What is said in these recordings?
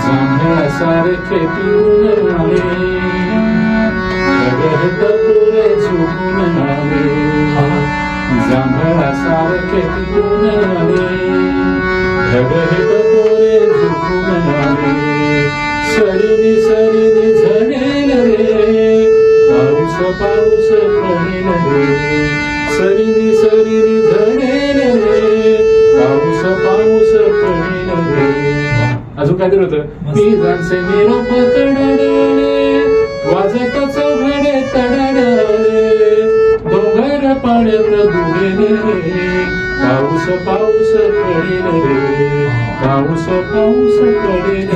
जांभळासारखे पिऊन आले, ढगहट पुरे झोपून आले, जांभळासारखे पिऊन आले, ढगहट पुरे झोपून आले, सरीनी सरीनी झडेल रे, पाऊस पाऊस पडेल रे, सरीनी सरीनी झडेल रे, पाऊस पाऊस पडेल रे. अजून काहीतरी होतं, पिजांचे निरोप कडडले, वाजत चौघडे तडडले, डोंगर पाण्यात डुबेले रे, पाऊस पाऊस पडेल रे, पाऊस पाऊस पडेल.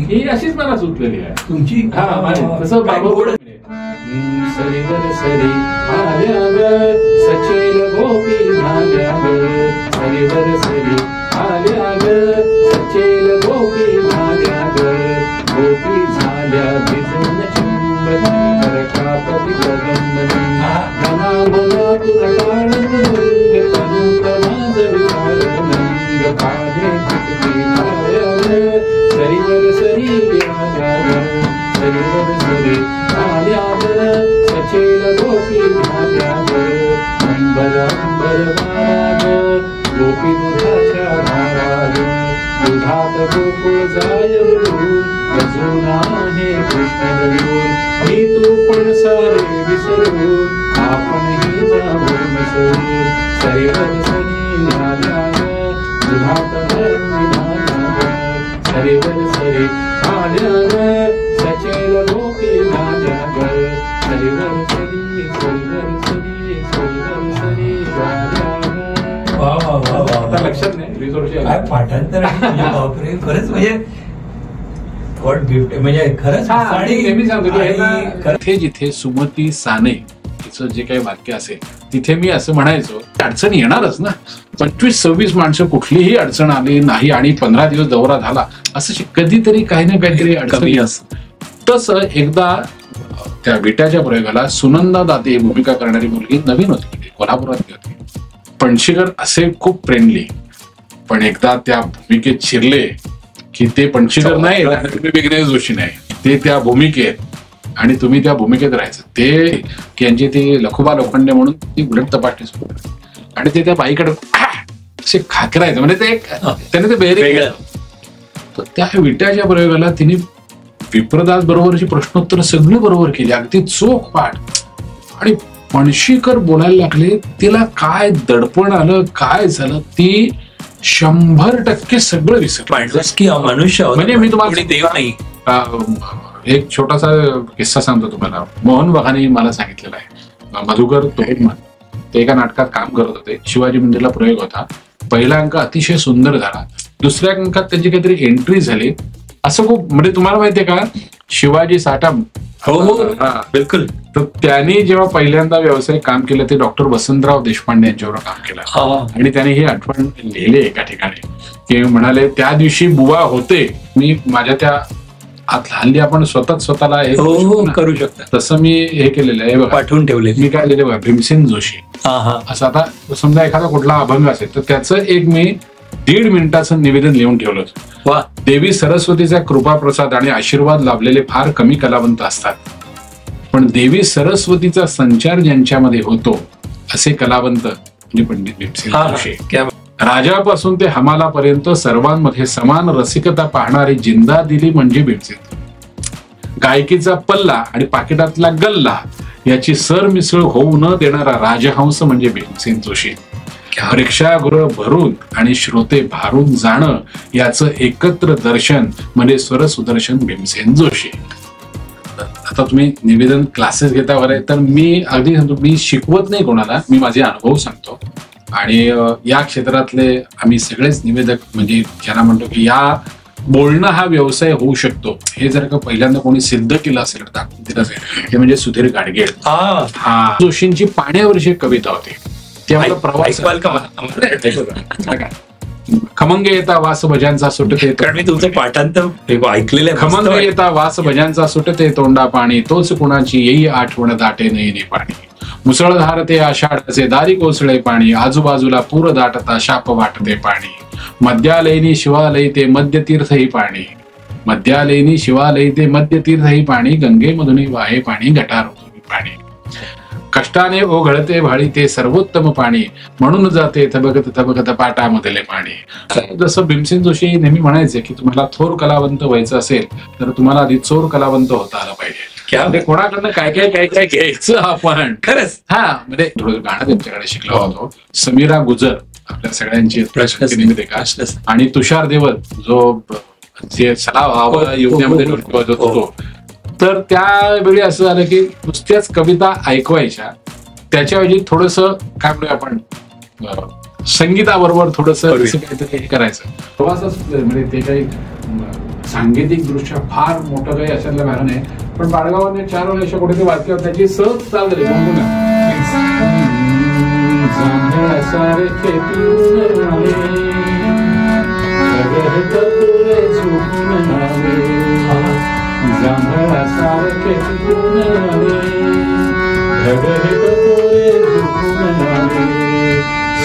ही अशीच मला सुचलेली आहे तुमची. तसं बाबा सरीवर सरी आल्या ग, सचेल गोपी झाल्या ग, सरीवर सरी आल्या ग, सचेल गोपी झाल्या ग, गोपी झाल्या भिजून चुंबती, करकापती कदंबनी, मना मना तुला टाळंग, तनु तमाज विचारंग, पाहे चिटकी झाल्या ग, सरीवर सरी आल्या ग, सरीवर सरी आल्या ग, सचेल गोपी झाल्या ग, अंबर अंबर वारा ग, गोपी दुधाच्या धारा ग, दुधात गोकुळ जाय बुडून, अजून आहे कृष्ण रडून, मी तू पण सारे विसरून, आपणही जाऊन मिसळून, सरीवर सरी आल्या ग, दुधात धरून झाल्या ग, सरीवर सरी आल्या ग, सचेल गोपी झाल्या ग, सरीवर सरी सरीवर सरी सरीवर सरी झाल्या ग. वा वा वा वा. आता लक्षात नाही काय पाठांतर बापरे. खरंच म्हणजे गॉड गिफ्ट म्हणजे खरंच. नेहमी सांगतो की जिथे सुमती साने तिचं जे काही वाक्य असेल तिथे मी असं म्हणायचो, अडचण येणारच ना. 25-26 माणसं कुठलीही अडचण आली नाही आणि 15 दिवस दौरा झाला असं कधीतरी काही ना काहीतरी अडचणी असत. तसं एकदा त्या विट्याच्या प्रयोगाला सुनंदा दाते ही भूमिका करणारी मुलगी नवीन होती, कोल्हापुरातली होती. पणशीकर असे खूप फ्रेंडली, पण एकदा त्या भूमिकेत शिरले की ते पणशीकर नाही, तुम्ही विघ्नेश जोशी नाही, ते त्या भूमिकेत आणि तुम्ही त्या भूमिकेत राहायचं. ते यांची ती लखुबा लोखंडे म्हणून ती उलट तपासणी सुरू करते आणि ते त्या बाईकडे असे खाकरायचं, म्हणजे ते त्याने ते बेरे. तर त्या विट्याच्या प्रयोगाला तिने विप्रदास बरोबरची प्रश्नोत्तर सगळी बरोबर केली, अगदी चोख पाठ. आणि पणशीकर बोलायला लागले, तिला काय दडपण आलं, काय झालं, ती 100% सगळं विसरलं. मनुष्य म्हणजे मी तुम्हाला देव नाही. एक छोटासा किस्सा सांगतो तुम्हाला. मोहन बगाने मला सांगितलेला आहे. मधुकर तोडमन ते एका नाटकात काम करत होते. शिवाजी मंदिरला प्रयोग होता. पहिला अंक अतिशय सुंदर झाला, दुसऱ्या अंकात त्यांची काहीतरी एंट्री झाली. असं खूप म्हणजे तुम्हाला माहितीये का, शिवाजी साठा. हो हो बिलकुल. तर त्यांनी जेव्हा पहिल्यांदा व्यावसायिक काम केलं ते डॉक्टर वसंतराव देशपांडे यांच्यावर काम केलं. आणि त्याने ही आठवण लिहिली एका ठिकाणी की म्हणाले, त्या दिवशी बुवा होते, मी माझ्या त्या हल्ली आपण स्वतःला हे करू शकता तसं मी हे केलेलं आहे, पाठवून ठेवले. मी काय लिहिले बघा, भीमसेन जोशी असं. आता समजा एखादा कुठला अभंग असेल तर त्याचं एक मी 1.5 मिनिटाचं निवेदन लिहून ठेवलं. वा. देवी सरस्वतीचा कृपाप्रसाद आणि आशीर्वाद लाभलेले फार कमी कलावंत असतात, पण देवी सरस्वतीचा संचार ज्यांच्यामध्ये होतो असे कलावंत म्हणजे पंडित भीमसेन जोशी. राजापासून ते हमालापर्यंत सर्वांमध्ये समान रसिकता पाहणारी जिंदा दिली म्हणजे भीमसेन. गायकीचा पल्ला आणि पाकिटातला गल्ला याची सरमिसळ होऊ न देणारा राजहंस म्हणजे भीमसेन जोशी. प्रेक्षागृह भरून आणि श्रोते भारून जाणं याचं एकत्र दर्शन म्हणजे स्वरसुदर्शन भीमसेन जोशी. आता तुम्ही निवेदन क्लासेस घेता वगैरे, तर मी अगदी सांगतो, मी शिकवत नाही कोणाला, मी माझे अनुभव सांगतो. आणि या क्षेत्रातले आम्ही सगळेच निवेदक म्हणजे ज्यांना म्हणतो की या बोलणं हा व्यवसाय होऊ शकतो, हे जर का पहिल्यांदा कोणी सिद्ध केलं असेल, दाखवून दिलं असेल, ते म्हणजे सुधीर गाडगीळ. जोशींची पाण्यावरची एक कविता होती, त्यामुळे प्रवास. खमंग येता वास भजांचा सुटते, कारण मी तुमचं पाठांतर ऐकलेलं. खमंग येता वास भजांचा सुटते तोंडा पाणी, तोच कुणाची येई आठवण दाटे नयने पाणी. मुसळधार ते आषाढाचे दारी कोसळे पाणी, आजूबाजूला पूर दाटता शाप वाटते पाणी. मद्यालयनी शिवालय ते मध्यतीर्थ ही पाणी, मध्यालयनी शिवालय ते मध्य तीर्थही पाणी, गंगेमधुनी वाहे पाणी, गटार पाणी. कष्टाने ओघळते भाळी ते सर्वोत्तम पाणी, म्हणून जाते थबकत थबकत पाटामधले पाणी. जसं भीमसेन जोशी नेहमी म्हणायचे की तुम्हाला थोर कलावंत व्हायचं असेल तर तुम्हाला आधी चोर कलावंत होता आला पाहिजे. म्हणजे कोणाकडनं काय काय काय काय घ्यायचं आपण. खरंच म्हणजे थोडं गाणं त्यांच्याकडे शिकलो होतो. समीरा गुजर आपल्या सगळ्यांची प्रश्न आणि तुषार देवल जो सलाव योजनेमध्ये वाजवत होतो. तर त्यावेळी असं झालं की नुसत्याच कविता ऐकवायच्या, त्याच्याऐवजी थोडस काय म्हणूया आपण संगीताबरोबर थोडस काहीतरी हे करायचं. प्रवासच म्हणजे ते काही सांगीतिक दृष्ट्या फार मोठं काही अशातल्या भाग नाही. पण बाळगावाने 4 वर्ष कुठे ते वाक्य त्याची सहज चालले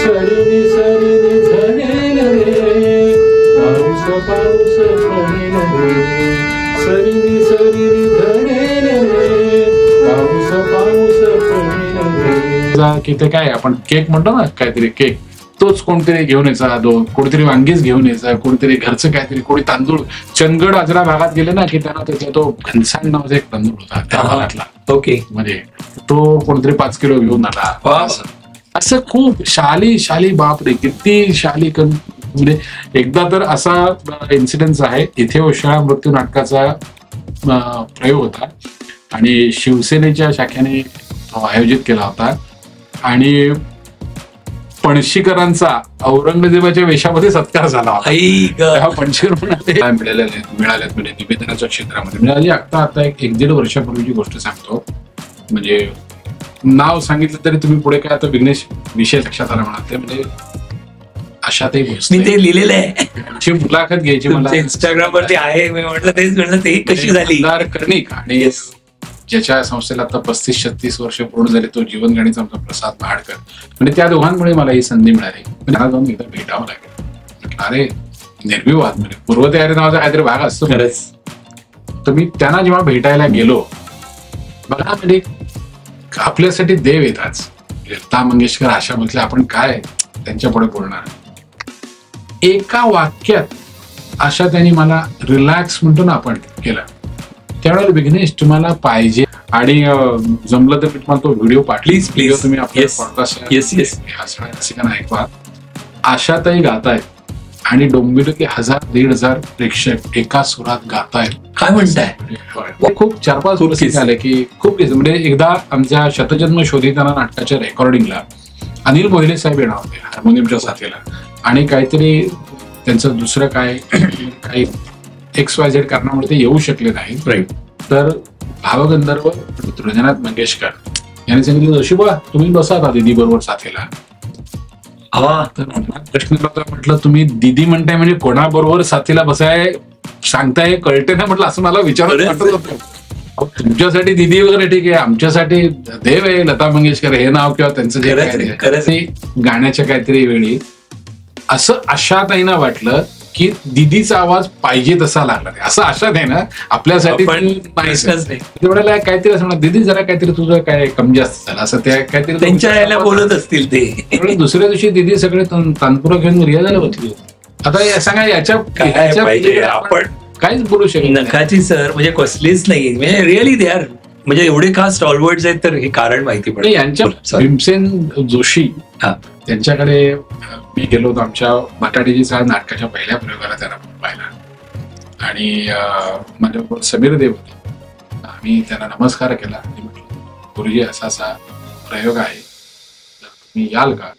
सरिनी सरिनी झडेल रे पाऊस पाऊस पडेल रे, सरिनी सरिनी झडेल रे पाऊस पाऊस पडेल रे. की ते काय आपण केक म्हणतो ना, काहीतरी केक तोच कोणतरी घेऊन यायचा, कोणतरी वांगीच घेऊन यायचा, कोणतरी घरचं काहीतरी, कोणी तांदूळ. चंदगड आजरा भागात गेले ना की त्यांना त्याचा तो घनसाण नावाचा एक तांदूळ होता त्या भागातला. ओके. म्हणजे तो कोणतरी 5 किलो घेऊन आला. असं खूप शाली बापरे किती शाली. म्हणजे एकदा तर असा इन्सिडेंट आहे, इथे ओशाळा मृत्यू नाटकाचा प्रयोग होता आणि शिवसेनेच्या शाखेने तो आयोजित केला होता आणि पणशीकरांचा औरंगजेबाच्या वेशामध्ये सत्कार झाला होता. पणशीकर मिळाल्यात म्हणजे निवेदनाच्या क्षेत्रामध्ये. म्हणजे आता 1-1.5 वर्षापूर्वीची गोष्ट सांगतो. म्हणजे नाव सांगितलं तरी तुम्ही पुढे काय आता विघ्नेश विषय लक्षात आला म्हणा. ते म्हणजे अशातही मी ते लिहिलेलं आहे, मुलाखत घ्यायची मला इंस्टाग्राम वरती आहे. मी म्हटलं तेच म्हणलं ते कशी झाली. कर्णिक आणि ज्याच्या संस्थेला आता 35-36 वर्ष पूर्ण झाले तो जीवनगणित आमचा प्रसाद महाडकर. म्हणजे त्या दोघांमुळे मला ही संधी मिळाली. मला जाऊन एकदा भेटावं लागेल. म्हटलं अरे निर्विवाद म्हणजे पूर्वतयारी नावाचा काहीतरी भाग असतो. तर मी त्यांना जेव्हा भेटायला गेलो बघा म्हणजे आपल्यासाठी देव येतात. लता मंगेशकर आशा म्हटलं आपण काय त्यांच्या पुढे बोलणार. एका वाक्यात आशा त्यांनी मला रिलॅक्स म्हणतो ना आपण केलं. त्यावेळेला विघ्नेश तुम्हाला पाहिजे आणि जमलं तर मी तुम्हाला तो व्हिडिओ प्लीज तुम्ही आपल्या पॉडकास्ट ऐकवा. आशाताई गातायत आणि डोंबिवली 1000-1500 प्रेक्षक एका सुरात गातायत. काय म्हणताय. खूप 4-5 वर्ष झाले की खूप म्हणजे एकदा आमच्या शतजन्म शोधिताना नाटकाच्या रेकॉर्डिंगला अनिल मोहिले साहेब येणार होते हार्मोनियमच्या साथीला आणि काहीतरी त्यांचं दुसरं काही XYZ कारणामुळे ते येऊ शकले नाही. तर भावगंधर्व हृदयनाथ मंगेशकर यांनी सांगितलं जोशीबा तुम्ही बसा आता दिदी बरोबर साथीला. तर प्रश्न म्हटलं तुम्ही दिदी म्हणताय म्हणजे कोणाबरोबर साथीला बसाय सांगताय कळते ना. म्हटलं असं मला विचारत वाटत होतं. तुमच्यासाठी दिदी वगैरे ठीक आहे, आमच्यासाठी देव आहे लता मंगेशकर हे नाव किंवा त्यांचं जे काय गाण्याच्या काहीतरी वेळी असं आशाताईंना वाटलं की दिदीचा आवाज पाहिजे तसा लागला. असं आशात आहे ना आपल्यासाठी तेवढ्याला काहीतरी असं म्हणा दिदी जरा काहीतरी तुझं काय कमी जास्त झालं असं त्या काहीतरी त्यांच्या यायला बोलत असतील ते. दुसऱ्या दिवशी दिदी सगळे तानपुरा घेऊन रियाजाला बसली. आता सांगा याच्या आपण काहीच बोलू शकत नकाची सर म्हणजे कसलीच नाही. म्हणजे रिअली दे आर म्हणजे एवढे का स्टॉलवर्ड्स आहेत तर हे कारण माहिती पडलं. यांच्या भीमसेन जोशी त्यांच्याकडे मी गेलो होतो आमच्या बटाट्याची चाळ नाटकाच्या पहिल्या प्रयोगाला त्यांना पाहिला आणि माझ्याबरोबर समीर देव होते. आम्ही त्यांना नमस्कार केला आणि म्हटलं गुरुजी असा असा प्रयोग आहे तर तुम्ही याल का.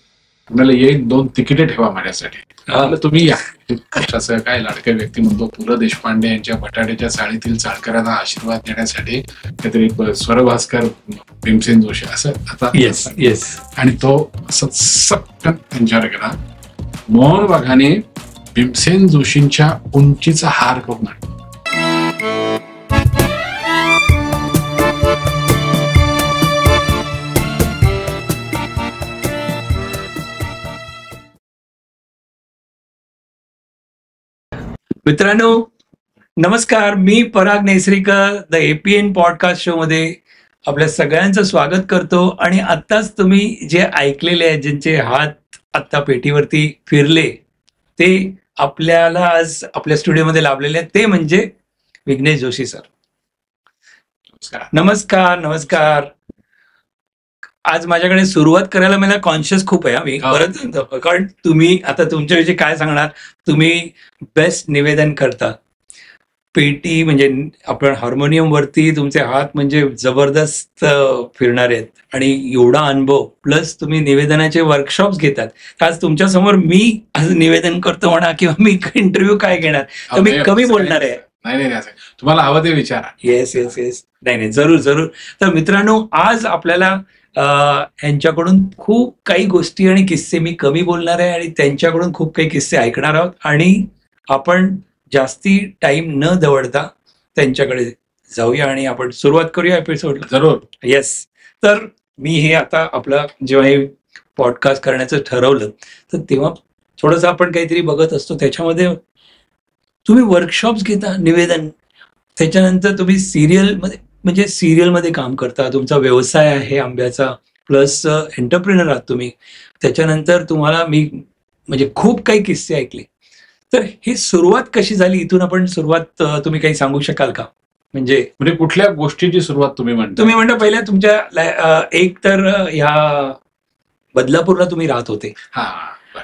म्हणाले येईल 2 तिकिटे ठेवा माझ्यासाठी. तुम्ही या. असं काय लाडक्या व्यक्ती म्हणतो पु ल देशपांडे यांच्या बटाट्याच्या चाळीतील चाळकरांना आशीर्वाद देण्यासाठी काहीतरी स्वरभास्कर भीमसेन जोशी असं आता येस आणि तो असं सटकन त्यांच्यावर गेला. मोहन वाघाने भीमसेन जोशींच्या उंचीचा हार करून आणला. मित्रांनो नमस्कार, मी पराग नेसरीकर द APN पॉडकास्ट शो मध्ये आपल्या सगळ्यांचं स्वागत करतो. आणि आत्ताच तुम्ही जे ऐकलेले आहेत, ज्यांचे हात आत्ता पेटीवरती फिरले, ते आपल्याला आज आपल्या स्टुडिओमध्ये लाभलेले आहेत, ते म्हणजे विघ्नेश जोशी सर. नमस्कार. नमस्कार. आज माझ्याकडे सुरुवात करायला मला कॉन्शियस खूप आहे मी परत सांगतो, कारण तुम्ही आता तुमच्याविषयी काय सांगणार. तुम्ही बेस्ट निवेदन करता. पेटी म्हणजे आपण हार्मोनियम वरती तुमचे हात म्हणजे जबरदस्त फिरणार आहेत, आणि एवढा अनुभव प्लस तुम्ही निवेदनाचे वर्कशॉप्स घेतात. तर आज तुमच्या समोर मी आज निवेदन करतो म्हणा, किंवा मी इंटरव्ह्यू काय घेणार, तर मी कमी बोलणार आहे. नाही, तुम्हाला हवं ते विचारा. येस. नाही, जरूर. तर मित्रांनो, आज आपल्याला यांच्याकडून खूप काही गोष्टी आणि किस्से मी कमी बोलणार आहे, आणि त्यांच्याकडून खूप काही किस्से ऐकणार आहोत. आणि आपण जास्ती टाइम न दवडता त्यांच्याकडे जाऊया आणि आपण सुरुवात करूया एपिसोडला. जरूर. येस. तर मी हे आता आपलं जेव्हा हे पॉडकास्ट करण्याचं ठरवलं, तर तेव्हा थोडंसं आपण काहीतरी बघत असतो. त्याच्यामध्ये तुम्ही वर्कशॉप्स घेता, निवेदन, त्याच्यानंतर तुम्ही सिरियलमध्ये काम करता, तुमचा व्यवसाय आहे आंब्याचा, प्लस एंटरप्रिनर आहात तुम्ही. त्याच्यानंतर तुम्हाला मी म्हणजे खूप काही किस्से ऐकले. तर ही सुरुवात कशी झाली, इथून आपण सुरुवात तुम्ही काही सांगू शकाल का? म्हणजे कुठल्या गोष्टीची सुरुवात तुम्ही म्हणता पहिल्या तुमच्या एक तर ह्या बदलापूरला तुम्ही राहत होते,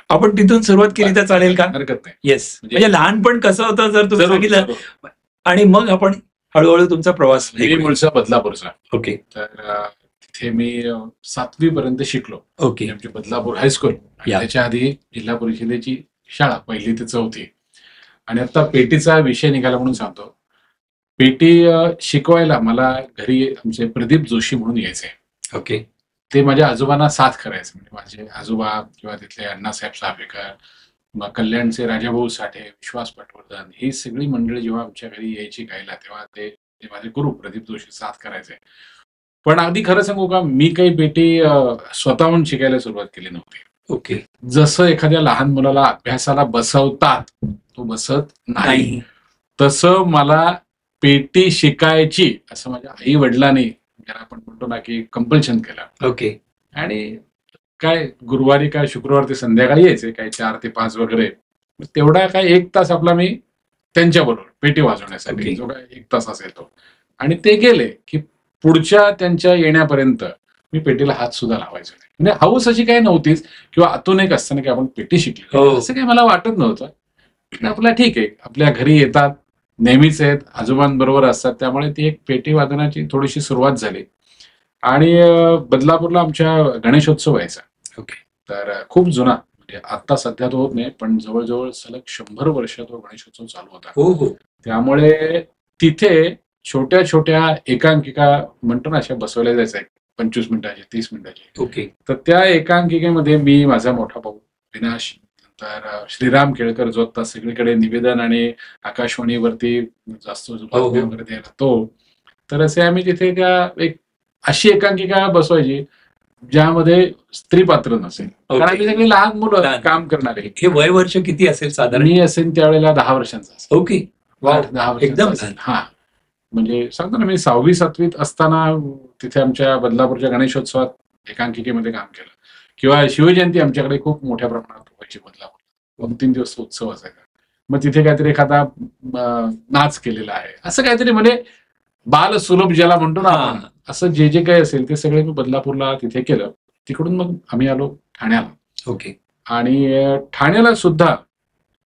आपण तिथून सुरुवात केली तर चालेल का? हरकत नाही. येस. म्हणजे लहानपण कसं होतं जर तुम्ही सांगितलं, आणि मग आपण हळूहळू तुमचा प्रवास. मी मूळचा बदलापूरचा. ओके. तर तिथे मी 7वी पर्यंत शिकलो. ओके. आमची बदलापूर हायस्कूल, त्याच्या आधी जिल्हा परिषदेची शाळा 1ली ते 4थी. आणि आता पेटीचा विषय निघाला म्हणून सांगतो. पेटी शिकवायला मला घरी आमचे प्रदीप जोशी म्हणून यायचे. ओके. ते माझ्या आजोबांना साथ करायचे. म्हणजे माझे आजोबा किंवा तिथले अण्णासाहेब साहेबकर, कल्याणचे राजाभाऊ साठे, विश्वास पटवर्धन, ही सगळी मंडळी जेव्हा आमच्या घरी यायची गायला, तेव्हा ते माझे गुरु प्रदीप जोशी साथ करायचे. पण अगदी खरं सांगू का, मी काही पेटी स्वतःहून शिकायला सुरुवात केली नव्हती. ओके. जसं एखाद्या लहान मुलाला अभ्यासाला बसवतात, तो बसत नाही, तसं मला पेटी शिकायची असं माझ्या आई वडिलांनी, ज्याला आपण म्हणतो ना की कंपल्शन केलं. ओके. आणि काय गुरुवारी काय शुक्रवार ते संध्याकाळी यायचे, काय 4 ते 5 वगैरे. तेवढा काय 1 तास आपला मी त्यांच्याबरोबर पेटी वाजवण्यासाठी, जो काय 1 तास असेल तो. आणि ते गेले की पुढच्या त्यांच्या येण्यापर्यंत मी पेटीला हात सुद्धा लावायचो नाही. म्हणजे हौस अशी काही नव्हतीच, किंवा आतून एक असताना की आपण पेटी शिकली असं काही मला वाटत नव्हतं. आपला ठीक आहे, आपल्या घरी येतात, नेहमीच आहेत, आजोबांबरोबर असतात, त्यामुळे ती एक पेटी वादनाची थोडीशी सुरुवात झाली. आणि बदलापूरला आमच्या गणेशोत्सव व्हायचा. ओके. तर खूप जुना, म्हणजे आता सध्या तो होत नाही, पण जवळजवळ सलग 100 वर्ष तो गणेशोत्सव चालू होता. हो. त्यामुळे तिथे छोट्या छोट्या एकांकिका म्हणतो ना, अशा बसवल्या जायच्या 25 मिनिटाची, 30 मिनिटाची. ओके. तर त्या एकांकिकेमध्ये मी, माझा मोठा भाऊ विनाश, नंतर श्रीराम केळकर, जो आता सगळीकडे निवेदन आणि आकाशवाणीवरती जास्त बातम्या वगैरे द्यायला तो, तर असे आम्ही तिथे एक अशी एकांकिका बसवायची ज्यामध्ये स्त्री पात्र नसेल, कारण आम्ही सगळी लहान मुलं काम करणारे. हे वय वर्ष किती असेल साधारण? मी असेल त्यावेळेला 10 वर्षांचा असेल. ओके. 10 एकदम. हा, म्हणजे सांगतो ना, मी 6वी 7वीत असताना तिथे आमच्या बदलापूरच्या गणेशोत्सवात एकांकिकेमध्ये काम केलं. किंवा शिवजयंती आमच्याकडे खूप मोठ्या प्रमाणात व्हायची बदलापूर, 2-3 दिवस उत्सव असायचा. मग तिथे काहीतरी एखादा नाच केलेला आहे, असं काहीतरी, म्हणजे बाल सुलभ ज्याला म्हणतो ना आपण, असं जे जे काही असेल ते सगळे मी बदलापूरला तिथे केलं. तिकडून मग आम्ही आलो ठाण्याला. ओके. आणि ठाण्याला सुद्धा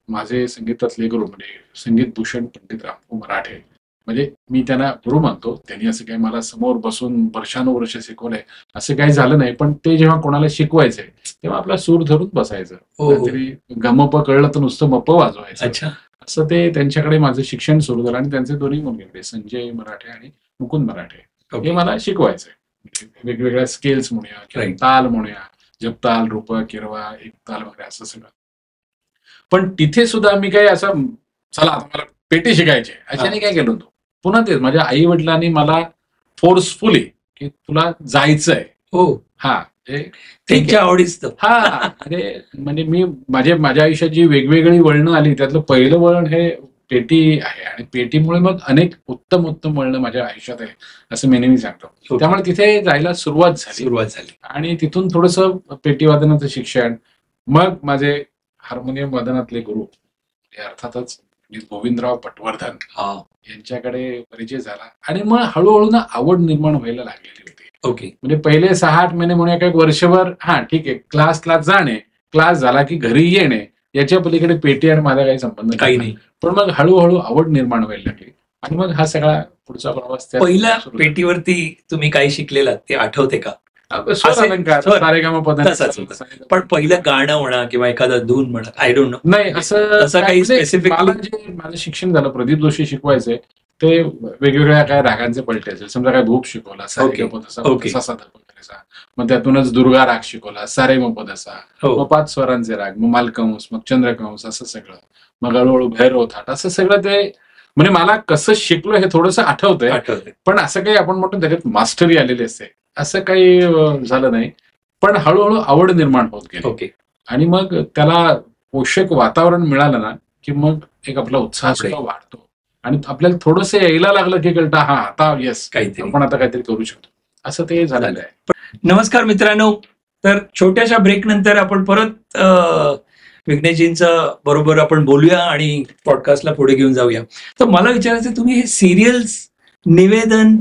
माझे संगीतातले गुरु म्हणजे संगीत भूषण पंडित रामभाऊ मराठे, म्हणजे मी त्यांना गुरु मानतो. त्यांनी असं काही मला समोर बसून वर्षानुवर्ष शिकवलंय असं काही झालं नाही, पण ते जेव्हा कोणाला शिकवायचे तेव्हा आपला सूर धरून बसायचं. काहीतरी गमप कळलं तर नुसतं मप वाजवायचं. असं ते त्यांच्याकडे माझं शिक्षण सुरू झालं. आणि त्यांचे दोन्ही मुलगे संजय मराठे आणि मुकुंद मराठे, हे मला शिकवायचे. वेगवेगळ्या स्केल्स म्हणूया किंवा ताल म्हणूया, जपताल, रूप, किरवा, एक ताल वगैरे असं सगळं. पण तिथे सुद्धा मी काही असं चला आता मला पेटी शिकायची अशाने काय केलं होतं. पुन्हा तेच माझ्या आई वडिलांनी मला फोर्सफुली की तुला जायचंय. हा, त्यांच्या आवडीच. हा, म्हणजे मी माझ्या आयुष्यात जी वेगवेगळी वळणं आली त्यातलं पहिलं वळण हे पेटी आहे आणि पेटीमुळे मग अनेक उत्तम उत्तम वळणं माझ्या आयुष्यात आहे असं मी नेहमी सांगतो. त्यामुळे तिथे जायला सुरुवात झाली आणि तिथून थोडंसं पेटी वादनाचं शिक्षण, मग माझे हार्मोनियम वादनातले गुरु अर्थातच गोविंदराव पटवर्धन यांच्याकडे परिचय झाला आणि मग हळूहळू ना आवड निर्माण व्हायला लागलेली होती. म्हणजे पहिले 6-8 महिने म्हणून एक वर्षभर ठीक आहे क्लासला जाणे, क्लास झाला की घरी येणे, याच्या पलीकडे पेटी आणि माझा काही संबंध काही नाही. पण मग हळूहळू आवड निर्माण व्हायला लागली आणि मग हा सगळा पुढचा प्रवास. पहिल्या पेटीवरती तुम्ही काही शिकलेला ते आठवते का? पण पहिलं गाणं म्हणा किंवा एखादा धून म्हणा, आय डोंट नो. नाही असं काही स्पेसिफिक. माझं शिक्षण झालं प्रदीप जोशी शिकवायचे, ते वेगवेगळ्या काय रागांचे पलटे असेल, समजा काय भूप शिकवला सारेगमपदसा, मग त्यातूनच दुर्गा राग शिकवला सारेगमपदसा, मग 5 स्वरांचे राग, मग मालकंस, मग चंद्रकंस, असं सगळं. मग हळूहळू भैरव थाट, असं सगळं ते म्हणजे मला कसं शिकलो हे थोडंसं आठवतंय. पण असं काही आपण म्हणतो त्याच्यात मास्टरी आलेली असते असं काही झालं नाही. पण हळूहळू आवड निर्माण होत गेली आणि मग त्याला पोषक वातावरण मिळालं ना की मग एक आपला उत्साह सुद्धा वाढतो आणि आपल्याला थोडंसं यायला लागलं की कळतं आता येस आपण आता काहीतरी करू शकतो, असं ते झालेलं आहे. नमस्कार मित्रांनो, तर छोट्याशा ब्रेक नंतर आपण परत विघ्नेशजींचा बरोबर आपण बोलूया आणि पॉडकास्टला पुढे घेऊन जाऊया. तर मला विचारायचं, तुम्ही हे सिरियल्स, निवेदन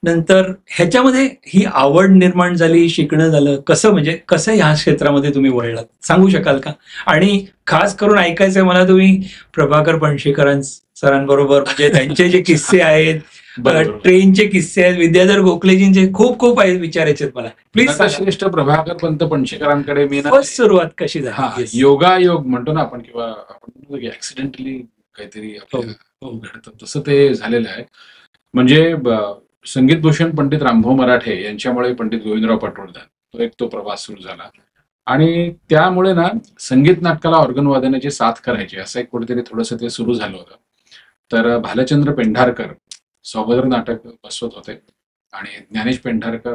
नंतर ह्याच्यामध्ये ही आवड निर्माण झाली, शिकणं झालं कसं, म्हणजे कसं ह्या क्षेत्रामध्ये तुम्ही वळलात सांगू शकाल का? आणि खास करून ऐकायचंय मला, तुम्ही प्रभाकर पणशीकर सरांबरोबर म्हणजे त्यांचे जे किस्से आहेत, ट्रेनचे किस्से आहेत, विद्याधर गोखलेजींचे खूप खूप आहेत, विचारायचे मला. प्लीज. श्रेष्ठ प्रभाकर पंत पणशीकरांकडे मी सुरुवात कशी झाली? योगायोग म्हणतो ना आपण, किंवा आपण ऍक्सिडेंटली काहीतरी घडतं, तसं ते झालेलं आहे. म्हणजे संगीत भूषण पंडित रामभाऊ मराठे यांच्यामुळे पंडित गोविंदराव पटवर्धन तो प्रवास सुरू झाला आणि त्यामुळे ना संगीत नाटकाला ऑर्गन वादनाची साथ करायची असं एक कुठेतरी थोडंसं ते सुरू झालं होतं. तर भालचंद्र पेंढारकर सौभद्र नाटक बसवत होते आणि ज्ञानेश पेंढारकर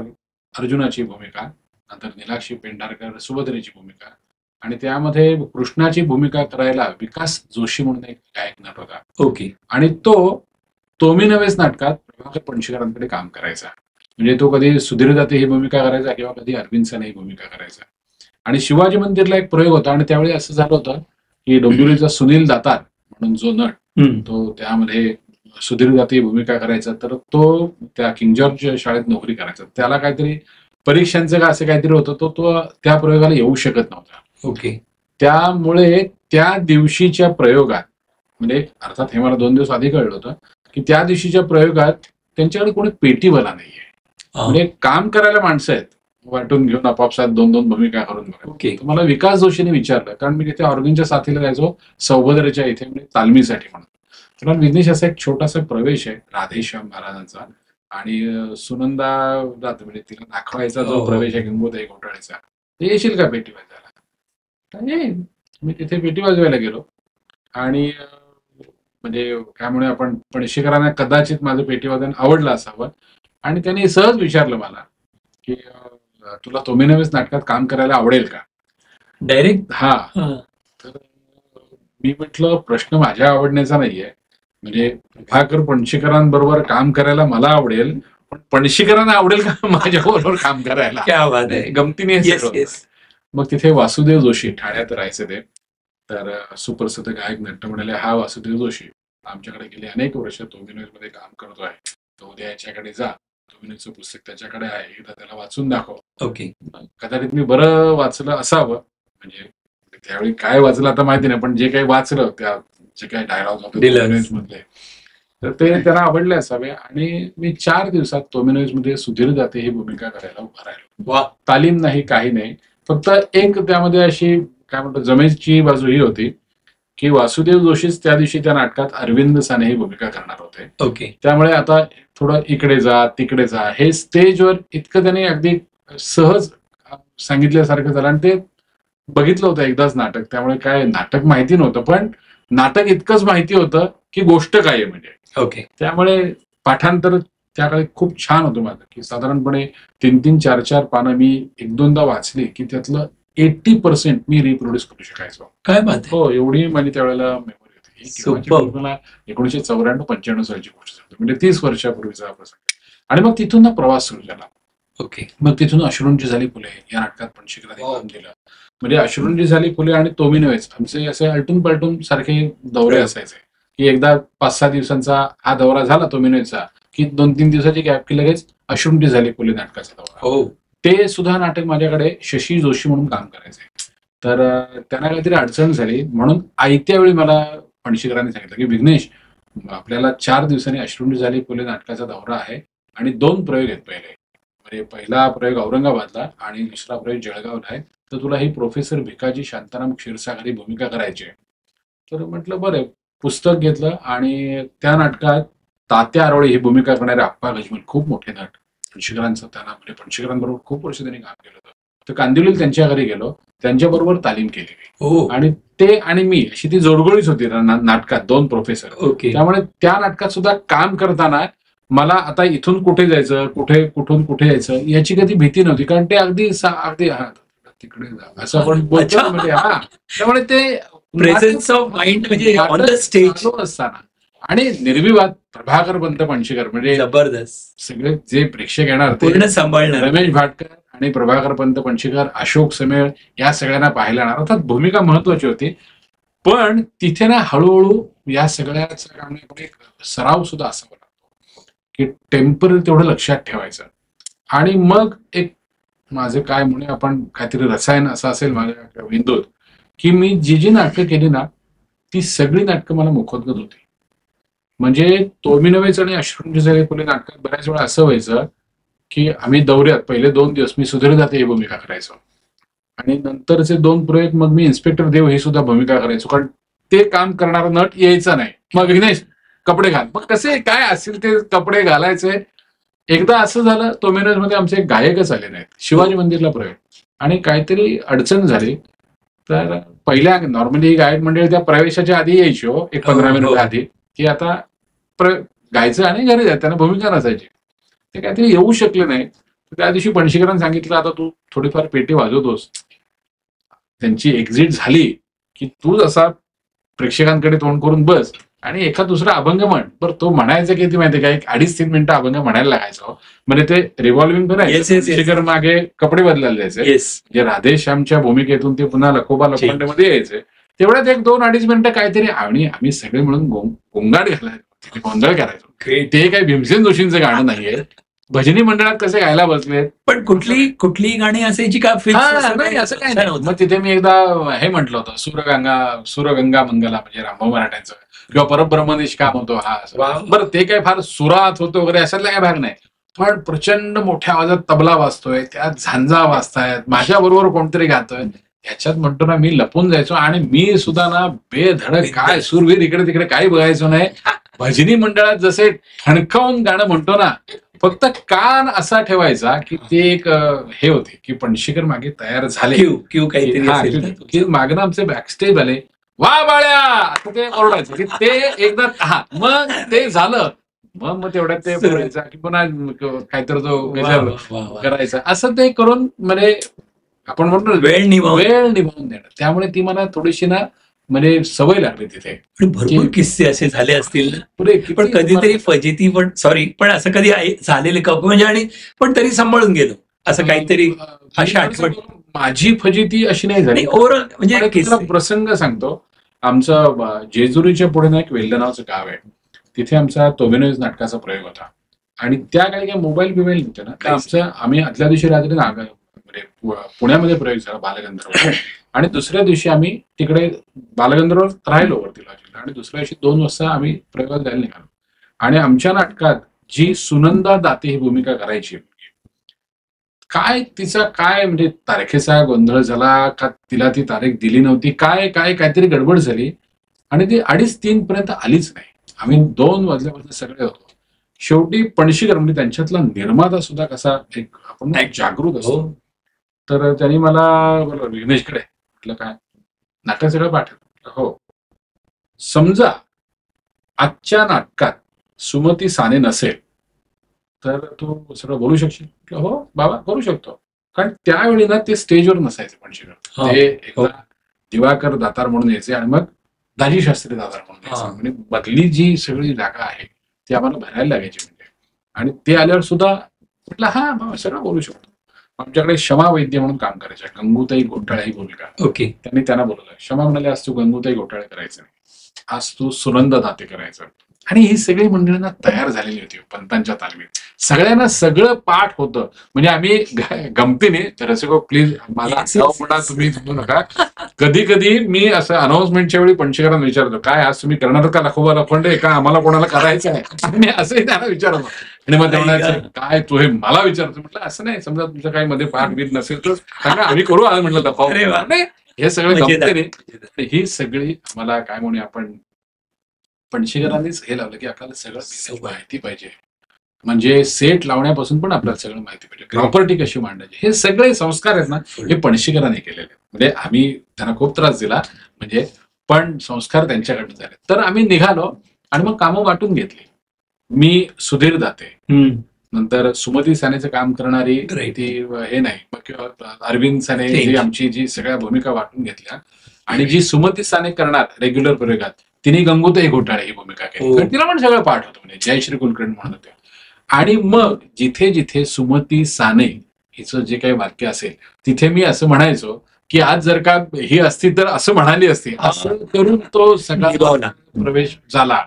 अर्जुनाची भूमिका, नंतर नीलाक्षी पेंढारकर सुभद्रेची भूमिका आणि त्यामध्ये कृष्णाची भूमिका करायला विकास जोशी म्हणून एक गायक नट होता. आणि तो मी नव्हेच नाटकात प्रभाकर पणशीकरांकडे काम करायचा. म्हणजे तो कधी सुधीर जाते ही भूमिका करायचा किंवा कधी अरविंद साने ही भूमिका करायचा. आणि शिवाजी मंदिरला एक प्रयोग होता आणि त्यावेळी असं झालं होतं की डोंबिवलीचा सुनील दातार म्हणून जो नट, तो त्यामध्ये सुधीर जाते ही भूमिका करायचा. तर तो त्या किंग जॉर्ज शाळेत नोकरी करायचा. त्याला काहीतरी परीक्षांचं का असं काहीतरी होतं, तो त्या प्रयोगाला येऊ शकत नव्हता. त्यामुळे त्या दिवशीच्या प्रयोगात, म्हणजे अर्थात हे मला 2 दिवस आधी कळलं होतं की त्या दिवशीच्या प्रयोगात त्यांच्याकडे कोणी पेटीवाला नाहीये. म्हणजे काम करायला माणसं आहेत, वाटून घेऊन आपापसात 2-2 भूमिका करून बघा. मला विकास जोशीने विचारलं, कारण मी तिथे ऑर्गनच्या साथीला जायचो सौभद्रेच्या इथे, म्हणजे तालमीसाठी म्हणून. तर विघ्नेश असा एक छोटासा प्रवेश आहे राधेश्याम महाराजांचा आणि सुनंदा जाते, म्हणजे तिला दाखवायचा जो प्रवेश आहे गंगोदय घोटाळ्याचा, ते येशील का पेटी वाजवायला? मी तिथे पेटी वाजवायला गेलो आणि म्हणजे त्यामुळे आपण पणशीकरांना कदाचित माझं पेटीवादन आवडलं असावं आणि त्यांनी सहज विचारलं मला की तुला तुम्ही नव्हेच नाटकात काम करायला आवडेल का? डायरेक्ट. तर मी म्हटलं प्रश्न माझ्या आवडण्याचा नाहीये, म्हणजे प्रभाकर पणशीकरांबरोबर काम करायला मला आवडेल, पण पणशीकरांना आवडेल का माझ्या बरोबर काम करायला? क्या बात आहे. गमतीने. मग तिथे वासुदेव जोशी ठाण्यात राहायचे ते, तर सुप्रसिद्ध गायक नट म्हणाले, हा वासुदेव जोशी आमच्याकडे गेले अनेक वर्ष तोमिनोज मध्ये काम करतो आहे, तो उद्या याच्याकडे जा, तोमिनोजचं पुस्तक त्याच्याकडे आहे, एकदा त्याला वाचून दाखव. कदाचित मी बरं वाचलं असावं, म्हणजे त्यावेळी काय वाचलं आता माहिती नाही, पण जे काही वाचलं त्या जे काही डायलॉग होते तोमिनोज मधले, तर ते त्यांना आवडले असावे. आणि मी 4 दिवसात तोमिनोज मध्ये सुधीर जाते ही भूमिका करायला उभा राहिलो. तालीम नाही, काही नाही, फक्त एक त्यामध्ये अशी काय म्हणतो जमेची बाजू ही होती की वासुदेव जोशीच त्या दिवशी त्या नाटकात अरविंद साने ही भूमिका करणार होते. त्यामुळे आता थोडं इकडे जा तिकडे जा हे स्टेजवर इतकं त्याने अगदी सहज सांगितल्यासारखं झालं आणि ते बघितलं होतं एकदाच नाटक, त्यामुळे काय नाटक माहिती नव्हतं, पण नाटक इतकंच माहिती होतं की गोष्ट काय आहे म्हणजे. त्यामुळे पाठांतर त्या काळी खूप छान होतं माझं, की साधारणपणे 3-3, 4-4 पानं मी 1-2दा वाचली की त्यातलं 80% मी रिप्रोड्यूस करू शकायचो. काय बात. हो, एवढी माझी त्यावेळेला मेमरी होती. ही केव्हाची गोष्ट मला 1994-95 सालची गोष्ट सांगतो, म्हणजे 30 वर्षापूर्वीचा प्रसंग. आणि मग तिथून ना प्रवास सुरू झाला. ओके. मग तिथून अश्रूंची झाली फुले या नाटकात पणशीकरांनी काम केलं. म्हणजे अश्रूंची झाली फुले आणि तोमी नव्हेच आमचे असे अलटून पलटून सारखे दौरे असायचे, की एकदा 5-6 दिवसांचा हा दौरा झाला तोमी नव्हेचा की 2-3 दिवसाची गॅप की लगेच अश्रूंची झाली फुले नाटकाचा दौरा. ते सुद्धा नाटक माझ्याकडे शशी जोशी म्हणून काम करायचे. तर त्यांना काहीतरी अडचण झाली म्हणून आयत्या वेळी मला पणशीकरांनी सांगितलं की विघ्नेश, आपल्याला 4 दिवसांनी अश्रूंची झाली फुले नाटकाचा दौरा आहे आणि 2 प्रयोग आहेत पहिले. म्हणजे पहिला प्रयोग औरंगाबादला आणि दुसरा प्रयोग जळगावला आहे. तर तुला ही प्रोफेसर भिकाजी शांताराम क्षीरसागर ही भूमिका करायची आहे. तर म्हटलं बरं. पुस्तक घेतलं आणि त्या नाटकात तात्या आरोळे ही भूमिका करणारे अप्पा गजमल, खूप मोठे नट, पणशीकरांचं त्यांना म्हणजे पणशीकरांबरोबर खूप वर्ष त्यांनी काम केलं होतं. तर कांदिवलीत त्यांच्या घरी गेलो, त्यांच्याबरोबर तालीम केली आणि ते आणि मी अशी ती जोडगोळीच होती नाटकात, 2 प्रोफेसर. त्यामुळे त्या नाटकात सुद्धा काम करताना मला आता इथून कुठे जायचं, कुठून कुठे यायचं याची कधी भीती नव्हती, कारण ते अगदी तिकडे जा असं आपण बोलतो. म्हणजे त्यामुळे ते प्रेझेन्स ऑफ माइंड म्हणजे ऑन द स्टेज असताना आणि निर्विवाद प्रभाकर पंत पणशीकर म्हणजे जबरदस्त सगळे जे प्रेक्षक येणार पूर्ण सांभाळणार, रमेश भाटकर आणि प्रभाकर पंत पणशीकर, अशोक समेळ या सगळ्यांना पाहायला येणार. अर्थात भूमिका महत्वाची होती, पण तिथे ना हळूहळू या सगळ्याचा एक सराव सुद्धा असावा लागतो की टेम्पररी तेवढं लक्षात ठेवायचं. आणि मग एक माझे काय म्हणे आपण काहीतरी रसायन असं असेल माझ्या मेंदूत की मी जी नाटकं केली ना ती सगळी नाटकं मला मुखोद्गत होती. म्हणजे तोमी नव्हेच आणि अश्रूंची झाली फुले नाटकात बऱ्याच वेळा असं व्हायचं की आम्ही दौऱ्यात पहिले 2 दिवस मी सुधीर दाते ही भूमिका करायचो आणि नंतरचे 2 प्रयोग मग मी इन्स्पेक्टर देव ही सुद्धा भूमिका करायचो, कारण ते काम करणारा नट यायचा नाही. मग विघ्नेश कपडे घाल, मग कसे काय असतील ते कपडे घालायचे. एकदा असं झालं तोमी नव्हेच मध्ये आमचे गायकच आले नाहीत, शिवाजी मंदिरला प्रयोग, आणि काहीतरी अडचण झाली. तर पहिल्या नॉर्मली गायक मंडळी त्या प्रवेशाच्या आधी यायची, 15 मिनिट आधी, की आता गायचं आणि घरी जायचं, त्यांना भूमिका नसायची. ते काहीतरी येऊ शकले नाही. त्या दिवशी पणशीकरांनी सांगितलं आता तू थोडीफार पेटी वाजवतोस, त्यांची एक्झिट झाली की तू जसा प्रेक्षकांकडे तोंड करून बस आणि एखाद दुसरा अभंग म्हण. बरं तो म्हणायचं किती माहितीये का, 2.5-3 मिनिटं अभंग म्हणायला लागायचं. म्हणजे ते रिव्हॉल्विंग करायचं, पणशीकर मागे कपडे बदलायला जायचे, जे राधेश्यामच्या भूमिकेतून ते पुन्हा लखोबा लखंडमध्ये यायचे. तेवढ्यात 1-2-2.5 मिनिटं काहीतरी आणि आम्ही सगळे मिळून गोंगाट घालायचो, गोंधळ करायचो. ते काही भीमसेन जोशींचं गाणं नाहीये, भजनी मंडळात कसे गायला बसलेत, पण कुठली गाणी असायची का नाही असं काही नाही. मग तिथे मी एकदा हे म्हटलं होतं, सुरगंगा मंगला म्हणजे रामभाऊ मराठ्यांचं, किंवा परब्रह्मनिश काम होतो हा. बरं ते काय फार सुरात होतो वगैरे अशातला काय भाग नाही, पण प्रचंड मोठ्या आवाजात तबला वाजतोय, त्यात झांजा वाजतायत, माझ्या बरोबर कोणतरी गातोय, याच्यात म्हणतो ना मी लपून जायचो. आणि मी सुद्धा ना बेधडक काय सुरवीर इकडे तिकडे काही बघायचो नाही. भजनी मंडळात जसे ठणकावून गाणं म्हणतो ना, फक्त कान असा ठेवायचा की ते एक हे होते की पणशीकर मागे तयार झाले, की मागणं आमचे बॅकस्टेज आले, वा बाळ्या असं ते ओरडायचं की ते एकदा मग ते झालं. मग तेवढ्यात ते बोलायचं की पुन्हा काहीतरी तो गजर करायचा, असं ते करून म्हणजे आपण म्हणतो वेळ निभावून देणं. त्यामुळे ती मला थोडीशी ना म्हणजे सवय लागली तिथे. भरपूर किस्से असे झाले असतील ना, पण कधीतरी फजिती पण पण असं कधी झालेले का म्हणजे, आणि पण तरी सांभाळून गेलो असं काहीतरी अशी आठवण. माझी फजिती अशी नाही झाली ओव्हरऑल म्हणजे प्रसंग सांगतो. आमचं जेजुरीच्या पुढे ना एक वेल्हा नावाचं गाव आहे, तिथे आमचा तोमी नव्हेच नाटकाचा प्रयोग होता. आणि त्या काही काही मोबाईल नव्हते ना, आम्ही आदल्या दिवशी रात्री पुण्यामध्ये प्रयोग झाला बालगंधर्व, आणि दुसऱ्या दिवशी आम्ही तिकडे बालगंधर्व राहिलो वरती लॉजिंगला, आणि दुसऱ्या दिवशी 2 वाजता आम्ही प्रयोगाला जायला निघालो. आणि आमच्या नाटकात जी सुनंदा दाते ही भूमिका करायची, काय तिचा काय म्हणजे तारखेचा गोंधळ झाला का, तिला ती तारीख दिली नव्हती, काहीतरी गडबड झाली आणि ती 2:30-3 पर्यंत आलीच नाही. आम्ही 2 वाजल्यापासून सगळे होतो. शेवटी पणशीकर म्हणजे त्यांच्यातला निर्माता सुद्धा कसा एक आपण जागृत असतो, तर त्यांनी मला बोलवलं विघ्नेशकडे. म्हटलं काय, नाटक सगळं पाठवलं. हो, समजा आजच्या नाटकात सुमती साने नसेल तर तू सगळं बोलू शकशील. हो बाबा करू शकतो, कारण त्यावेळी ना ते स्टेजवर नसायचे पणशीकर, ते एकदा दिवाकर दातार म्हणून यायचे आणि मग दाजी शास्त्री दादा म्हणून हा. म्हणजे मधली जी सगळी जागा आहे ती आम्हाला भरायला लागायची म्हणजे. आणि ते आल्यावर सुद्धा म्हटलं हा मग सगळं बोलू शकतो. आमच्याकडे क्षमा वैद्य म्हणून काम करायच्या, गंगूताई घोटाळे ही भूमिका. ओके. त्यांनी त्यांना बोलवलं. क्षमा म्हणाले आज तू गंगूताई घोटाळे करायचं नाही, आज तू सुनंदा दाते करायचं. आणि ही सगळी मंडळींना तयार झालेली होती पंतांच्या तालमीत. सगळ्यांना सगळं पाठ होतं. म्हणजे आम्ही गमतीने, रसिको प्लीज माझा Yes, आगाऊ yes, म्हणा yes. तुम्ही म्हणू नका. कधी कधी मी असं अनाउन्समेंटच्या वेळी पणशीकरांना विचारतो काय आज तुम्ही करणार का लखोबा लफंडे का आम्हाला कोणाला करायचं आहे. मी असंही त्यांना विचारतो. आणि मग ते म्हणायचं काय तू हे मला विचारतो. म्हटलं असं नाही, समजा तुमच्या काही मध्ये पाठ बीत नसेल तर सांगा आम्ही करू आज म्हटलं दफा. अरे वा. नाही हे सगळं मजेदार. गमतीने ही सगळी आम्हाला काय म्हणूया आपण पणशीकरांनीच हे लावलं की आपल्याला सगळं business माहिती पाहिजे. म्हणजे सेट लावण्यापासून पण आपल्याला सगळं माहिती पाहिजे, प्रॉपर्टी कशी मांडायची, हे सगळे संस्कार आहेत ना हे पणशीकरांनी केलेले. म्हणजे आम्ही त्यांना खूप त्रास दिला म्हणजे, पण संस्कार त्यांच्याकडनं झाले. तर आम्ही निघालो आणि मग कामं वाटून घेतली. मी सुधीर दाते, नंतर सुमती सानेचं काम करणारी ती हे नाही, मग किंवा अरविंद साने जी आमची जी सगळ्या भूमिका वाटून घेतल्या. आणि जी सुमती साने करणार रेग्युलर प्रयोगात तिने गंगूताई घोटाळे ही भूमिका केली. तर तिला पण सगळं पाठ होतं म्हणजे जयश्री कुलकर्णी म्हणत होत्या. आणि मग जिथे जिथे सुमती साने हिचं जे काही वाक्य असेल तिथे मी असं म्हणायचो की आज जर का ही असती तर असं म्हणाली असती, असं करून तो सगळा प्रवेश झाला.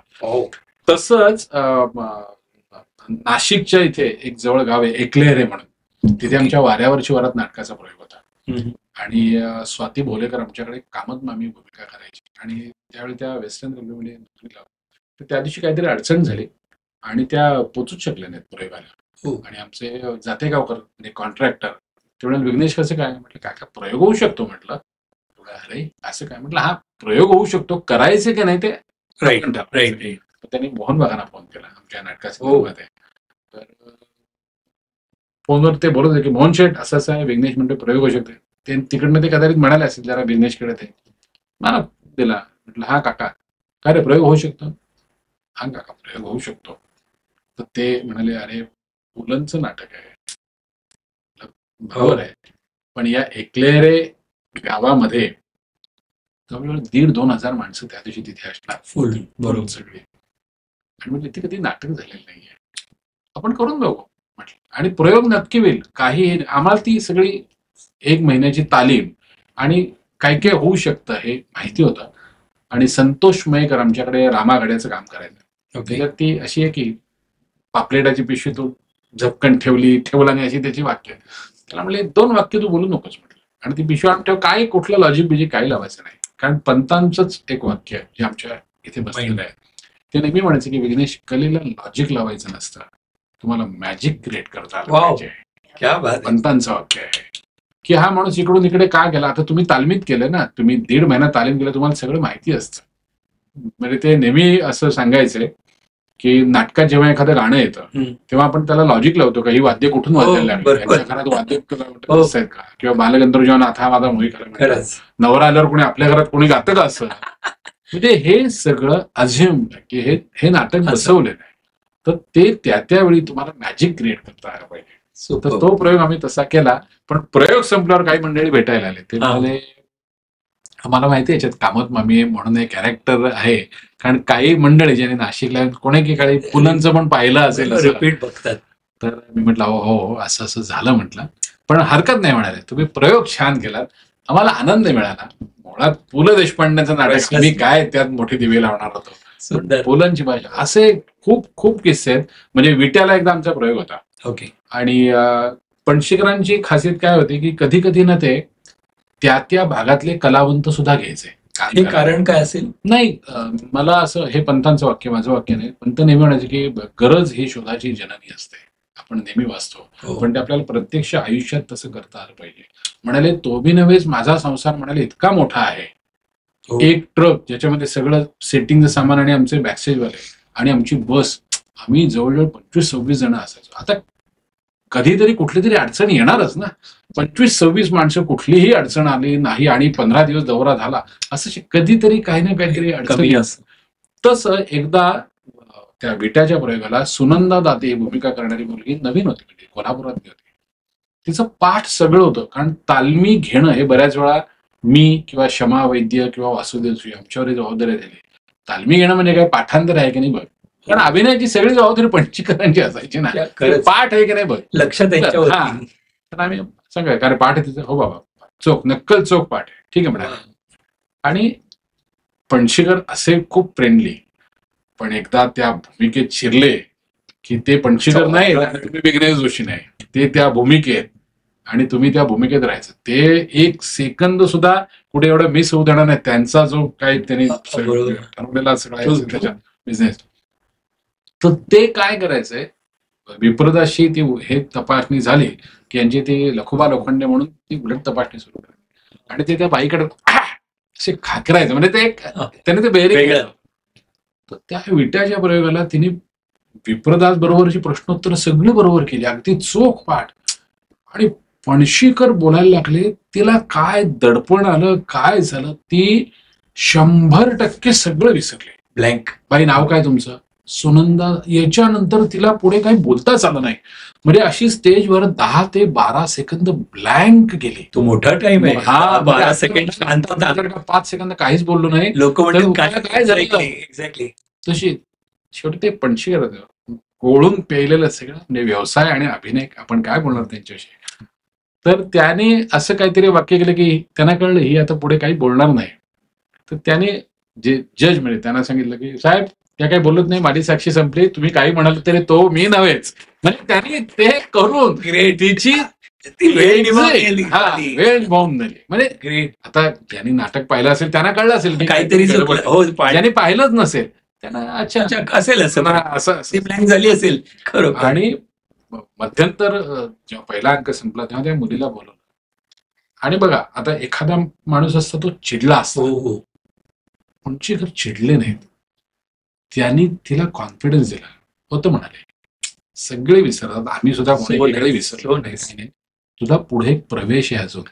तसंच नाशिकच्या इथे एक जवळ गाव आहे एकलेहरे म्हणून, तिथे आमच्या वाऱ्यावरची वरात नाटकाचा प्रयोग होता. आणि स्वाती भोलेकर आमच्याकडे कामत मामी भूमिका करायची. आणि त्यावेळी त्या वेस्टर्न रेल्वेमध्ये नोकरीला, तर त्या दिवशी काहीतरी अडचण झाली आणि त्या पोचूच शकल्या नाहीत प्रयोगाला. आणि आमचे जातेगावकर म्हणजे कॉन्ट्रॅक्टर तेवढ्या विघ्नेश कसं काय, म्हटलं काका प्रयोग होऊ शकतो. म्हटलं अरे असं काय, म्हटलं हा प्रयोग होऊ शकतो, करायचे की नाही ते राईट. त्यांनी मोहन बागांना फोन केला आमच्या नाटकाच्या. तर फोनवर ते बोलत होते की मोहन शेठ असं असं आहे, विघ्नेश म्हणतो प्रयोग होऊ शकते. ते तिकडनं ते कदाचित म्हणाले असेल जरा विघ्नेशकडे, ते मला दिला. म्हटलं हा काका काय रे प्रयोग होऊ शकतो. हा काका प्रयोग होऊ शकतो. तर ते म्हणाले अरे पुलंचं नाटक आहे. बरोबर आहे, पण या एकलेरे गावामध्ये जवळजवळ 1,500-2,000 माणसं त्या दिवशी तिथे असणार फुल बरोबर सगळे. आणि म्हणजे ते कधी नाटक झालेलं नाहीये, आपण करून बघू म्हटलं. आणि प्रयोग नक्की होईल, काही आम्हाला ती सगळी 1 महिन्याची तालीम आणि काय काय होऊ शकतं हे माहिती होतं. आणि संतोष मयेकर आमच्याकडे रामागड्याचं काम करायचं. त्याच्यात ती अशी आहे की पापलेटाची पिशवी तू झपकन ठेवला नाही अशी त्याची वाक्य. त्याला म्हणले 2 वाक्य तू बोलू नकोस म्हटलं, आणि ती पिशवी आम ठेव, काय कुठलं लॉजिक बिजिक काही लावायचं नाही. कारण पंतांचंच एक वाक्य आहे जे आमच्या इथे बसलेलं आहे. ते नेहमी म्हणायचं की विघ्नेश कलेला लॉजिक लावायचं नसतं, तुम्हाला मॅजिक क्रिएट करता आलं पाहिजे. पंतांचं वाक्य आहे की हा माणूस इकडून इकडे का गेला. आता तुम्ही तालमीत केलं ना, तुम्ही 1.5 महिना तालीम केलं, तुम्हाला सगळं माहिती असतं. म्हणजे ते नेहमी असं सांगायचंय की नाटकात जेव्हा एखादं गाणं येतं तेव्हा आपण त्याला लॉजिक लावतो का, ही वाद्य कुठून वाजायला लागली, त्यांच्या घरात वाद्य आहेत का, किंवा बालगंधर्व जेव्हा नाथा माझा मोही खरं नवरा आल्यावर कोणी आपल्या घरात कोणी गातं का असं. म्हणजे हे सगळं अझ्युम की हे नाटक बसवलेलं आहे. तर ते त्यावेळी तुम्हाला मॅजिक क्रिएट करता आलं पाहिजे. तर तो प्रयोग आम्ही तसा केला. पण प्रयोग संपल्यावर काही मंडळी भेटायला आले. ते म्हणाले आम्हाला माहिती आहे याच्यात कामत मामी म्हणून एक कॅरेक्टर आहे, कारण काही मंडळी ज्यांनी नाशिकला कोणी काही पुलंचं पण पाहिलं असेल रिपीट बघतात. तर मी म्हटलं हो असं असं झालं म्हटलं, पण हरकत नाही म्हणाले, तुम्ही प्रयोग छान केलात, आम्हाला आनंद मिळाला. मुळात पु ल देशपांडेचं नाटक मी काय त्यात मोठी दिवे लावणार होतो, पुलंची भाषा, असे खूप खूप किस्से आहेत. म्हणजे विट्याला एकदा आमचा प्रयोग होता. ओके. आणि पणशीकरांची खासियत काय होती की कधी कधी ना ते त्या भागातले कलावंत सुद्धा घ्यायचे. हे कारण काय असेल नाही, मला असं हे पंतांचं वाक्य माझं वाक्य नाही. पंत नेहमी म्हणायचे की गरज ही शोधाची जननी असते. आपण नेहमी वाचतो, पण ते आपल्याला प्रत्यक्ष आयुष्यात तसं करता आलं पाहिजे. म्हणाले तो बी नव्हेच माझा संसार म्हणाले इतका मोठा आहे, एक ट्रक ज्याच्यामध्ये सगळं सेटिंगचं सामान आणि आमचे बॅकस्टेजवाले आणि आमची बस, आम्ही जवळजवळ 25-26 जण असायचो. आता कधीतरी कुठली तरी अडचण येणारच ना. 25-26 माणसं, कुठलीही अडचण आली नाही आणि 15 दिवस दौरा झाला असं कधीतरी काही ना काहीतरी अडचण. तसं एकदा त्या विट्याच्या प्रयोगाला सुनंदा दाते ही भूमिका करणारी मुलगी नवीन होती, म्हणजे कोल्हापुरातली होती. तिचं पाठ सगळं होतं, कारण तालमी घेणं हे बऱ्याच वेळा मी किंवा शमा वैद्य किंवा वासुदेव सुई आमच्यावर जबाबदारी दिली. तालमी घेणं म्हणजे काय पाठांतर आहे की नाही बघ, कारण अभिनयाची सगळी जबाबदारी पणशीकरांची असायची ना. पाठ आहे की नाही बघ, लक्षात तर आम्ही सांगा कारण पाठ आहे तिथे, हो बाबा चोख नक्कल चोख पाठ आहे, ठीक आहे म्हणाले. आणि पणशीकर असे खूप फ्रेंडली, पण एकदा त्या भूमिकेत शिरले की ते पणशीकर नाही, तुम्ही विघ्नेश जोशी नाही, ते त्या भूमिकेत आणि तुम्ही त्या भूमिकेत राहायचं. ते एक सेकंद सुद्धा कुठे एवढं मिस होऊ देणार नाही. त्यांचा जो काही त्यांनी ठरवलेला सगळा त्याच्या बिझनेस, तर ते काय करायचंय, विप्रदाशी ती हे तपासणी झाली की यांची ती लखुबा लोखंडे म्हणून ती उलट तपासणी सुरू करायची आणि ते त्या बाईकडे असे खाकरायचं, म्हणजे ते त्याने ते बेरे. तर त्या विट्याच्या प्रयोगाला तिने विप्रदास बरोबरची प्रश्नोत्तर सगळी बरोबर केली, अगदी चोख पाठ. आणि पणशीकर बोलायला लागले, तिला काय दडपण आलं, काय झालं, ती 100% सगळं विसरले. ब्लँक. बाई नाव काय तुमचं? सुनंदा. याच्यानंतर तिला पुढे काही बोलताच आलं नाही. म्हणजे अशी स्टेजवर 10 ते 12 सेकंद ब्लँक गेली. तो मोठा टाइम आहे. हा, 12 सेकंड शांत, 5 सेकंद काहीच बोललो नाही. लोक म्हणतात काय झालं. एक्झॅक्टली तशी शेवटी ते पणशीकर गोळून प्यायलेलं सगळं, म्हणजे व्यवसाय आणि अभिनय आपण काय बोलणार त्यांच्याशी. तर त्याने असं काहीतरी वाक्य केलं की त्यांना कळलं ही आता पुढे काही बोलणार नाही. तर त्याने जे जज म्हणजे त्यांना सांगितलं की साहेब त्या काही बोलत नाही, माझी साक्षी संपली, तुम्ही काही म्हणाल तरी तो मी नव्हेच. म्हणजे त्यांनी ते करून तिची वेळ निभावून झाली. म्हणजे ग्रेट. आता ज्यांनी नाटक पाहिलं असेल त्यांना कळलं असेल की काहीतरी, ज्यांनी पाहिलंच नसेल त्यांना अच्छा असेल असं ब्लँक झाली असेल खरं. आणि मध्यंतर जेव्हा पहिला अंक संपला तेव्हा त्या मुलीला बोलवलं. आणि बघा आता एखादा माणूस असतो तो चिडला असतो, पणशीकर चिडले नाहीत. त्यांनी तिला कॉन्फिडन्स दिला. होतं म्हणाले सगळे विसरतात, आम्ही सुद्धा कोणी विसरलो नाही, तुझा पुढे एक प्रवेश आहे अजून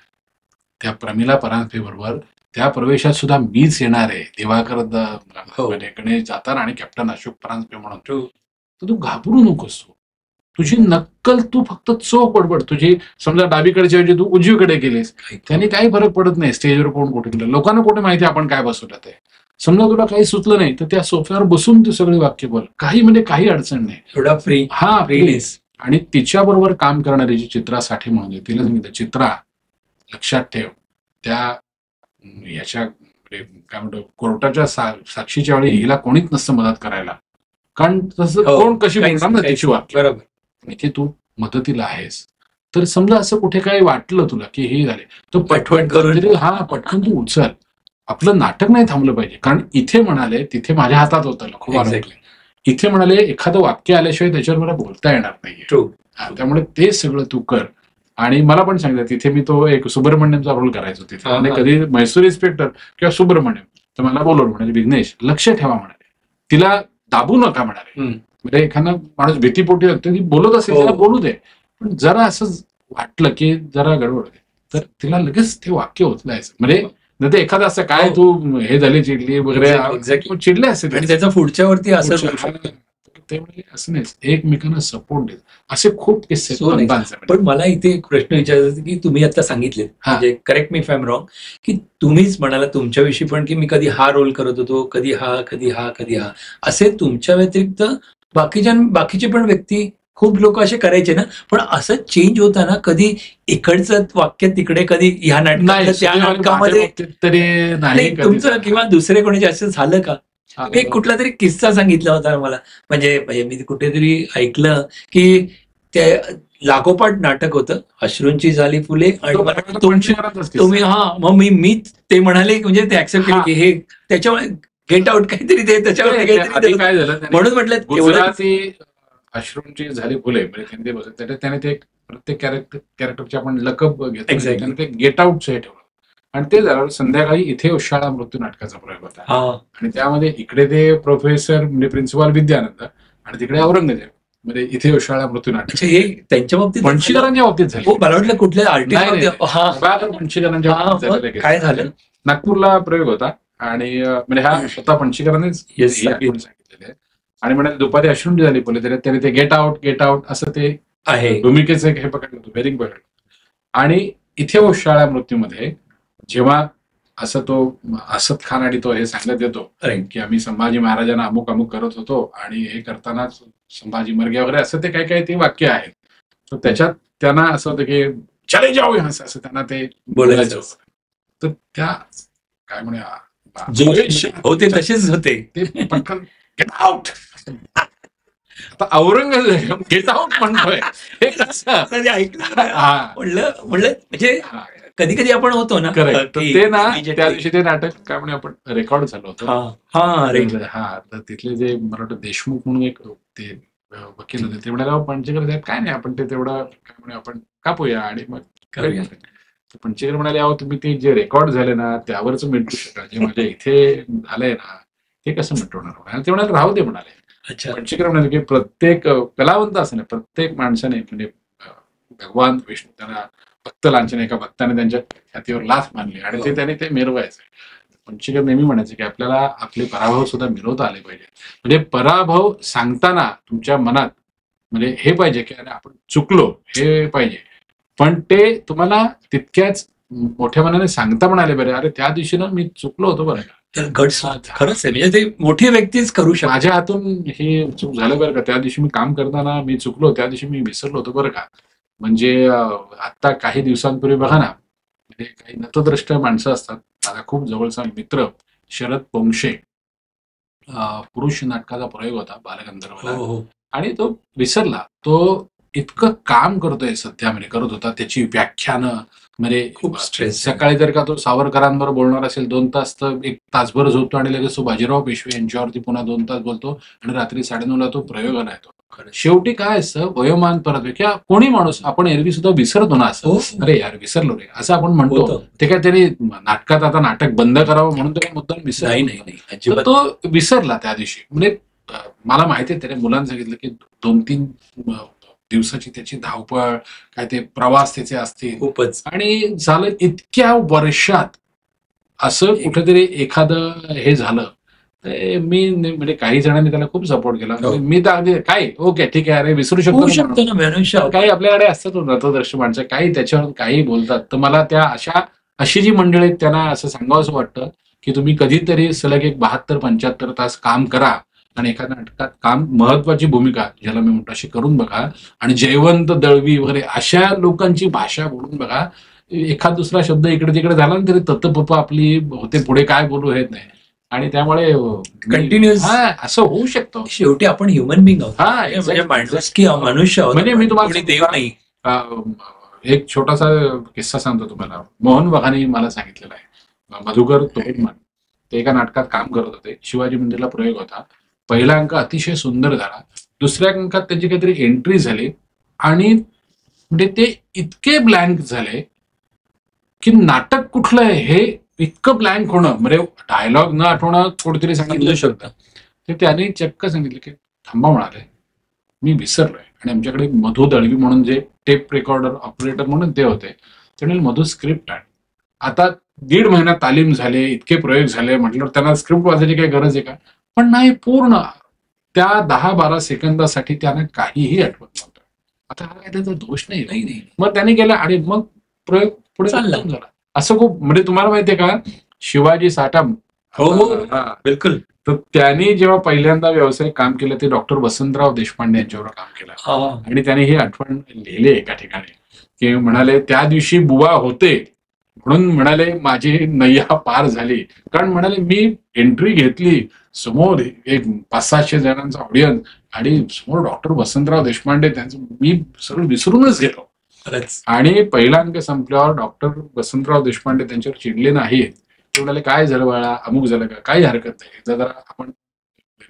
त्या प्रमिला परांजपे बरोबर, त्या प्रवेशात सुद्धा मीच येणार आहे, दिवाकर गणेश जाताना आणि कॅप्टन अशोक परांजपे म्हणून. तर तू घाबरू नकोस, तुझी नक्कल तू फक्त चोख बडबड. तुझी समजा डावीकडच्या ऐवजी तू उजवीकडे गेलीस, त्यांनी काही फरक पडत नाही. स्टेजवर कोण कुठे गेलं, लोकांना कुठे माहिती आपण काय बसवलं ते. समजा तुला काही सुचलं नाही तर त्या सोफ्यावर बसून तू सगळे वाक्य बोल, काही म्हणजे काही अडचण नाही. थोडा फ्री. हा, फ्रीनेस. आणि तिच्याबरोबर काम करणारी जी चित्रा साठे म्हणून तिला सांगितलं, चित्रा लक्षात ठेव, त्या याच्या काय म्हणतो कोर्टाच्या साक्षीच्या वेळी हिला कोणीच नसतं मदत करायला, कारण तसं कोण कशी बोलणार ना तिची वाक्य. बरोबर. इथे तू मदतीला आहेस, तर समजा असं कुठे काही वाटलं तुला की हे झाले तर पटवण करून पटकन तू उचल. आपलं नाटक नाही थांबलं पाहिजे, कारण इथे म्हणाले तिथे माझ्या हातात होतं खूप अडकले. इथे म्हणाले एखादं वाक्य आल्याशिवाय त्याच्यावर मला बोलता येणार नाही. त्यामुळे ते सगळं तू कर. आणि मला पण सांगितलं तिथे मी तो एक सुब्रमण्यमचा रोल करायचो तिथे, आणि कधी म्हैसूर इन्स्पेक्टर किंवा सुब्रमण्यम तर मला बोलवलं, म्हणाले विघ्नेश लक्ष ठेवा म्हणाले, तिला दाबू नका म्हणाले. म्हणजे एखादा माणूस भीतीपोटी ती बोलत असेल त्याला बोलू दे, पण जरा असं वाटलं की जरा गडबड होते तर तिला लगेच ते वाक्य उचलायचं. म्हणजे नाही तर एखादा असं काय तू हे झाली चिडली वगैरे चिडले असेल आणि त्याचा पुढच्या वरती असं ते म्हणजे असं नाही, एकमेकांना सपोर्ट देत असे खूप किस्से. पण मला इथे एक प्रश्न विचारायचा की तुम्ही आता सांगितले, म्हणजे correct me if I am wrong, की तुम्हीच म्हणाला तुमच्याविषयी पण की मी कधी हा रोल करत होतो, कधी हा कधी हा कधी हा, असे तुमच्या व्यतिरिक्त बाकीचे पण व्यक्ती खूप लोक असे करायचे ना. पण असं चेंज होताना कधी इकडचं वाक्य तिकडे, कधी ह्या नाटकात त्या नाटकामध्ये तरी नाही तुमचं किंवा दुसरे कोणी असं झालं का? एक कुठला तरी किस्सा सांगितला होता मला, म्हणजे मी कुठेतरी ऐकलं की ते लागोपाठ नाटक होतं, अश्रूंची झाली फुले आणि तुम्ही मग मी ते म्हणाले म्हणजे ते ऍक्सेप्ट केलं की हे त्याच्यामुळे गेट आउट काहीतरी ते त्याच्यावर काय झालं म्हणून म्हटलं अश्रूंची झाली फुले म्हणजे त्याने ते प्रत्येक कॅरेक्टरची आपण लकब घेतली, ते गेट आउटचं हे ठेवलं. आणि ते झालं संध्याकाळी इथे उशाळा मृत्यू नाटकाचा प्रयोग होता, आणि त्यामध्ये इकडे ते प्रोफेसर म्हणजे प्रिन्सिपाल विद्यानंद आणि तिकडे औरंगजेब, म्हणजे इथे उशाळा मृत्यू नाटक हे त्यांच्या बाबतीत पणशीकरांच्या बाबतीत झालं. मला वाटलं कुठल्या पणशीकरांच्या बाबतीत काय झालं, नागपूरला प्रयोग होता आणि म्हणजे हा स्वतः पणशीकरांनीच सांगितलेले. आणि म्हणाले दुपारी अश्रूंची झाली बोलले तरी त्याने ते गेट आउट असं ते आहे भूमिकेचं हे पकडलं होतं, बेरिंग पकडलं. आणि इथे शाळा मृत्यूमध्ये जेव्हा असं तो असद खान आणि तो हे सांगत येतो की आम्ही संभाजी महाराजांना अमुक अमुक करत होतो आणि हे करतानाच संभाजी मर गया वगैरे असं ते काही काही ते वाक्य आहेत. तर त्याच्यात त्यांना असं होतं की चले जाऊ यहाँ से असं त्यांना ते बोलायचं. तर त्या काय जोश होते तसेच होते ते पटकन गेट आउट. आता औरंगजेब गेट आउट म्हणतोय हे कसं म्हणलं म्हणजे कधी कधी आपण होतो ना. ते ना त्या दिवशी ते नाटक काय म्हणे आपण रेकॉर्ड झालं होतं. तर तिथले जे मला वाटतं देशमुख म्हणून एक ते वकील होते ते म्हणाले पंचेकर साहेब काय नाही आपण ते तेवढं काय म्हणे आपण कापूया आणि मग करूया. पंचेकर म्हणाले अहो तुम्ही ते जे रेकॉर्ड झाले ना त्यावरच मिटू शकाल, जे माझ्या इथे झालंय ना ते कसं मिटवणार. ते म्हणाले राहू दे म्हणाले. पंचेकर म्हणाले की प्रत्येक कलावंत असं नाही, प्रत्येक माणसाने म्हणजे भगवान विष्णू त्यांना भक्त लांछन एका भक्ताने त्यांच्या छातीवर लाथ मानली आणि ते त्याने ते मिरवायचं. पंचेकर नेहमी म्हणायचे की आपल्याला आपले पराभव सुद्धा मिरवता आले पाहिजे. म्हणजे पराभव सांगताना तुमच्या मनात म्हणजे हे पाहिजे की अरे आपण चुकलो हे पाहिजे, पण ते तुम्हाला तितक्याच मोठ्या मनाने सांगता पण आले बरे अरे त्या दिवशी ना मी चुकलो होतो बरं का. खरंच आहे म्हणजे ते मोठी व्यक्तीच करू शकतो. माझ्या हातून हे चूक झालं बरं का, त्या दिवशी मी काम करताना मी चुकलो, त्या दिवशी मी विसरलो होतो बरं का. म्हणजे आता काही दिवसांपूर्वी बघा ना म्हणजे काही नतद्रष्ट माणसं असतात. माझा खूप जवळचा मित्र शरद पोंक्षे पुरुष नाटकाचा प्रयोग होता बालगंधर्वला आणि तो विसरला. तो इतकं काम करतोय सध्या म्हणजे करत होता, त्याची व्याख्यानं म्हणजे खूप स्ट्रेस. सकाळी जर का तो सावरकरांबरोबर बोलणार असेल 2 तास तर 1 तासभर झोपतो आणि लगेच तो बाजीराव पेशवे यांच्यावरती पुन्हा 2 तास बोलतो आणि रात्री 9:30ला तो प्रयोगाला येतो. शेवटी काय असतं वयोमान परत किंवा कोणी माणूस आपण एरवी सुद्धा विसरतो ना असं अरे यार विसरलो रे असं आपण म्हणतो. ते काय त्याने नाटकात आता नाटक बंद करावं म्हणून तो काही मुद्दाम विसर नाही. तो विसरला त्या दिवशी. म्हणजे मला माहिती आहे त्याने मुलांना सांगितलं की 2-3 दिवसाची त्याची धावपळ काय ते प्रवास त्याचे असतील खूपच आणि झालं इतक्या वर्षात असं कुठेतरी एखादं हे झालं. मी म्हणजे काही जणांनी त्याला खूप सपोर्ट केला. मी तर अगदी काय ओके ठीक आहे अरे विसरू शकतो ना. काही आपल्याकडे असतात नतद्रष्ट माणसं काही त्याच्यावर काही बोलतात. तर मला त्या अशी जी मंडळी त्यांना असं सांगावंसं वाटतं की तुम्ही कधीतरी सलग एक 72-75 तास काम करा आणि एखाद्या नाटकात काम महत्वाची भूमिका ज्याला मी म्हणतो अशी करून बघा आणि जयवंत दळवी वगैरे अशा लोकांची भाषा बोलून बघा. एखाद दुसरा शब्द इकडे तिकडे झाला ना तरी तत्पप आपली होते पुढे काय बोलू येत नाही आणि त्यामुळे कंटिन्युअस असं होऊ शकतं. शेवटी आपण ह्युमन बिंग आहोत मनुष्य आहोत. म्हणजे मी तुम्हाला देव नाही. एक छोटासा किस्सा सांगतो तुम्हाला. मोहन वाघाने मला सांगितलेला आहे. मधुकर तोरडमल ते एका नाटकात काम करत होते. शिवाजी मंदिरला प्रयोग होता. पहिला अंक अतिशय सुंदर झाला. दुसऱ्या अंकात त्याची काहीतरी एंट्री झाली आणि म्हणजे ते इतके ब्लँक झाले की नाटक कुठलं आहे हे इतकं ब्लँक होणं म्हणजे डायलॉग न आठवणं कोणतरी सांगितलं शकतं. ते त्याने चक्क सांगितलं की थांबा म्हणाले मी विसरलोय. आणि आमच्याकडे मधु दळवी म्हणून जे टेप रेकॉर्डर ऑपरेटर म्हणून ते होते. त्याने मधु स्क्रिप्ट आहे. आता 1.5 महिना तालीम झाले इतके प्रयोग झाले म्हटल्यावर त्यांना स्क्रिप्ट वाचायची काही गरज आहे का. पण नाही पूर्ण त्या 10-12 सेकंदासाठी त्यांना काहीही आठवत नव्हतं. आता हा काय त्याचा दोष नाही. मग त्याने केला आणि मग प्रयोग पुढे चालला झाला. असं खूप म्हणजे तुम्हाला माहितीये का शिवाजी साठम बिलकुल. तर त्यांनी जेव्हा पहिल्यांदा व्यावसायिक काम केलं ते डॉक्टर वसंतराव देशपांडे यांच्यावर काम केलं आणि त्याने ही आठवण लिहिली एका ठिकाणी की म्हणाले त्या दिवशी बुवा होते म्हणून म्हणाले माझी नय्या पार झाली. कारण म्हणाले मी एंट्री घेतली समोर एक 500-600 जणांचा ऑडियन्स आणि समोर डॉक्टर वसंतराव देशपांडे त्यांचं मी सगळं विसरूनच गेलो. आणि पहिला अंक संपल्यावर डॉक्टर वसंतराव देशपांडे त्यांच्यावर चिडले नाही. ते म्हणाले काय झालं बाळा अमुक झालं का काही हरकत नाही एकदा जरा आपण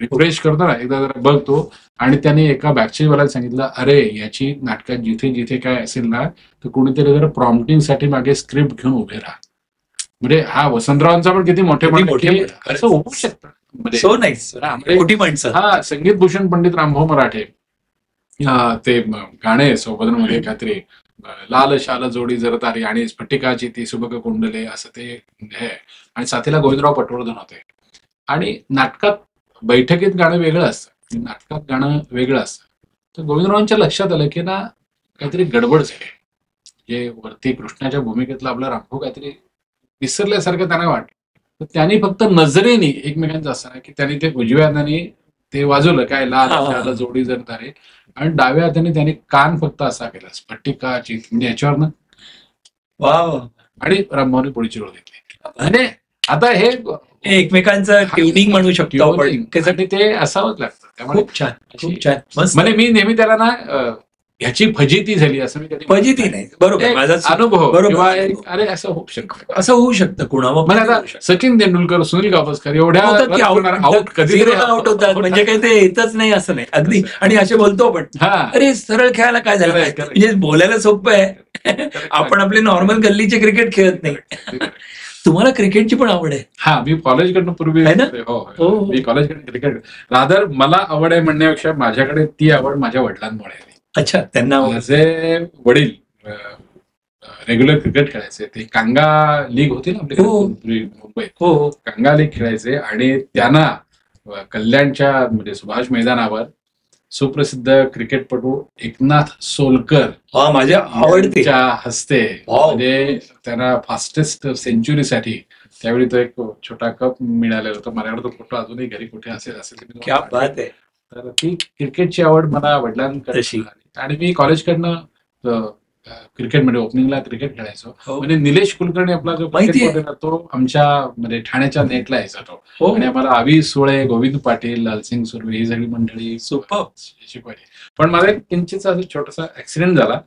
रिफ्रेश करतो ना एकदा जरा बघतो. आणि त्याने एका बॅकस्टेजवाल्याला सांगितलं अरे याची नाटकात जिथे जिथे काय असेल ना तर कोणीतरी जरा प्रॉम्प्टिंग साठी मागे स्क्रिप्ट घेऊन उभे राहा. म्हणजे हा वसंतरावांचा पण किती मोठे असं होऊ शकतं. हा संगीत भूषण पंडित रामभाऊ मराठे ते गाणे सौभद्रमध्ये काहीतरी लाल शाल जोडी जरतारी आणि स्फटिकाची ती सुबक कुंडले असं ते हे आणि साथीला गोविंदराव पटवर्धन होते. आणि नाटकात बैठकीत गाणं वेगळं असतं नाटकात गाणं वेगळं असतं. तर गोविंदरावांच्या लक्षात आलं की ना काहीतरी गडबड झाली. जे वरती कृष्णाच्या भूमिकेतलं आपलं रामभाऊ काहीतरी विसरल्यासारखं त्यांना वाटलं. तर त्यांनी फक्त नजरेने एकमेकांचं असताना की त्यांनी ते उजव्या हाताने ते वाजवलं काय लाल त्याला जोडी जर तारे, आणि डाव्या हाताने त्याने कान फक्त असा केला स्फटिकाची, म्हणजे याच्यावरनं वाव. आणि रामभाऊने पुढची रोल घेतली. म्हणजे आता हे एकमेकांचं ट्युनिंग म्हणू शकतो आपण. tuning त्यासाठी ते असावंच लागतं. त्यामुळे खूप छान, खूप छान, मस्त. म्हणजे मी नेहमी त्याला ना ह्याची फजिती झाली असं मी कधी फजिती नाही, बरोबर, माझा अनुभव बरोबर. किंवा अरे असं होऊ शकतं, असं होऊ शकतं कुणावर. म्हणजे आता सचिन तेंडुलकर, सुनील गावस्कर एवढ्या आउट कधी आउट होतात, म्हणजे काही ते येतच नाही असं नाही अगदी. आणि असे बोलतो आपण, अरे सरळ खेळायला काय झालं, म्हणजे बोलायला सोपं आहे. आपण आपले नॉर्मल गल्लीचे क्रिकेट खेळत नाही. तुम्हाला क्रिकेटची पण आवड आहे? हा, मी कॉलेजकडनं पूर्वी मी कॉलेजकडे क्रिकेट, रादर मला आवड आहे म्हणण्यापेक्षा माझ्याकडे ती आवड माझ्या वडिलांमुळे आली. अच्छा, त्यांना माझे वडील रेग्युलर क्रिकेट खेळायचे. ते कांगा लीग होती ना आपली मुंबईत, कांगा लीग खेळायचे. आणि त्यांना कल्याणच्या म्हणजे सुभाष मैदानावर सुप्रसिद्ध क्रिकेटपटू एकनाथ सोलकर माझ्या आवडत्या हस्ते, म्हणजे त्यांना फास्टेस्ट सेंचुरीसाठी त्यावेळी तो एक छोटा कप मिळालेला होता. माझ्याकडे तो फोटो अजूनही घरी कुठे असेल. क्या बात आहे. तर ती क्रिकेटची आवड मला वडिलांकडे, आणि मी कॉलेजकडनं क्रिकेटमध्ये ओपनिंगला क्रिकेट खेळायचो. म्हणजे निलेश कुलकर्णी आपला जो क्रिकेट तो आमच्या म्हणजे ठाण्याच्या नेटला यायचा तो, आणि आम्हाला आवी सुळे, गोविंद पाटील, लालसिंग सुर्वे ही सगळी मंडळी शिकवायची. पण माझा एक किंचित असा छोटासा ऍक्सिडेंट झाला,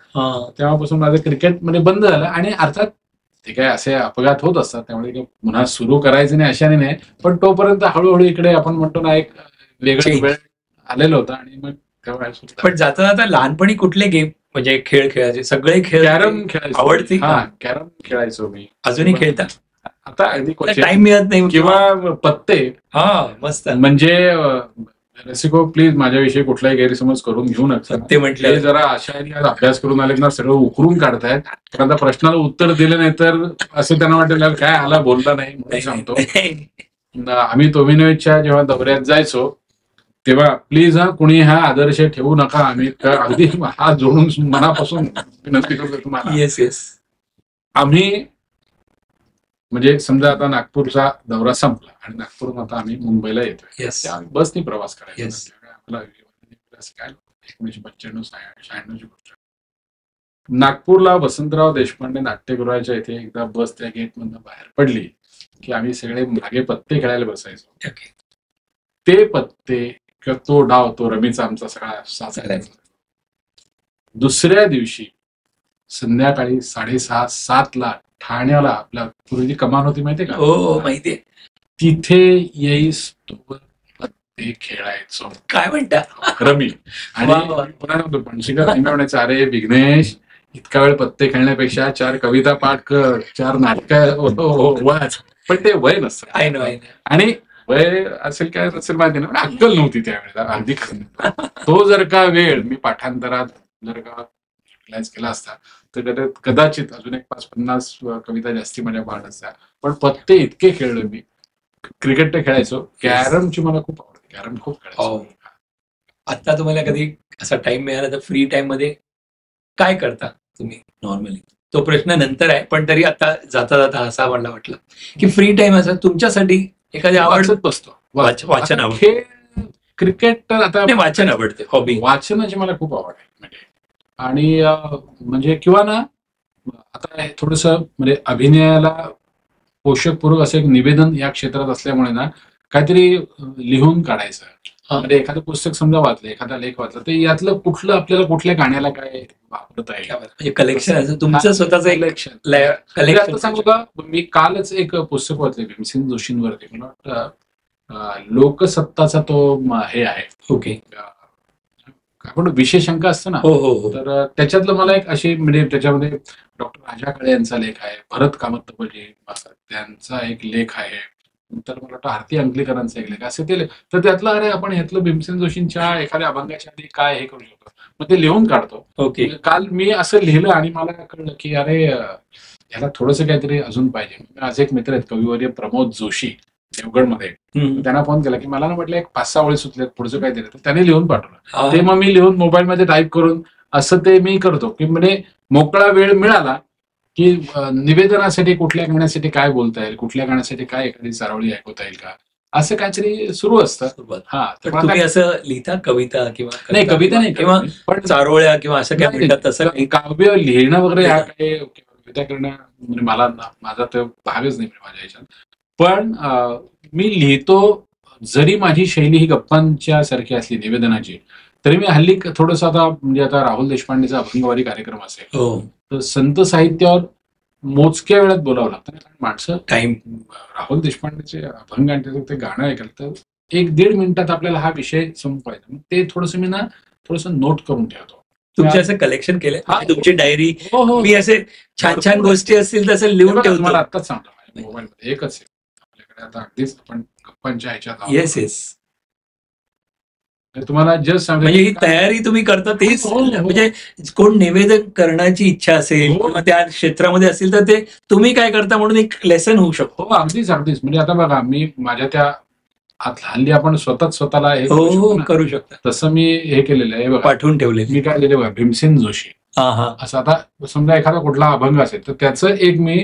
तेव्हापासून माझं क्रिकेट मध्ये बंद झालं. आणि अर्थात ते काय असे अपघात होत असतात, त्यामुळे पुन्हा सुरू करायचं नाही अशाने नाही. पण तोपर्यंत हळूहळू इकडे आपण म्हणतो ना एक वेगळा वेळ आलेला होता. आणि मग पण जाता जाता लहानपणी कुठले गेम म्हणजे खेळ खेळायचे? सगळे खेळ. कॅरम खेळायचो. आवडते? कॅरम खेळायचो मी. अजूनही खेळता? आता अगदी टाइम मिळत नाही. किंवा पत्ते. मस्त. म्हणजे रसिको प्लीज माझ्याविषयी कुठलाही गैरसमज करून घेऊ नका. ते म्हटलं जरा आशाने आज अभ्यास करून आले ना, सगळं उकरून काढतायत. पण आता प्रश्नाला उत्तर दिलं नाही तर असं त्यांना वाटेल काय आला बोलला नाही म्हणून सांगतो. आम्ही तोमिनोविचच्या जेव्हा दौऱ्यात जायचो तेव्हा प्लीज कुणी हा आदर्श ठेवू नका. आम्ही अगदी हात जोडून मनापासून विनंती करतो तुम्हाला. येस. आम्ही म्हणजे समजा आता नागपूरचा दौरा संपला आणि नागपूरहून आता आम्ही मुंबईला येतोय, बसनी प्रवास करायचा. आम्हाला 1995-96 गोष्ट. नागपूरला वसंतराव देशपांडे नाट्यगृहाच्या इथे एकदा बस त्या गेटमधून बाहेर पडली की आम्ही सगळे मागे पत्ते खेळायला बसायचो. ते पत्ते किंवा तो डाव, तो रमीचा आमचा सगळा साचायचा. दुसऱ्या दिवशी संध्याकाळी 6:30-7ला ठाण्याला आपल्या पूर्वी कमान होती माहितीये का? हो माहितीये. तिथे येईस पत्ते खेळायचो. काय म्हणता? रमी. आणि पुन्हा पणशीकर म्हणायचं, अरे विघ्नेश इतका वेळ पत्ते खेळण्यापेक्षा 4 कविता पाठ कर, 4 नाटक वाच. पण ते वय नसतं. आणि वय असेल काय नसेल माहिती नाही, अक्कल नव्हती त्यावेळेला. अगदी खरं. तो जर का वेळ मी पाठांतरात जर का युटिलाइज केला असता तर कदाचित अजून एक 5-50 कविता जास्ती माझ्या पाठ असत्या. पण पत्ते इतके खेळलो मी. क्रिकेट तर खेळायचो. कॅरमची मला खूप आवडते. कॅरम खूप खेळायचो. आता तुम्हाला कधी असा टाइम मिळाला तर फ्री टाइम मध्ये काय करता तुम्ही नॉर्मली? तो प्रश्न नंतर आहे, पण तरी आता जाता जाता असा मला वाटलं की फ्री टाइम असं तुमच्यासाठी एखादी आवडत बसतो. वाचन आवडते. क्रिकेट तर आता वाचन आवडते. हॉबी वाचनाची मला खूप आवड आहे. आणि म्हणजे किंवा ना आता थोडस म्हणजे अभिनयाला पोषकपूर्वक असं एक निवेदन या क्षेत्रात असल्यामुळे ना काहीतरी लिहून काढायचं. म्हणजे एखादं पुस्तक समजा वाचलं, एखादा लेख वाचला, तर यातलं कुठलं आपल्याला कुठल्या गाण्याला काय वापरता येईल म्हणजे कलेक्शन, तुमचं स्वतःचं कलेक्शन. सांगू का, मी कालच एक पुस्तक वाचले भीमसेन जोशींवरती. मला वाटतं लोकसत्ताचा तो हे आहे. ओके. आपण विशेषांक असतं ना, तर त्याच्यातलं मला एक अशी म्हणजे त्याच्यामध्ये डॉक्टर राजा काळे यांचा लेख आहे, भरत कामत त्यांचा एक लेख आहे, नंतर मला वाटतं आरती अंकलेकरांचा एक लेख असे ते. तर त्यातलं अरे आपण ह्यातलं भीमसेन जोशींच्या एखाद्या अभंगाच्या आधी काय हे करू शकतो, मग ते लिहून काढतो. ओके. काल मी असं लिहिलं आणि मला कळलं की अरे ह्याला थोडंसं काहीतरी अजून पाहिजे. माझे एक मित्र आहेत कविवर्य प्रमोद जोशी देवगडमध्ये, त्यांना फोन केला की मला ना म्हटलं एक 5-6 ओळी सुचल्यात, पुढचं काहीतरी. तर त्याने लिहून पाठवलं. ते मग मी लिहून मोबाईलमध्ये टाईप करून असं ते मी करतो की म्हणजे मोकळा वेळ मिळाला की निवेदनासाठी कुठल्या गाण्यासाठी काय बोलता येईल, कुठल्या गाण्यासाठी काय एखादी चारोळी ऐकवता येईल का, असं काहीतरी सुरू असतं. सुरुवात. हा तर पण तुम्ही असं लिहिता कविता किंवा नाही, कविता नाही किंवा पण चारोळ्या किंवा असं काय म्हणतात तसं काही? काव्य लिहिणं वगैरे हा काही कविता करणं म्हणजे माझा तर भागच नाही माझ्या ह्याच्यात. पण मी लिहितो, जरी माझी शैली ही गप्पांच्या सारखी असली निवेदनाची, तरी मी हल्ली थोडंसं आता म्हणजे आता राहुल देशपांडेचा अभंगवारी कार्यक्रम असेल हो तर संत साहित्यावर मोजक्या वेळात बोलावं लागतं. कारण माणसं टाइम राहुल देशपांडेचे अभंग आणि त्याचं ते गाणं ऐकायला तर 1-1.5 मिनिटात आपल्याला हा विषय संपवायचा. ते थोडंसं मी थोडंसं नोट करून ठेवतो. तुमचे असं कलेक्शन केलंय? हा. तुमची डायरी हो हो मी असे छान छान गोष्टी असतील तसं लिहून ठेवतो. मला आत्ताच सांगतो माझ्या मोबाईलमध्ये एकच आहे आपल्याकडे आता, अगदीच आपण गप्पांच्या ह्याच्यात आहोत. Yes yes. तुम्हाला जस्ट सांगतो म्हणजे ही तयारी तुम्ही करता तेच हो, हो. म्हणजे कोण निवेदन करण्याची इच्छा असेल हो. किंवा त्या क्षेत्रामध्ये असेल तर ते तुम्ही काय करता म्हणून एक लेसन होऊ शकतो. हो अगदीच म्हणजे आता बघा मी माझ्या त्या हल्ली आपण स्वतःला हे करू हो शकतो ना. करू शकता. तसं मी हे केलेलं आहे बघा, पाठवून ठेवले. मी काय लिहिले बघा, भीमसेन जोशी हा हा असं. आता समजा एखादा कुठला अभंग असेल तर त्याचं एक मी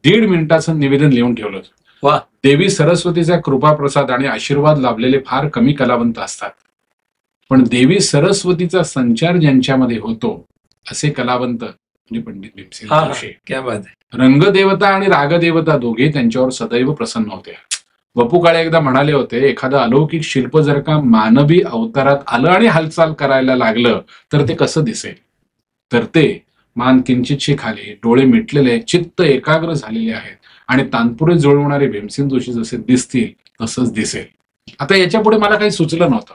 1.5 मिनिटाचं निवेदन लिहून ठेवलं. वा. देवी सरस्वतीचा कृपाप्रसाद आणि आशीर्वाद लाभलेले फार कमी कलावंत असतात, पण देवी सरस्वतीचा संचार ज्यांच्यामध्ये होतो असे कलावंत म्हणजे पंडित भीमसेन हा जोशी. क्या बात आहे. रंगदेवता आणि रागदेवता दोघे त्यांच्यावर सदैव प्रसन्न होते. वपू काळे एकदा म्हणाले होते, एखादं अलौकिक शिल्प जर का मानवी अवतारात आलं आणि हालचाल करायला लागलं तर ते कसं दिसेल, तर ते मान किंचितशी खाली, डोळे मिटलेले, चित्त एकाग्र झालेले आहेत आणि तानपुरे जुळवणारे भीमसेन जोशी जसे दिसतील तसंच दिसेल. आता याच्या पुढे मला काही सुचलं नव्हतं,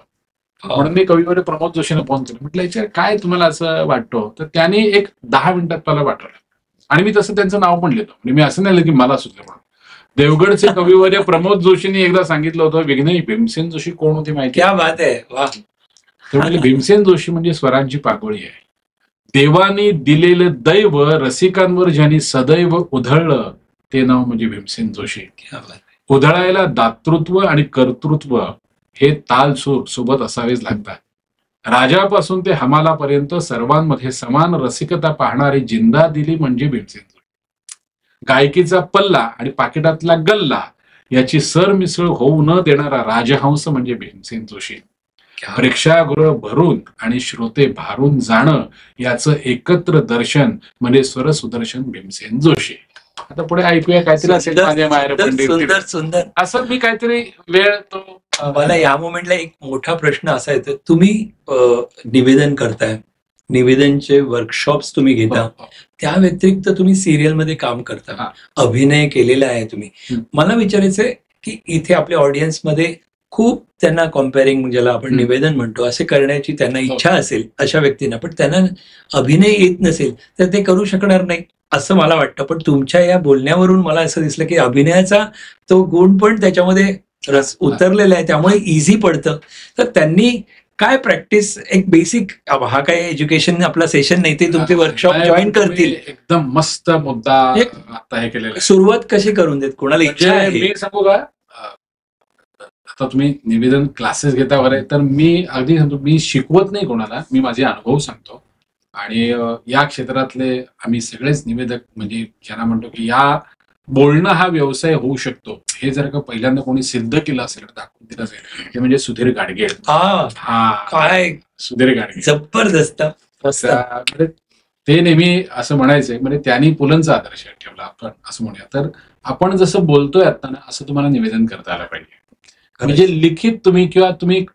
म्हणून मी कविवर्य प्रमोद जोशींना फोन केला. म्हटलं याच्या काय तुम्हाला असं वाटतं, तर त्यांनी एक 10 मिनिटात मला पाठवलं आणि मी तसं त्यांचं नाव पण लिहितो. म्हणजे मी असं नाही की मला सुचलं म्हणून. देवगडचे कविवर्य प्रमोद जोशींनी एकदा सांगितलं होतं, विघ्न भीमसेन जोशी कोण होते माहिती? क्या बात आहे. वा. ते म्हणजे भीमसेन जोशी म्हणजे स्वरांची पागोळी आहे. देवाने दिलेलं दैव रसिकांवर ज्यांनी सदैव उधळलं ते नाव म्हणजे भीमसेन जोशी. क्या बात आहे. उधळायला दातृत्व आणि कर्तृत्व हे तालसूर सोबत असावेच लागतात. राजापासून ते हमालापर्यंत सर्वांमध्ये समान रसिकता पाहणारी जिंदा दिली म्हणजे भीमसेन जोशी. गायकीचा पल्ला आणि पाकिटातला गल्ला याची सरमिसळ होऊ न देणारा राजहंस म्हणजे भीमसेन जोशी. प्रेक्षागृह भरून आणि श्रोते भारून जाणं याचं एकत्र दर्शन म्हणजे स्वर सुदर्शन भीमसेन जोशी. आता पुढे ऐकूया काहीतरी असेल माझ्या माहेर पंडित. सुंदर सुंदर. असं मी काहीतरी वेळ तो मला या मोमेंटला एक मोठा प्रश्न असा येतो, तुम्ही निवेदन करताय, निवेदनचे वर्कशॉप्स तुम्ही घेता, त्या व्यतिरिक्त तुम्ही सिरियल मध्ये काम करता, अभिनय केलेला आहे तुम्ही. मला विचारायचंय की इथे आपल्या ऑडियन्स मध्ये खूप त्यांना कॉम्पेअरिंग ज्याला आपण निवेदन म्हणतो असे करण्याची त्यांना इच्छा असेल अशा व्यक्तींना, पण त्यांना अभिनय येत नसेल तर ते करू शकणार नाही असं मला वाटतं. पण तुमच्या या बोलण्यावरून मला असं दिसलं की अभिनयाचा तो गुण पण त्याच्यामध्ये रस उतरलेला आहे, त्यामुळे इझी पडतं. तर त्यांनी काय प्रॅक्टिस, एक बेसिक, हा काय एज्युकेशन आपला सेशन नाही, ते तुमचे वर्कशॉप जॉईन करतील. एकदम मस्त मुद्दा आता हे केलेला. सुरुवात कशी करून देत, कोणाला इच्छा आहे? मी सांगू का, आता तुम्ही निवेदन क्लासेस घेता वगैरे, तर मी अगदी सांगतो, मी शिकवत नाही कोणाला, मी माझे अनुभव सांगतो. आणि या क्षेत्रातले आम्ही सगळेच निवेदक म्हणजे ज्यांना म्हणतो की या बोलणं हा व्यवसाय होऊ शकतो, हे जर का पहिल्यांदा कोणी सिद्ध केलं असेल, दाखवून दिलं असेल, ते म्हणजे सुधीर गाडगीळ. काय सुधीर गाडगीळ जबरदस्त. ते नेहमी असं म्हणायचंय, म्हणजे त्यांनी पुलंचा आदर्श ठेवला आपण असं म्हणूया. तर आपण जसं बोलतोय आता ना, असं तुम्हाला निवेदन करता आलं पाहिजे. म्हणजे लिखित तुम्ही किंवा तुम्ही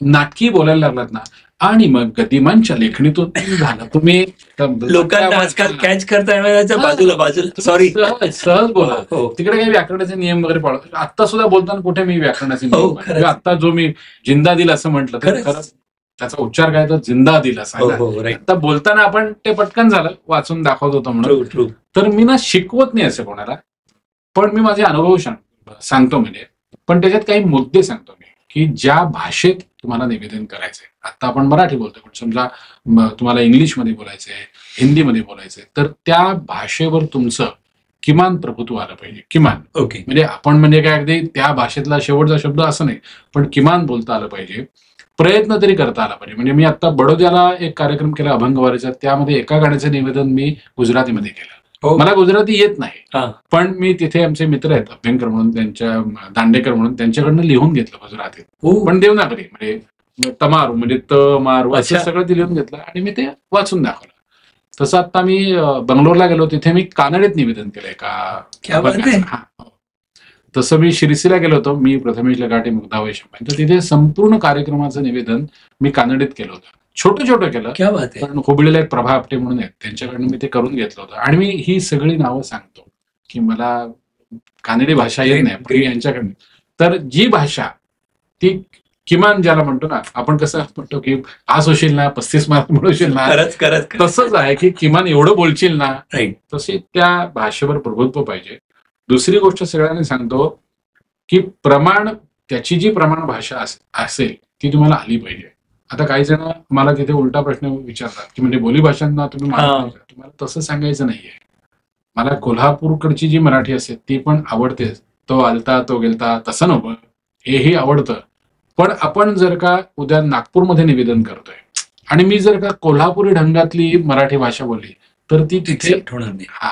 नाटकी बोलायला लागलात ना, आणि मग गतिमांच्या लेखणीतून झालं, तुम्ही लोकांना आजकाल कॅच करताय बाजूला सॉरी सहज बोला. तिकडे काही व्याकरणाचे नियम वगैरे पाळतो. आता सुद्धा बोलताना कुठे मी व्याकरणाचे नियम, आता जो मी जिंदा दिल असं म्हटलं तर खरंच त्याचा उच्चार काय, तर जिंदा दिल असा. आता बोलताना आपण ते पटकन झालं, वाचून दाखवत होतो म्हणून. तर मी ना शिकवत नाही असं कोणाला, पण मी माझे अनुभव सांगतो म्हणजे. पण त्याच्यात काही मुद्दे सांगतो मी की ज्या भाषेत तुम्हाला निवेदन करायचंय. आता आपण मराठी बोलतोय, पण समजा तुम्हाला इंग्लिशमध्ये बोलायचंय, हिंदीमध्ये बोलायचंय, तर त्या भाषेवर तुमचं किमान प्रभुत्व आलं पाहिजे. किमान ओके. म्हणजे आपण म्हणजे काय अगदी त्या भाषेतला शेवटचा शब्द असं नाही, पण किमान बोलता आलं पाहिजे, प्रयत्न तरी करता आला पाहिजे. म्हणजे मी आता बडोद्याला एक कार्यक्रम केला अभंगवारीचा, त्यामध्ये एका गाण्याचं निवेदन मी गुजरातीमध्ये केलं हो. मला गुजराती येत नाही, हा. पण मी तिथे आमचे मित्र आहेत अभ्यंकर म्हणून, त्यांच्या दांडेकर म्हणून, त्यांच्याकडनं लिहून घेतलं गुजरातीत. हो. पण देवनागरी म्हणजे तमारू म्हणजे त मारू असं अच्छा. सगळं ते लिहून घेतलं आणि मी ते वाचून दाखवलं. तसं आता मी बंगलोरला गेलो, तिथे मी कानडीत निवेदन केलंय क्या बात आहे. का. तसं मी शिरसीला गेलो होतो, मी प्रथमेश लगाटे, मुग्धा वैशंपायन, तर तिथे संपूर्ण कार्यक्रमाचं निवेदन मी कानडीत केलं होतं. छोटं छोटं केलं, क्या बात आहे. पण हुबळीला एक प्रभा आपटे म्हणून आहेत, त्यांच्याकडनं मी ते करून घेतलं होतं. आणि मी ही सगळी नावं सांगतो की मला कानडी भाषा येत नाही, पण यांच्याकडनं. तर जी भाषा ती किमान ज्याला म्हणतो ना आपण, कसं म्हणतो की पास होशील ना, 35 मार्क मिळवशील ना, खरंच तसंच आहे की किमान एवढं बोलशील ना, राईट. तशी त्या भाषेवर प्रभुत्व पाहिजे. दुसरी गोष्ट सगळ्यांनी सांगतो की त्याची जी प्रमाण भाषा असेल ती तुम्हाला आली पाहिजे. आता काही जण मला तिथे उलटा प्रश्न विचारतात की म्हणजे बोलीभाषांना तुम्ही मानत नाही का? तुम्हाला तसं सांगायचं नाहीये. मला कोल्हापूरकडची जी मराठी असते ती पण आवडते. तो आलता तो गेलता तसं नको, हेही आवडतं. पण आपण जर का उद्या नागपूरमध्ये निवेदन करतोय आणि मी जर का कोल्हापुरी ढंगातली मराठी भाषा बोलली तर ती तिथे होणार नाही. हा,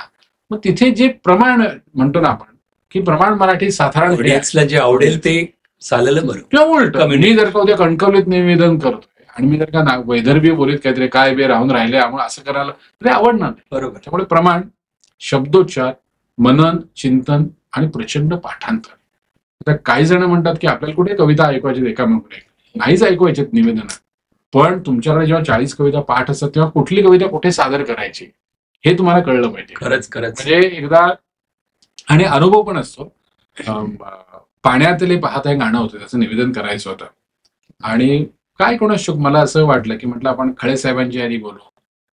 मग तिथे जे प्रमाण म्हणतो ना आपण की प्रमाण मराठी साधारण ऑडियन्सला जे आवडेल ते चालेल बरं. किंवा उलट मी जर का उद्या कणकवलीत निवेदन करतोय आणि मी जर का वैदर्भी बोलीत काहीतरी काय बे राहून राहिले आम्हाला असं करायला तरी आवडणार नाही. बरोबर. त्यामुळे प्रमाण, शब्दोच्चार, मनन, चिंतन आणि प्रचंड पाठांतर. आता काही जण म्हणतात की आपल्याला कुठे कविता ऐकवायची एकामागून, नाहीच ऐकवायच्यात निवेदनात, पण तुमच्याकडे जेव्हा 40 कविता पाठ असतात तेव्हा कुठली कविता कुठे सादर करायची हे तुम्हाला कळलं पाहिजे. खरंच म्हणजे एकदा, आणि अनुभव पण असतो. पाण्यातले पाहता हे गाणं होतं, त्याचं निवेदन करायचं होतं आणि काय कोणाच शोक मला असं वाटलं की म्हटलं आपण खळे साहेबांची यादी बोलू,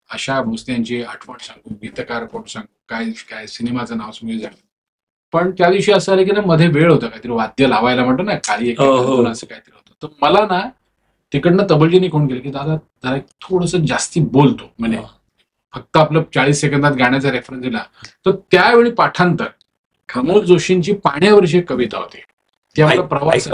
आशा भोसलेंची आठवण सांगू, गीतकार कोण सांगू, काय सिनेमाचं नाव सांगू. पण त्या दिवशी असं आलं की ना मध्ये वेळ होता, काहीतरी वाद्य लावायला म्हणतो ना, काळी एक असं काहीतरी होतं. तर मला ना तिकडनं तबलजीने कोण केलं की दादा जरा थोडस जास्ती बोलतो, म्हणजे फक्त आपलं 40 सेकंदात गाण्याचा रेफरन्स दिला. तर त्यावेळी पाठांतर खमोज जोशींची पाण्यावरची एक कविता होती, ती आपला प्रवास.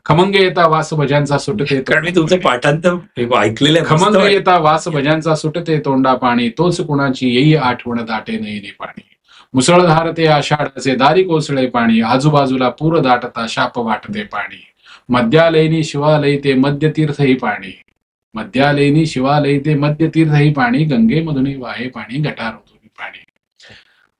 खमंग येता वास भज्यांचा सुटते, कारण मी तुमचं पाठांतर ऐकलेलं आहे. खमंग येता वास भज्यांचा सुटते तोंडा पाणी, तोच कुणाची येई आठवण दाटे नयनी पाणी. मुसळधार ते आषाढाचे दारी कोसळे पाणी, आजूबाजूला पूर दाटता शाप वाटते पाणी. मद्यालयनी शिवालय ते मध्यतीर्थ ही पाणी, मद्यालयनी शिवालय ते मध्यतीर्थ ही पाणी. गंगेमधून वाहे पाणी, गटारातून पाणी.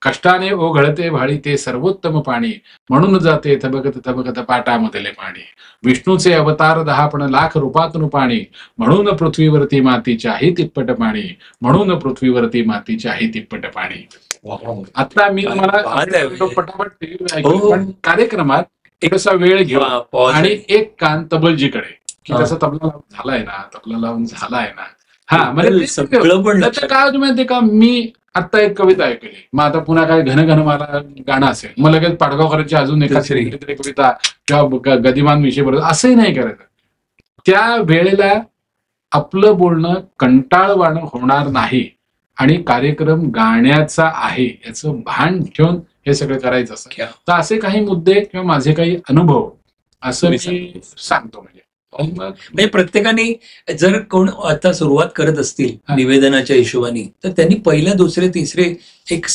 कष्टाने ओघळते भाळी ते सर्वोत्तम पाणी, म्हणून जाते थबकत थबकत पाटामधले पाणी. विष्णूचे अवतार 10 पण लाख रूपातून पाणी, म्हणून पृथ्वीवरती मातीच्याही तिप्पट पाणी, म्हणून पृथ्वीवरती मातीच्याही तिप्पट पाणी. आता मी तुम्हाला पटापट पण कार्यक्रमात एकसा वेळ घेऊ आणि एक कान तबलजीकडे की त्याचा तबला लावून झालाय ना. हा, म्हणजे काय होतं माहितीये का, मी आता एक कविता ऐकली, मग आता पुन्हा काय घन घन मला गाणं असेल, मग लगेच पाडगावकरांची अजून एखादी कविता किंवा गदिमान विषय बरोबर असंही नाही करायचं. त्या वेळेला आपलं बोलणं कंटाळवाणं होणार नाही आणि कार्यक्रम गाण्याचा आहे याचं भान ठेवून हे सगळं करायचं असं. तर असे काही मुद्दे किंवा माझे काही अनुभव असं मी सांगतो. म्हणजे प्रत्येकाने जर कोण आता सुरुवात करत असतील निवेदनाच्या हिशोबाने, तर त्यांनी पहिल्या दुसरे तिसरे एक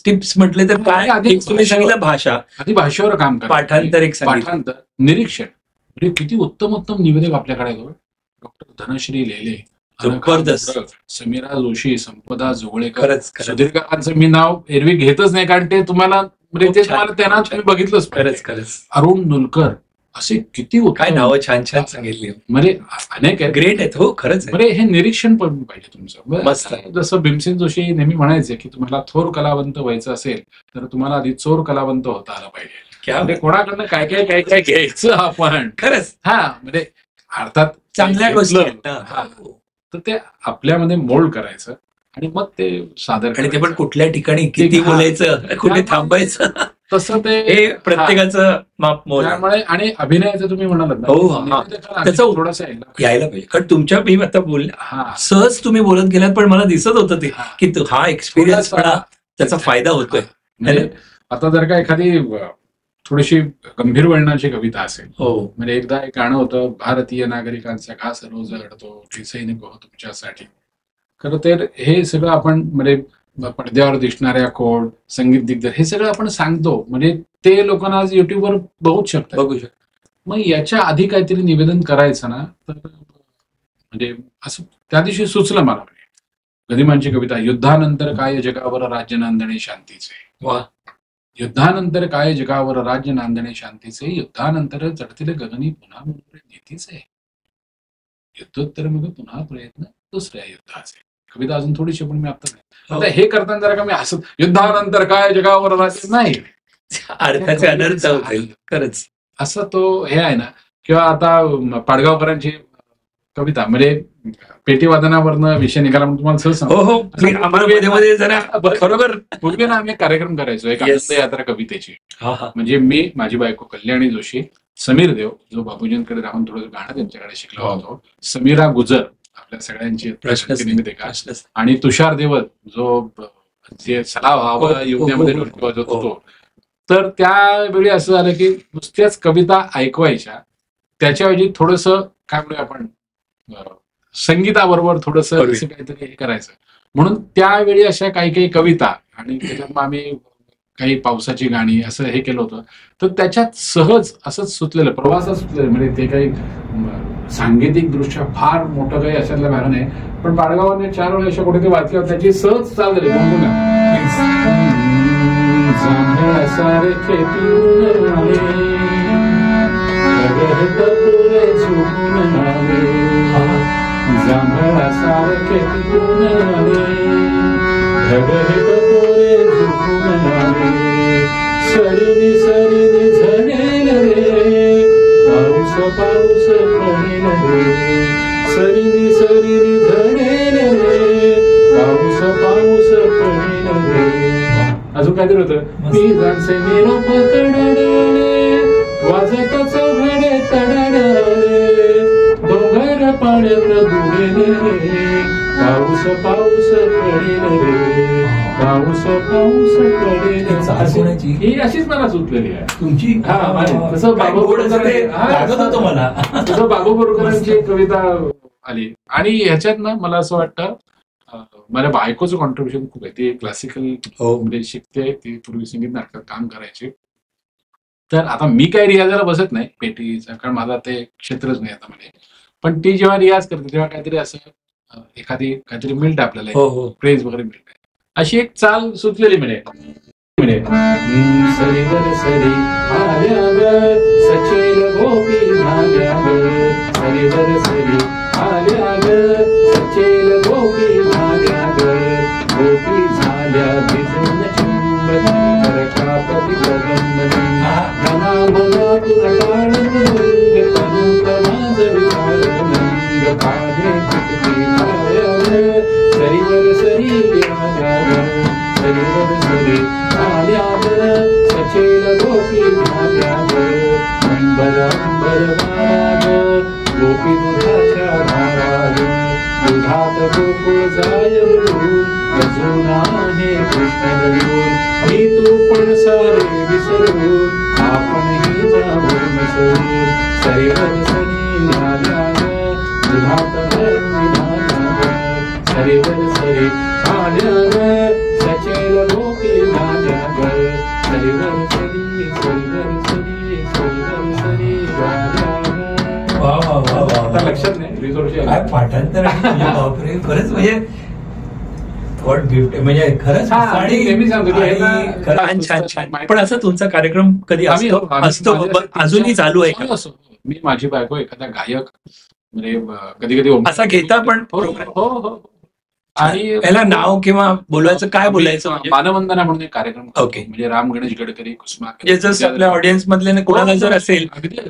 टिप्स म्हटले तर काय, तुम्ही सांगितलं भाषा, आधी भाषेवर काम करा, पाठांतर, पाठांतर, निरीक्षण. म्हणजे किती उत्तम उत्तम निवेदक आपल्याकडे डॉक्टर धनश्री लेले, जबरदस्त, समीरा जोशी, संपदा जोगळेकर, सुधीरकरांचं मी नाव एरवी घेतच नाही कारण ते तुम्हाला त्यांना तुम्ही बघितलंच. खरंच अरुण नुलकर, असे किती काय नावं छान छान सांगितली, म्हणजे अनेक आहेत, ग्रेट आहेत. हो खरंच, म्हणजे हे निरीक्षण पण पाहिजे तुमचं. मस्त. जसं भीमसेन जोशी नेहमी म्हणायचे की तुम्हाला थोर कलावंत व्हायचं असेल तर तुम्हाला आधी चोर कलावंत होता आला पाहिजे. म्हणजे कोणाकडनं काय काय काय काय घ्यायचं आपण. खरंच. हा, म्हणजे अर्थात चांगल्या गोष्टी तर ते आपल्यामध्ये मोल्ड करायचं आणि मग ते सादर, आणि ते पण कुठल्या ठिकाणी किती बोलायचं, कुठे थांबायचं, तसं ते प्रत्येकाचं माप त्यामुळे. आणि अभिनयाचं तुम्ही म्हणालात त्याचं थोडासा यायला पाहिजे, कारण तुमच्या मी आता सहज तुम्ही बोलत गेलात पण मला दिसत होतं ते की हा एक्सपिरियन्स त्याचा फायदा होतोय. आता जर का एखादी थोडीशी गंभीर वळणाची कविता असेल, म्हणजे एकदा एक गाणं होतं, भारतीय नागरिकांचा घास रोज रडतो, सैनिक हो तुमच्यासाठी, खरं तर हे सगळं आपण म्हणजे पडद्यावर दिसणाऱ्या कोड, संगीत दिग्दर्शक हे सगळं आपण सांगतो, म्हणजे ते लोकांना आज युट्यूबवर बघूच शकतात. बघू शकतो. मग याच्या आधी काहीतरी निवेदन करायचं ना, तर म्हणजे असं त्या दिवशी सुचलं मला. गदिमांची कविता, युद्धानंतर काय जगावर राज्य नांदणे शांतीचे. वा. युद्धानंतर काय जगावर राज्य नांदणे शांतीचे, युद्धानंतर चढतील गगनी पुन्हा मुंबई नीतीचे, युद्धोत्तर मग पुन्हा प्रयत्न दुसऱ्या युद्धाचे. कविता अजून थोडीशी, पण मी आता हे करताना जरा का मी हसत, युद्धानंतर काय जगावर राज्य नाही, अर्थाचे अनर्थ होतील खरंच. असं तो हे आहे ना. किंवा आता पाडगावकरांची कविता, म्हणजे पेटीवादनावरनं विषय निघाला म्हणून तुम्हाला सहज सांगतो. हो, आम्हाला मध्ये जरा बरोबर. पूर्वी ना आम्ही कार्यक्रम करायचो एक आनंद यात्रा कवितेची. हा. म्हणजे मी, माझी बायको कल्याणी जोशी, समीर देव जो बाबूजींकडे राहून थोडं गाणं त्यांच्याकडे शिकला होतो, समीरा गुजर आपल्या सगळ्यांची निमित्तिका, आणि तुषार देवत जो जे सलाव हवा युवत्यामध्ये वाजवत होतो. तर त्यावेळी असं झालं की नुसत्याच कविता ऐकवायच्या, त्याच्याऐवजी थोडस काय म्हणूया आपण संगीताबरोबर थोडस काहीतरी हे करायचं. म्हणून त्यावेळी अशा काही काही कविता, आणि त्याच्यात मग आम्ही काही पावसाची गाणी असं हे केलं होतं. तर त्याच्यात सहज असंच सुचलेलं, प्रवासात सुचलेलं, म्हणजे ते काही सांगीतिक दृष्ट्या फार मोठं काही अशातल्या बाहेर नाही, पण पाडगावाने 4 वेळा अशा कुठे ते वाचल्यावर त्याची सहज चाल झाली. जांभळासारखे पिकून आले, ढगहे टपोरे झुकून आले, सरीनी सरीनी झडेल रे, पाऊस पाऊस पडेल रे, सरीनी सरीनी झडेल रे, पाऊस पाऊस पडेल रे. अजून काहीतरी होतं, विजांचे निरोप कडडले, वाजत चौघडे तडडले, डोंगर पाण्यात डुबेले रे, पाऊस पाऊस पडेल रे, पाऊस पाऊस पडेल. ही अशीच मला सुचलेली आहे तुमची. तसं बाबू बोरकरांची कविता आली. आणि ह्याच्यात ना मला असं वाटतं माझ्या बायकोचं कॉन्ट्रीब्युशन खूप आहे. ती क्लासिकल म्हणजे शिकते, ती पूर्वी संगीत नाटकात काम करायची. तर आता मी काही रियाजाला बसत नाही पेटीचा, कारण माझा ते क्षेत्रच नाही आता मध्ये. पण ती जेव्हा रियाज करते तेव्हा काहीतरी असं काहीतरी मिळतं आपल्याला, प्रेज वगैरे मिळते. अशी एक चाल सुचलेली मिळेल. सरी वर सरी आल्या ग, सचेल गोपी झाल्या ग, सरी वर सरी आल्या ग, सचेल गोपी झाल्या ग, गोपी झाल्या भिजून चुंबती, कापती कदंबनी, मना मना तुला काळंग, तनु प्रमाज विचारनंग, पाहे चिटकी झाल्या ग, सरीवर सरी आल्या ग, सरीवर सरी आल्या ग, सचेल गोपी झाल्या ग, अंबर अंबर वारा ग, गोपी दुधाच्या धारा ग, दुधात गोकुळ जाय बुडून, अजून आहे कृष्ण दळून, मी तू पण सारे विसरून, आपणही जाऊन मिसळून, सरीवर सरी आल्या ग, दुधात धरून ग, सरीवर सरी आल्या ग, सचेल गोपी झाल्या ग, सरीवर सरी, सरीवर सरी, सरीवर सरी आल्या ग. वा वा वा वा, लक्षात नाही काय पाठांतर. बापरे, खरंच म्हणजे गॉड गिफ्ट, म्हणजे खरंच छान छान. पण असं तुमचा कार्यक्रम कधी असतो, अजूनही चालू आहे का? मी, माझी बायको, एखादा गायक म्हणजे कधी कधी असा घेता पण हो. आणि याला नाव किंवा बोलायचं काय बोलायचं, मानवंदना म्हणून एक कार्यक्रम. ओके. म्हणजे राम गणेश गडकरी कुसुमा, जसं आपल्या ऑडियन्स मधले कोणाला जर असेल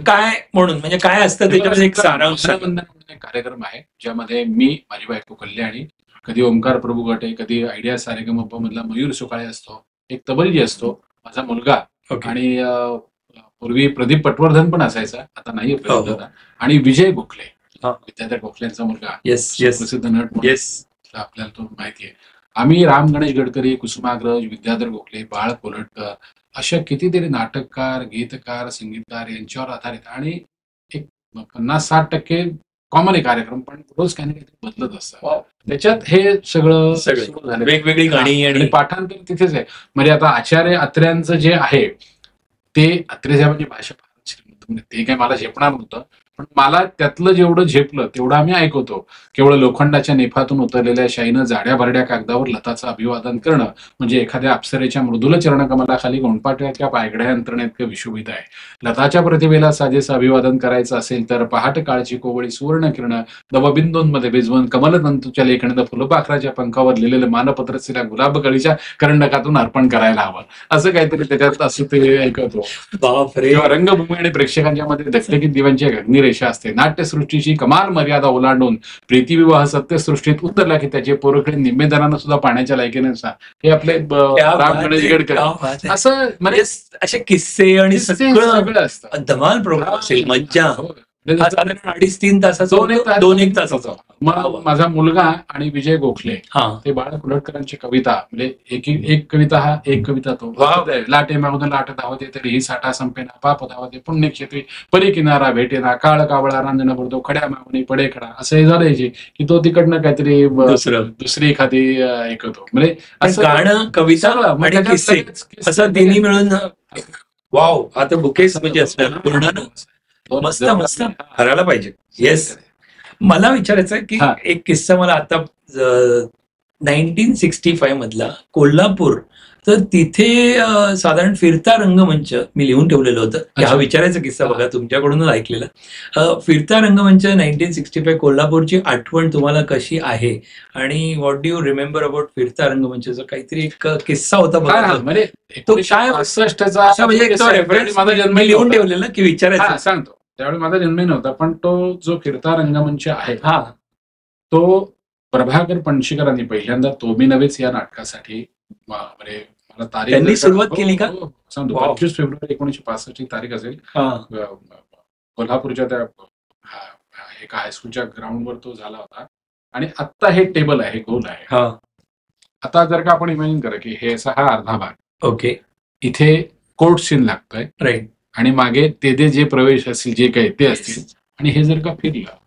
काय म्हणून, म्हणजे काय असतं त्याच्यामध्ये एक सारांश. मानवंदना म्हणून एक कार्यक्रम आहे ज्यामध्ये मी, माझी बायको कल्याणी, कधी ओंकार प्रभू गटे, कधी आयडिया सारेगमप मधला मयूर सुकाळे असतो, एक तबलजी असतो, माझा मुलगा, आणि पूर्वी प्रदीप पटवर्धन पण असायचा, आता नाही आणि विजय गोखले, विद्याधर गोखलेंचा मुलगा, प्रसिद्ध नट, आपल्याला तो माहिती आहे. आम्ही राम गणेश गडकरी, कुसुमाग्रज, विद्याधर गोखले, बाळ कोलटकर अशा कितीतरी नाटककार, गीतकार, संगीतकार यांच्यावर आधारित, आणि एक 50-60% कॉमन आहे कार्यक्रम, पण रोज काही ना काहीतरी बदलत असतं. त्याच्यात हे सगळं सुरू झालं. वेगवेगळी गाणी आणि पाठांतर तिथेच आहे. म्हणजे आता आचार्य अत्र्यांचं जे आहे ते अत्रे साहेबांची भाषा फार श्रीमंत, म्हणजे ते काही मला झेपणार नव्हतं, पण मला त्यातलं जेवढं झेपलं तेवढं आम्ही ऐकवतो. केवळ लोखंडाच्या नेफातून उतरलेल्या शाईनं जाड्या भरड्या कागदावर लताचं अभिवादन करणं म्हणजे एखाद्या अप्सरेच्या मृदुल चरणकमलाखाली गोंडपाट्याच्या पायगड्या यंत्रणेतकं विशुभित आहे. लताच्या प्रतिभेला साजेसं अभिवादन करायचं असेल तर पहाट काळची कोवळी सुवर्ण किरणं दवबिंदूंमध्ये भिजवून कमलतंतूच्या लेखणीनं फुलपाखराच्या पंखावर लिहिलेलं मानपत्र तिला गुलाब कळीच्या करंडकातून अर्पण करायला हवं, असं काहीतरी त्याच्यात असं ते ऐकवतो. किंवा रंगभूमी आणि प्रेक्षकांच्या मध्ये धगधगीत दिव्यांची अग्निरेषा असते. नाट्यसृष्टीची कमाल मर्यादा ओलांडून प्रीतिविवाह सत्यसृष्टीत उतरला की त्याचे पोरकडे निम्मेदारांना सुद्धा पाण्याच्या लायकीने नसतात. हे आपले राम गणेश गडकर असं म्हणजे असे किस्से आणि सगळं असतं. धमाल प्रोग्राम असेल, मज्जा. हा साधारण 2.5-3 तासाचा 2-1 तासाचा. मग माझा मुलगा आणि विजय गोखले ते बाळ कुलटकरांची कविता, म्हणजे एक कविता हा एक कविता तो लाटे मागून लाट धावते तरी ही साठा संपेना पाप धावते पुण्यक्षेत्री परी किनारा भेटेना काळ कावळा रांजण भरतो खड्या मागून पडे खडा, असं हे झालंय की तो तिकडनं काहीतरी दुसरी एखादी ऐकतो. म्हणजे असं गाणं कविता असं तिन्ही मिळून वाव. आता बुकेस म्हणजे असणार पूर्ण मस्त मस्त हरायला पाहिजे. येस. मला विचारायचं आहे की एक किस्सा मला आता 1965 मधला कोल्हापूर, तर तिथे साधारण फिरता रंगमंच मी लिहून ठेवलेलं होतं. हा विचारायचा किस्सा बघा, तुमच्याकडूनच ऐकलेला. फिरता रंगमंच 1965 कोल्हापूरची आठवण तुम्हाला कशी आहे आणि what do you remember about फिरता रंगमंचचा काहीतरी एक किस्सा होता बघा. म्हणजे तो काय 68चा माझा जन्म लिहून ठेवलेला की विचारायचं सांगतो. त्यावेळी माझा जन्मही नव्हता, पण तो जो फिरता रंगमंच आहे तो प्रभाकर पणशीकरांनी पहिल्यांदा तो मी नव्हेच या नाटकासाठी म्हणजे मला तारीख सुरुवात केली का सांगतो. 25 फेब्रुवारी 1965 ही तारीख असेल. कोल्हापूरच्या त्या एका हायस्कूलच्या ग्राउंडवर तो झाला होता. आणि आत्ता हे टेबल आहे, गोल आहे. आता जर का आपण इमॅजिन करा की हे असा हा अर्धा भाग, ओके, इथे कोर्ट सीन लागतोय, राईट, आणि मागे ते जे प्रवेश असतील जे काही ते असतील, आणि हे जर का फिरलं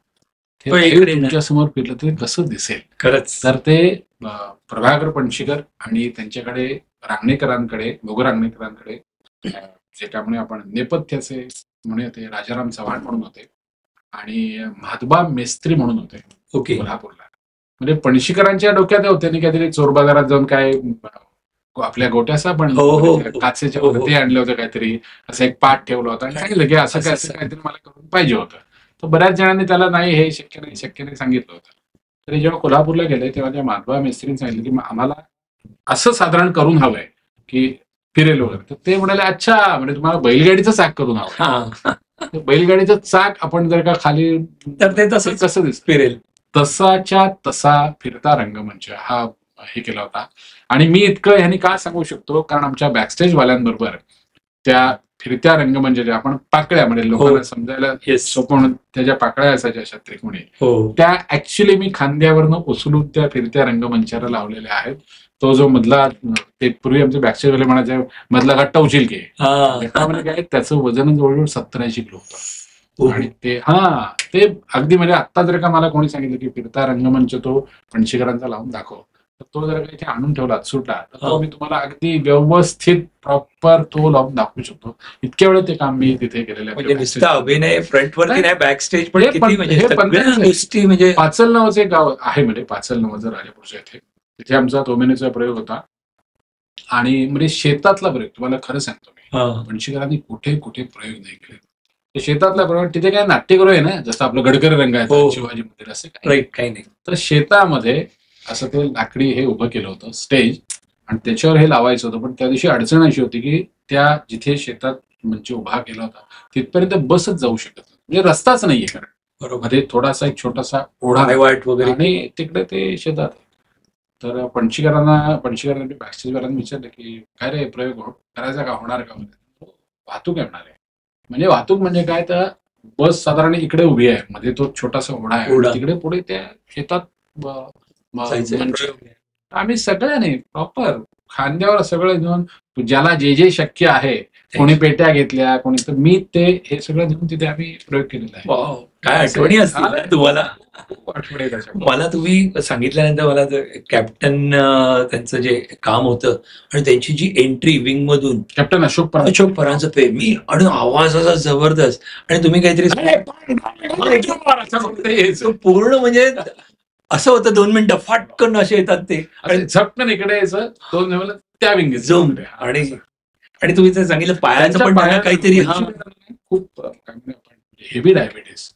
तुमच्या समोर फिरलं तर कसं दिसेल. खरंच. तर ते प्रभाकर पणशीकर आणि त्यांच्याकडे रांगणेकरांकडे रांगणेकरांकडे जे त्यामुळे आपण नेपथ्याचे म्हणूया ते राजाराम चव्हाण म्हणून होते आणि म्हातबा मेस्त्री म्हणून होते. ओके. कोल्हापूरला. म्हणजे पणशीकरांच्या डोक्यात होते आणि काहीतरी चोर बाजारात जाऊन काय आपल्या गोट्याचा पण काचेच्या वरती आणले होते काहीतरी, असं एक पाठ ठेवला होता आणि सांगितलं की असं काहीतरी मला करून पाहिजे होतं. तर बऱ्याच जणांनी त्याला नाही हे शक्य नाही सांगितलं होतं. तरी जेव्हा कोल्हापूरला गेले तेव्हा त्या माधवा मेस्त्रीने सांगितलं की आम्हाला असं साधारण करून हवंय की फिरेल वगैरे. तर ते म्हणाले अच्छा, म्हणजे तुम्हाला बैलगाडीचं चाक करून हवं. बैलगाडीचं चाक आपण जर का खाली तर ते तसं कसं दिसत फिरेल, तसाच्या तसा फिरता रंगमंच हा हे केला होता. आणि मी इतकं ह्यांनी का सांगू शकतो, कारण आमच्या बॅकस्टेज वाल्यांबरोबर त्या फिरत्या रंगमंचाच्या आपण पाकळ्या, म्हणजे लोकांना समजायला सोपं त्याच्या पाकळ्या असायच्या अशा त्रिकोणी, त्या ऍक्च्युली मी खांद्यावरनं उचलून त्या फिरत्या रंगमंचाला लावलेल्या आहेत. तो जो मधला, ते पूर्वी आमचे बॅकस्टेज वाले म्हणायचे मधला गट्टा उचल की, गट्टामध्ये काय त्याचं वजन जवळजवळ 70-80 किलो होतं. आणि ते अगदी म्हणजे आत्ता जर का मला कोणी सांगितलं की फिरता रंगमंच तो पणशीकरांचा लावून दाखव, तर तो जर का इथे आणून ठेवला सुटला तर तो मी तुम्हाला अगदी व्यवस्थित प्रॉपर तो लावून दाखवू शकतो. इतक्या वेळ ते काम मी तिथे केलेलं आहे. अभिनय फ्रंटवरती नाही, बॅक स्टेज पण गोष्टी. म्हणजे पाचल नावाचं एक गाव आहे, म्हणजे पाचल नावाचं राजापूरच्या इथे, तिथे आमचा तोमेनेचा प्रयोग होता. आणि म्हणजे शेतातला प्रयोग तुम्हाला खरं सांगतो मी, पणशीकरांनी कुठे प्रयोग नाही केले. शेतातला प्रयोग, तिथे काय नाट्यगृह आहे ना, जसं आपलं गडकरी रंग आहे शिवाजी मंदिर, असं काही नाही. तर शेतामध्ये असं ते लाकडी हे उभं केलं होतं स्टेज, आणि त्याच्यावर हे लावायचं होतं. पण त्या दिवशी अडचण अशी होती की त्या जिथे शेतात मंच उभा केला होता तिथपर्यंत बसच जाऊ शकत नाही, म्हणजे रस्ताच नाहीये. कारण बरोबर थोडासा एक छोटासा ओढा वगैरे आणि तिकडे ते शेतात. तर पणशीकरांनी बॅकस्टेजवाल्यांनी विचारलं की काय रे प्रयोग करायचा का, होणार का? वाहतूक येणार आहे. म्हणजे वाहतूक म्हणजे काय, तर बस साधारण इकडे उभी आहे, मध्ये तो छोटासा ओढा आहे, तिकडे पुढे त्या शेतात आम्ही सगळ्यांनी प्रॉपर खांद्यावर सगळं घेऊन ज्याला जे शक्य आहे कोणी पेट्या घेतल्या, कोणी. तर मी ते हे सगळं घेऊन तिथे आम्ही प्रयोग केलेला आहे. वाव, काय आठवणी असतील ना तुम्हाला. खूप आठवण आहे त्याच्यामध्ये. मला तुम्ही सांगितल्यानंतर मला कॅप्टन त्यांचं जे काम होतं आणि त्यांची जी एंट्री विंग मधून कॅप्टन अशोक परांजपे. अशोक परांजपे, मी आणि आवाज असा जबरदस्त, आणि तुम्ही काहीतरी ते पूर्ण म्हणजे असं होतं 2 मिनिटं फाटकन असे येतात ते, आणि झपकन इकडे यायचं 2 लेवल त्या विंगीत झोम. आणि आणि तुम्ही ते सांगितलं पायाचं पण त्यांना काहीतरी खूप हेवी डायबिटीस.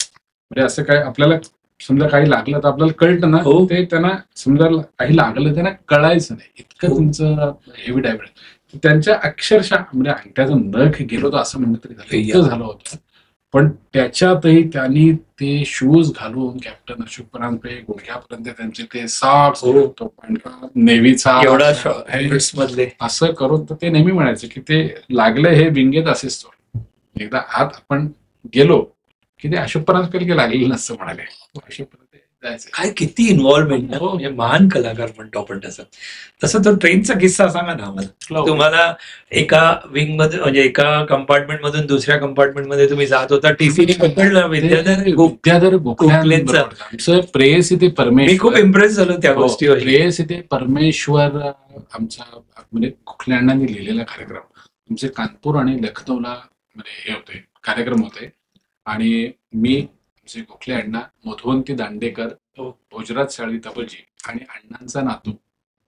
म्हणजे असं काय आपल्याला समजा काही लागलं तर आपल्याला कळतं ना, हो. ते त्यांना समजा काही लागलं त्यांना कळायचं नाही, इतकं हो. तुमचं हेवी डायबिटीस. त्यांच्या अक्षरशः म्हणजे अंगठ्याचं नख गेलो होतं असं म्हणलं तरी झालं, इतकं झालं होतं. पण त्याच्यातही त्यांनी ते शूज घालून कॅप्टन अशोक परांजपे गुडघ्यापर्यंत त्यांचे ते सॉक्स, तो पांढरा नेव्हीचा एवढा मधले असं करून, तर ते नेहमी म्हणायचं की ते लागलं हे विंगेत असेच. तो एकदा आत आपण गेलो की ते अशोक परांजपे लागलेलं नसतं म्हणाले. अशोक परांजपे जायचं. काय किती इन्व्हॉल्वमेंट, म्हणजे महान कलाकार म्हणतो आपण. तसं तो ट्रेनचा किस्सा सांगा ना आम्हाला. तुम्हाला एका विंग मध्ये, म्हणजे एका कंपार्टमेंट मधून दुसऱ्या कंपार्टमेंट मध्ये तुम्ही जात होता, टीसीने पकडलं विद्याधर गोखलेंचं. आमचं प्रेयसी ते परमेश्वर. मी खूप इम्प्रेस झालो त्या गोष्टीवर. प्रेयसी ते परमेश्वर आमचा म्हणजे गोखले अण्णांनी लिहिलेला कार्यक्रम. आमचे कानपूर आणि लखनौला म्हणजे हे होते कार्यक्रम होते, आणि मी गोखले अण्णा, मधुवंती दांडेकर, भोजराज साळवी तबलजी आणि अण्णांचा नातू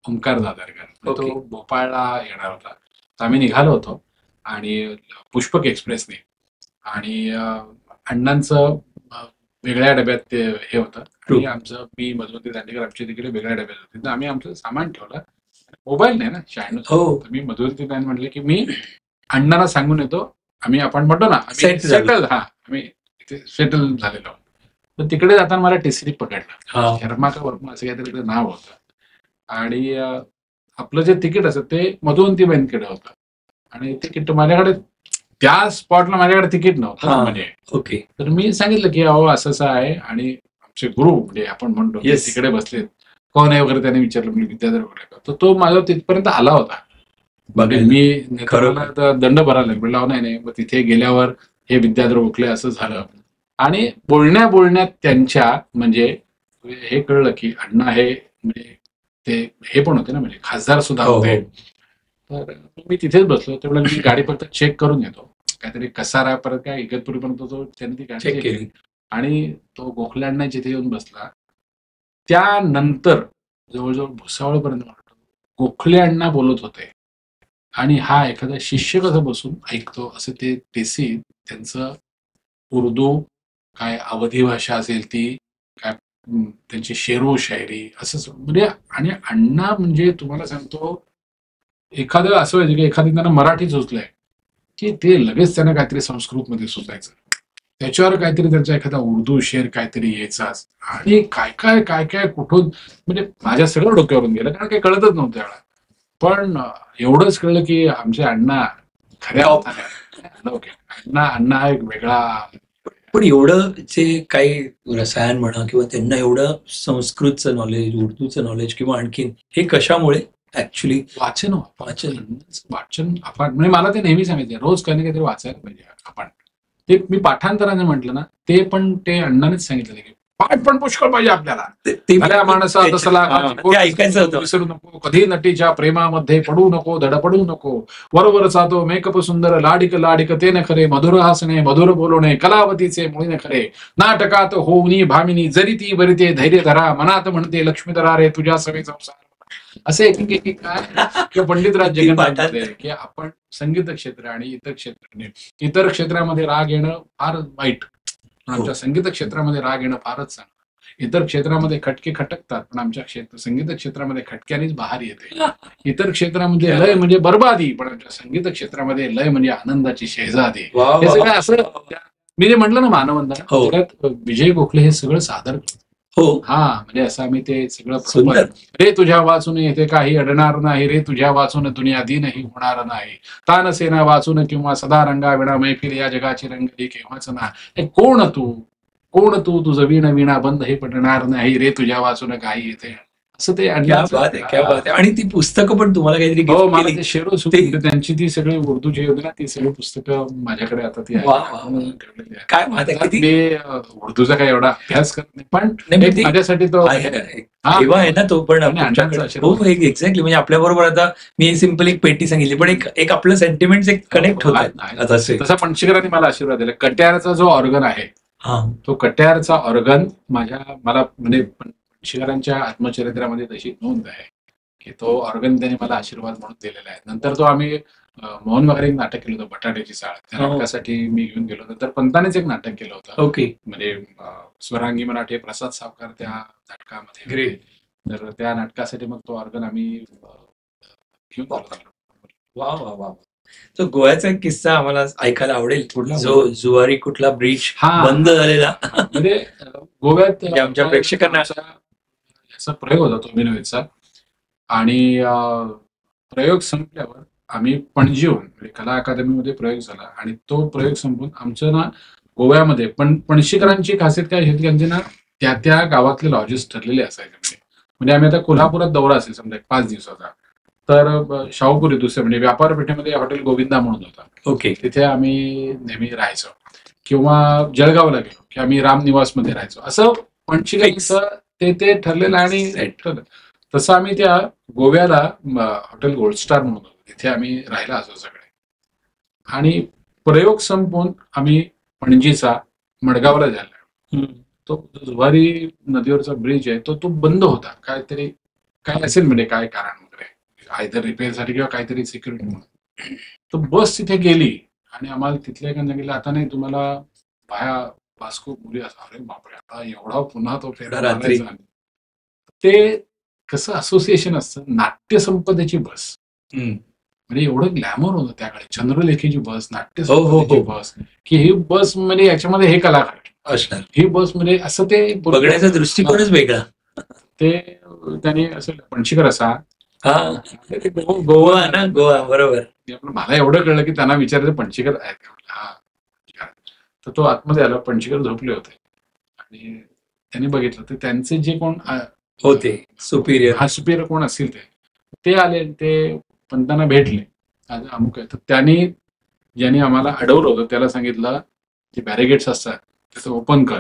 ओंकार दादरकर, तो भोपाळला येणार होता. तर आम्ही निघालो होतो आणि पुष्पक एक्सप्रेसने, आणि अण्णांचं वेगळ्या डब्यात ते हे होतं, आणि आमचं मी मधुवंती दांडेकर आमची तिकडे वेगळ्या डब्यात होती. तर आम्ही आमचं सामान ठेवलं, मोबाईल नाही ना 96. तर मी मधुवंती दान म्हटलं की मी अण्णांना सांगून येतो, आम्ही आपण म्हणतो ना सेटल, आम्ही सेटल झालेलो. तर तिकडे जाताना मला टीसी पकडलं, शर्मा का वर्मा असं काहीतरी नाव होतं, आणि आपलं जे तिकीट असतं ते मधुवंतीबाईंकडे होतं, आणि तिकीट माझ्याकडे त्या स्पॉटला माझ्याकडे तिकीट नव्हतं म्हणजे. ओके. तर मी सांगितलं की अहो असं आहे, आणि आमचे गुरु म्हणजे आपण म्हणतो तिकडे बसलेत, कोण आहे वगैरे, त्याने विचारलं. मी विद्याधर वगैरे. तर तो माझा तिथपर्यंत आला होता. मी खरं दंड भरायला म्हणलं नाही. मग तिथे गेल्यावर हे विद्याधर गोखले असं झालं, आणि बोलण्यात त्यांच्या म्हणजे हे कळलं की अण्णा हे म्हणजे ते हे पण होते ना, म्हणजे खासदार सुद्धा होते. तर मी तिथेच बसलो. तेवढं मी गाडी फक्त चेक करून येतो, काहीतरी कसारा परत काय इगतपुरीपर्यंत जो त्यांनी ती गाडी चेक केली, आणि तो गोखले अण्णा जिथे येऊन बसला त्यानंतर जवळजवळ भुसावळपर्यंत गोखले अण्णा बोलत होते, आणि हा एखादा शिष्य कसं बसून ऐकतो असं ते टीसी त्यांचं उर्दू काय अवधी भाषा असेल ती काय, त्यांची शेरो शायरी असं म्हणजे. आणि अण्णा म्हणजे तुम्हाला सांगतो, एखादं असं व्हायचं की एखादी त्यांना मराठी सुचलंय की ते लगेच त्यांना काहीतरी संस्कृत मध्ये सुचायचं, त्याच्यावर काहीतरी त्यांचा एखादा उर्दू शेर काहीतरी यायचाच, आणि काय काय काय काय कुठून म्हणजे माझ्या सगळं डोक्यावरून गेलं, कारण काही कळतच नव्हतं त्यावेळेला. पण एवढंच कळलं की आमचे अण्णा खऱ्या अण्णा एक वेगळा. पण एवढं जे काही रसायन म्हणा किंवा त्यांना एवढं संस्कृतचं नॉलेज, उर्दूचं नॉलेज किंवा आणखीन, हे कशामुळे? ऍक्च्युली वाचन आपण म्हणजे मला ते नेहमी सांगितलं, रोज काही ना काहीतरी वाचायला पाहिजे आपण. ते मी पाठांतराने म्हटलं ना, ते पण ते अण्णानेच सांगितलं की पाठ पण पुष्कळ पाहिजे आपल्याला. माणसा तसला ऐकायचं होतं. विसरू नको, कधी नटीच्या प्रेमामध्ये पडू नको, धडपडू नको, वरोवरचा तो मेकअप सुंदर, लाडिक लाडिक ते न खरे, मधुर हसणे मधुर बोलणे, कलावतीचे मुळी न खरे, नाटकात होऊनी भामिनी, जरी ती बरी ते धैर्य धरा, मनात म्हणते लक्ष्मी धरा रे तुझ्या सवे संसार. असे एक काय किंवा पंडितराज जगन्नाथ की आपण संगीत क्षेत्र आणि इतर क्षेत्रामध्ये राग येणं फार वाईट, पण आमच्या संगीत क्षेत्रामध्ये राग येणं फारच चांगलं. इतर क्षेत्रामध्ये खटके खटकतात, पण आमच्या संगीत क्षेत्रामध्ये खटक्यानेच बहार येते. इतर क्षेत्रामध्ये लय म्हणजे बरबादी, पण आमच्या संगीत क्षेत्रामध्ये लय म्हणजे आनंदाची शहजादी. हे सगळं असं मी जे म्हटलं ना मानवंदना, त्यात विजय गोखले हे सगळं सादर. म्हणजे असं आम्ही ते सगळं, रे तुझ्या वाचून येथे काही अडणार नाही, रे तुझ्या वाचून दुनिया दीनही होणार नाही, तानसेना वाचून किंवा सदा रंगा विणा मैफिल या जगाची रंगली केव्हाच ना, कोण तू तुझं वीणा बंद हे पडणार नाही, रे तुझ्या वाचून काही येते. असं ते क्या बात आहे, क्या बात आहे. आणि ती पुस्तकं पण तुम्हाला काहीतरी हो, gift मला केली. ते शेरो सुद्धा त्यांची ती सगळी उर्दूची होती ना, ती सगळी पुस्तकं माझ्याकडे आता ती वा, वा, वा. ठेवलेली आहे. काय बात आहे, अर्थात किती मी उर्दूचा काही एवढा अभ्यास करत नाही, पण नाही, एक ते माझ्यासाठी तो आहे ना, आहे. एक हा. ठेवा आहे ना तो पण आणि अण्णांचा तुमच्याकडे. आशीर्वाद. हो, एक्झॅक्टली. म्हणजे आपल्या बरोबर आता मी सिम्पल एक पेटी सांगितली, पण एक आपलं सेंटिमेंट एक कनेक्ट आहे, होत आहे. तसे. तसा पणशीकरांनी मला आशीर्वाद दिला. कट्यारचा जो ऑर्गन आहे, हा, तो कट्यारचा ऑर्गन मला म्हणजे पणशीकरांच्या आत्मचरित्रामध्ये तशी नोंद आहे की तो ऑर्गन त्यांनी मला आशीर्वाद म्हणून दिलेला आहे. नंतर तो आम्ही मोहन वगैरे एक नाटक केलं होतं, बटाट्याची चाळ. त्या हो. नाटकासाठी मी घेऊन गेलो. नंतर पंतानेच एक नाटक केलं होतं, ओके. म्हणजे स्वरांगी मराठे प्रसाद सावकार त्या नाटकामध्ये. तर त्या नाटकासाठी मग तो ऑर्गन आम्ही घेऊन गेलो. वा वा वा. तो गोव्याचा एक किस्सा आम्हाला ऐकायला आवडेल. कुठला? जो जुवारी कुठला ब्रिज हा. बंद झालेला. म्हणजे गोव्यात म्हणजे आमच्या प्रेक्षकांना याचा प्रयोग होता तो अभिनवेचा. आणि प्रयोग संपल्यावर आम्ही पणजीहून म्हणजे कला अकादमीमध्ये प्रयोग झाला आणि तो प्रयोग संपून आमचं ना गोव्यामध्ये पणशीकरांची खासियत काय होती, त्यांचे ना त्या गावातले लॉजेस ठरलेले असायचे. म्हणजे आम्ही आता कोल्हापुरात दौरा असेल समजा 5 दिवसाचा, तर शाहूपुरी दुसरे म्हणजे व्यापार पेठेमध्ये हॉटेल गोविंदा म्हणून होता. ओके. तिथे आम्ही नेहमी राहायचो. किंवा जळगावला गेलो की आम्ही रामनिवासमध्ये राहायचो. असं पणशीकरांचं ते ठरलेलं. आणि तसं आम्ही त्या गोव्याला हॉटेल गोल्ड स्टार म्हणून होतो, तिथे आम्ही राहायला असो सगळे. आणि प्रयोग संपून आम्ही पणजीचा मडगावला झाला. तो जुवारी नदीवरचा ब्रिज आहे तो बंद होता. काहीतरी काय असेल म्हणजे काय कारण वगैरे, आयदर रिपेअरसाठी किंवा काहीतरी सिक्युरिटी म्हणून. तर बस तिथे गेली आणि आम्हाला तिथल्या एका सांगितलं, आता नाही तुम्हाला बाया वास्को मुली असं. अरे बापरे, आता एवढा पुन्हा तो फेरा रात्री. मारायचा. ते कसं असोसिएशन असतं, नाट्य संपदेची बस. म्हणजे एवढं ग्लॅमर होतं त्याकडे, चंद्रलेखेची बस, नाट्य संपदेची बस, की ही बस म्हणजे याच्यामध्ये हे कलाकार असणार. ही बस म्हणजे असं ते बघण्याचा दृष्टिकोनच वेगळा. ते त्यांनी असं पणशीकर असा. हा, गोवा ना, गोवा बरोबर. मला एवढं कळलं की त्यांना विचारायचं पणशीकर आहेत का. हा, तर तो आतमध्ये आला, पणशीकर झोपले होते आणि त्यांनी बघितलं तर त्यांचे जे कोण होते सुपिरियर, हा सुपिरियर कोण असतील ते आले, ते पंतांना भेटले. अमुक आहे. तर त्यांनी ज्यांनी आम्हाला अडवलं होतं त्याला सांगितलं जे बॅरिगेट्स असतात त्याचं ओपन कर.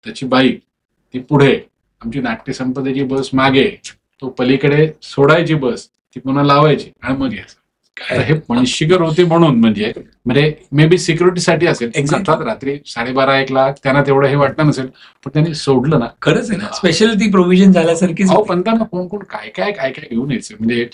त्याची बाई ती पुढे, आमची नाट्य संपदेची बस मागे, तो पलीकडे सोडायची बस, ती पुन्हा लावायची आणि मग यायचं. हे पणशीकर होते म्हणून म्हणजे मे बी सिक्युरिटीसाठी असेल. अर्थात रात्री 12:30-1 ला त्यांना तेवढं हे वाटलं नसेल, पण त्यांनी सोडलं ना. खरंच आहे ना, स्पेशल ती प्रोव्हिजन झाल्यासारखीच. पंतांना कोण काय घेऊन यायचं. म्हणजे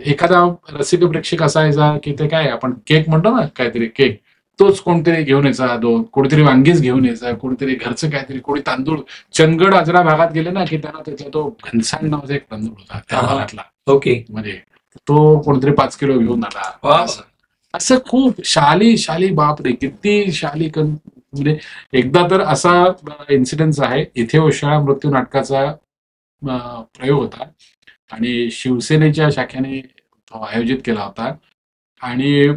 एखादा रसिक प्रेक्षक असायचा की ते काय आपण केक म्हणतो ना, काहीतरी केक तोच कोणतरी घेऊन यायचा, कोणीतरी वांगीच घेऊन यायचा, कोणीतरी घरचं काहीतरी, कोणी तांदूळ. चंदगड आजरा भागात गेले ना की त्यांना त्याचा तो घनसाण नावाचा एक तांदूळ होता त्या भागातला. ओके. म्हणजे तो कोणतरी 5 किलो घेऊन आला. असं खूप शाली बापरे, किती शाली. म्हणजे एकदा तर असा इन्सिडेंट आहे, इथे ओशाळा मृत्यू नाटकाचा प्रयोग होता आणि शिवसेनेच्या शाखेने तो आयोजित केला होता. आणि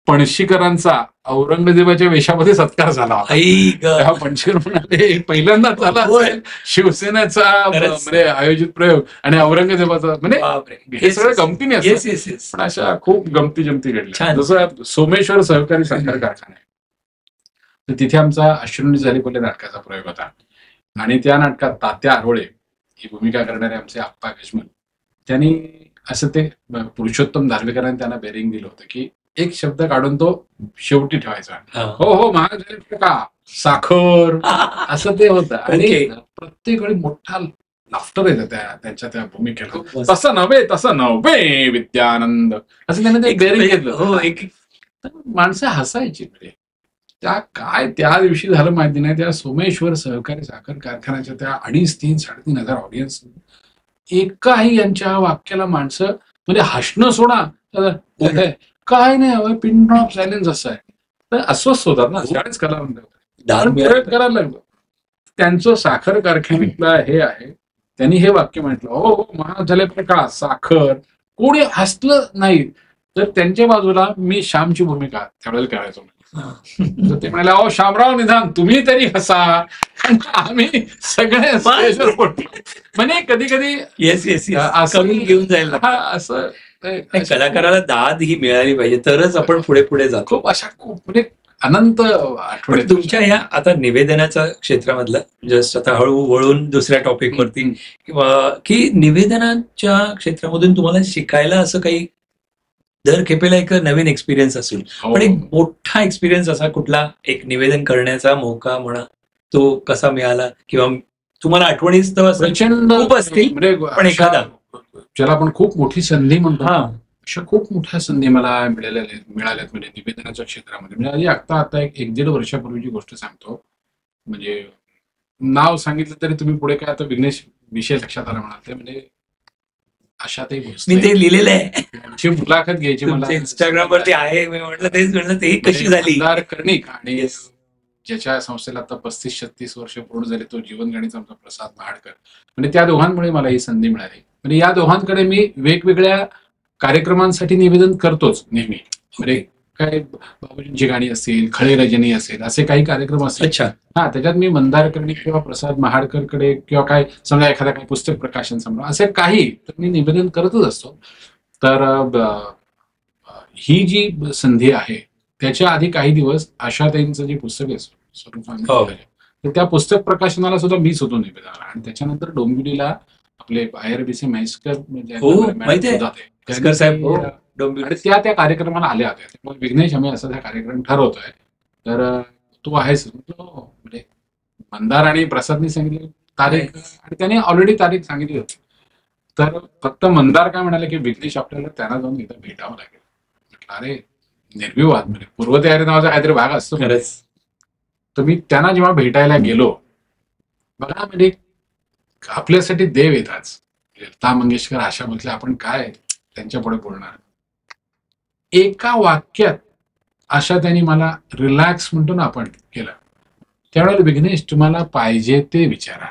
पणशीकरांचा औरंगजेबाच्या वेशामध्ये सत्कार झाला होता. पणशीकर म्हणाले पहिल्यांदा झाला शिवसेनेचा म्हणजे आयोजित प्रयोग आणि औरंगजेबाचा. म्हणजे हे सगळं गमतीने असतं, पण अशा खूप गमती घडल्या. जसं सोमेश्वर सहकारी साखर कारखाना आहे, तर तिथे आमचा अश्विनी झालीपल्ले नाटकाचा प्रयोग होता. आणि त्या नाटकात तात्या आरोळे ही भूमिका करणारे आमचे आप्पा गजमल, त्यांनी असं ते पुरुषोत्तम धार्वेकरांनी त्यांना बेरिंग दिलं होतं की एक शब्द काढून तो शेवटी ठेवायचा. हो महाराज का साखर, असं ते होतं. आणि प्रत्येक वेळी मोठा लाफ्टर येतं त्यांच्या त्या भूमिकेला. तसं नव्हे विद्यानंद, असं त्याने ते बेरिंग घेतलं. माणसं हसायची. म्हणजे त्या दिवशी झालं माहिती नाही, त्या सोमेश्वर सहकारी साखर कारखान्याच्या त्या 2,500-3,500 हजार ऑडियन्स एकाही यांच्या वाक्याला माणसं म्हणजे हसणं सोडा, काय नाही, पिन ऑफ सायलेन्स असं आहे. तर अस्वस्थ होतात ना शाळेच प्रयोग करायला लागलो. त्यांचं साखर कारखान्यातला हे आहे, त्यांनी हे वाक्य म्हटलं, हो महाराज झाले प्रकाश साखर. कोणी हसलं नाही. तर त्यांच्या बाजूला मी श्यामची भूमिका त्यावेळेला करायचो. तर ते म्हणाले, अहो शामराव निदान तुम्ही तरी हसा. आणि आम्ही सगळे स्टेजवर पडलो. म्हणजे कधी कधी येस येस असं करून घेऊन जायला लागतं. असं नाही, कलाकाराला दाद ही मिळाली पाहिजे तरच आपण पुढे पुढे जातो. खूप अशा खूप म्हणजे अनंत पण आठवडे तुमच्या ह्या आता निवेदनाच्या क्षेत्रामधलं जस्ट आता हळू वळून दुसऱ्या टॉपिक वरती किंवा की निवेदनाच्या क्षेत्रामधून तुम्हाला शिकायला असं काही दर खेपेला एक नवीन एक्सपिरियन्स असेल, पण एक मोठा एक्सपिरियन्स असा कुठला एक निवेदन करण्याचा मौका म्हणा तो कसा मिळाला किंवा तुम्हाला आठवणीच तर असं प्रचंड खूप असतील, म्हणजे पण एखादा ज्याला आपण खूप मोठी संधी म्हणतो, हा अशा खूप मोठ्या संधी मला मिळाल्यात म्हणजे निवेदनाच्या क्षेत्रामध्ये. म्हणजे आता एक दीड वर्षापूर्वीची गोष्ट सांगतो. म्हणजे नाव सांगितलं तरी तुम्ही पुढे काय आता विघ्नेश विषय लक्षात आला म्हणाल ते म्हणजे अशातही गोष्ट मी ते लिहिलेलं आहे त्यांची मुलाखत घ्यायची मला इंस्टाग्राम वरती आहे. मी म्हटलं तेच म्हटलं ते कशी झाली. मंदार कर्णिक आणि ज्याच्या संस्थेला आता 35-36 वर्ष पूर्ण झाले तो जीवनगणित आमचा प्रसाद महाडकर. म्हणजे त्या दोघांमुळे मला ही संधी मिळाली. म्हणजे या दोघांकडे मी वेगवेगळ्या कार्यक्रमांसाठी निवेदन करतोच नेहमी. म्हणजे काय बाबूजींची गाणी असतील, खळे रजनी असेल, असे काही कार्यक्रम असतील. अच्छा त्याच्यात मी मंदार कर्णिक किंवा प्रसाद महाडकरकडे किंवा काय समजा एखादा काही पुस्तक प्रकाशन समारंभ असे काही तर मी निवेदन करतच असतो. तर ही जी संधी आहे त्याच्या आधी काही दिवस आशाताईंचं जे पुस्तक आहे स्वरूप, तर त्या पुस्तक प्रकाशनाला सुद्धा मीच होतो निवेदनाला. आणि त्याच्यानंतर डोंबिवलीला आपले IRBC म्हैसकर आणि त्या कार्यक्रमाला आल्या होत्या. त्यामुळे विघ्नेश आम्ही असा त्या कार्यक्रम ठरवतोय तर तू आहेस. म्हणजे मंदार आणि प्रसादनी सांगितली तारीख आणि त्याने ऑलरेडी तारीख सांगितली होती. तर फक्त मंदार काय म्हणाले की विघ्नेश आपल्याला त्यांना जाऊन इथं भेटावं लागेल. म्हटलं अरे निर्विवाद म्हणजे पूर्वतयारी नावाचा काहीतरी भाग असतो खरंच. तर मी त्यांना जेव्हा भेटायला गेलो बघा म्हणजे आपल्यासाठी देव येतात. लता मंगेशकर आशा म्हटलं आपण काय त्यांच्या पुढे बोलणार. एका वाक्यात आशा त्यांनी मला रिलॅक्स म्हणतो ना आपण केलं. त्यावेळेला विघ्नेश तुम्हाला पाहिजे ते विचारा.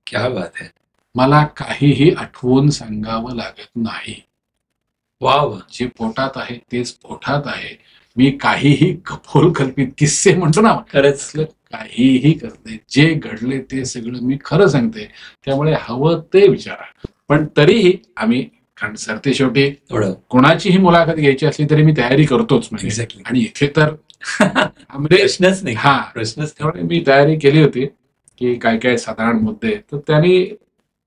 क्या बात आहे. मला काहीही आठवून सांगावं लागत नाही. वाव जे पोटात आहे तेच पोटात आहे. मी काहीही कपोल कल्पित किस्से म्हणतो ना खरंच काहीही करते. जे घडले ते सगळं मी खरं सांगते. त्यामुळे हवं ते विचारा. पण तरीही आम्ही कारण सरते शेवटी कोणाचीही मुलाखत घ्यायची असली तरी मी तयारी करतोच म्हणजे. आणि इथे तर प्रश्नच नाही. हा प्रश्नच. त्यामुळे मी तयारी केली होती की काय काय साधारण मुद्दे. तर त्यांनी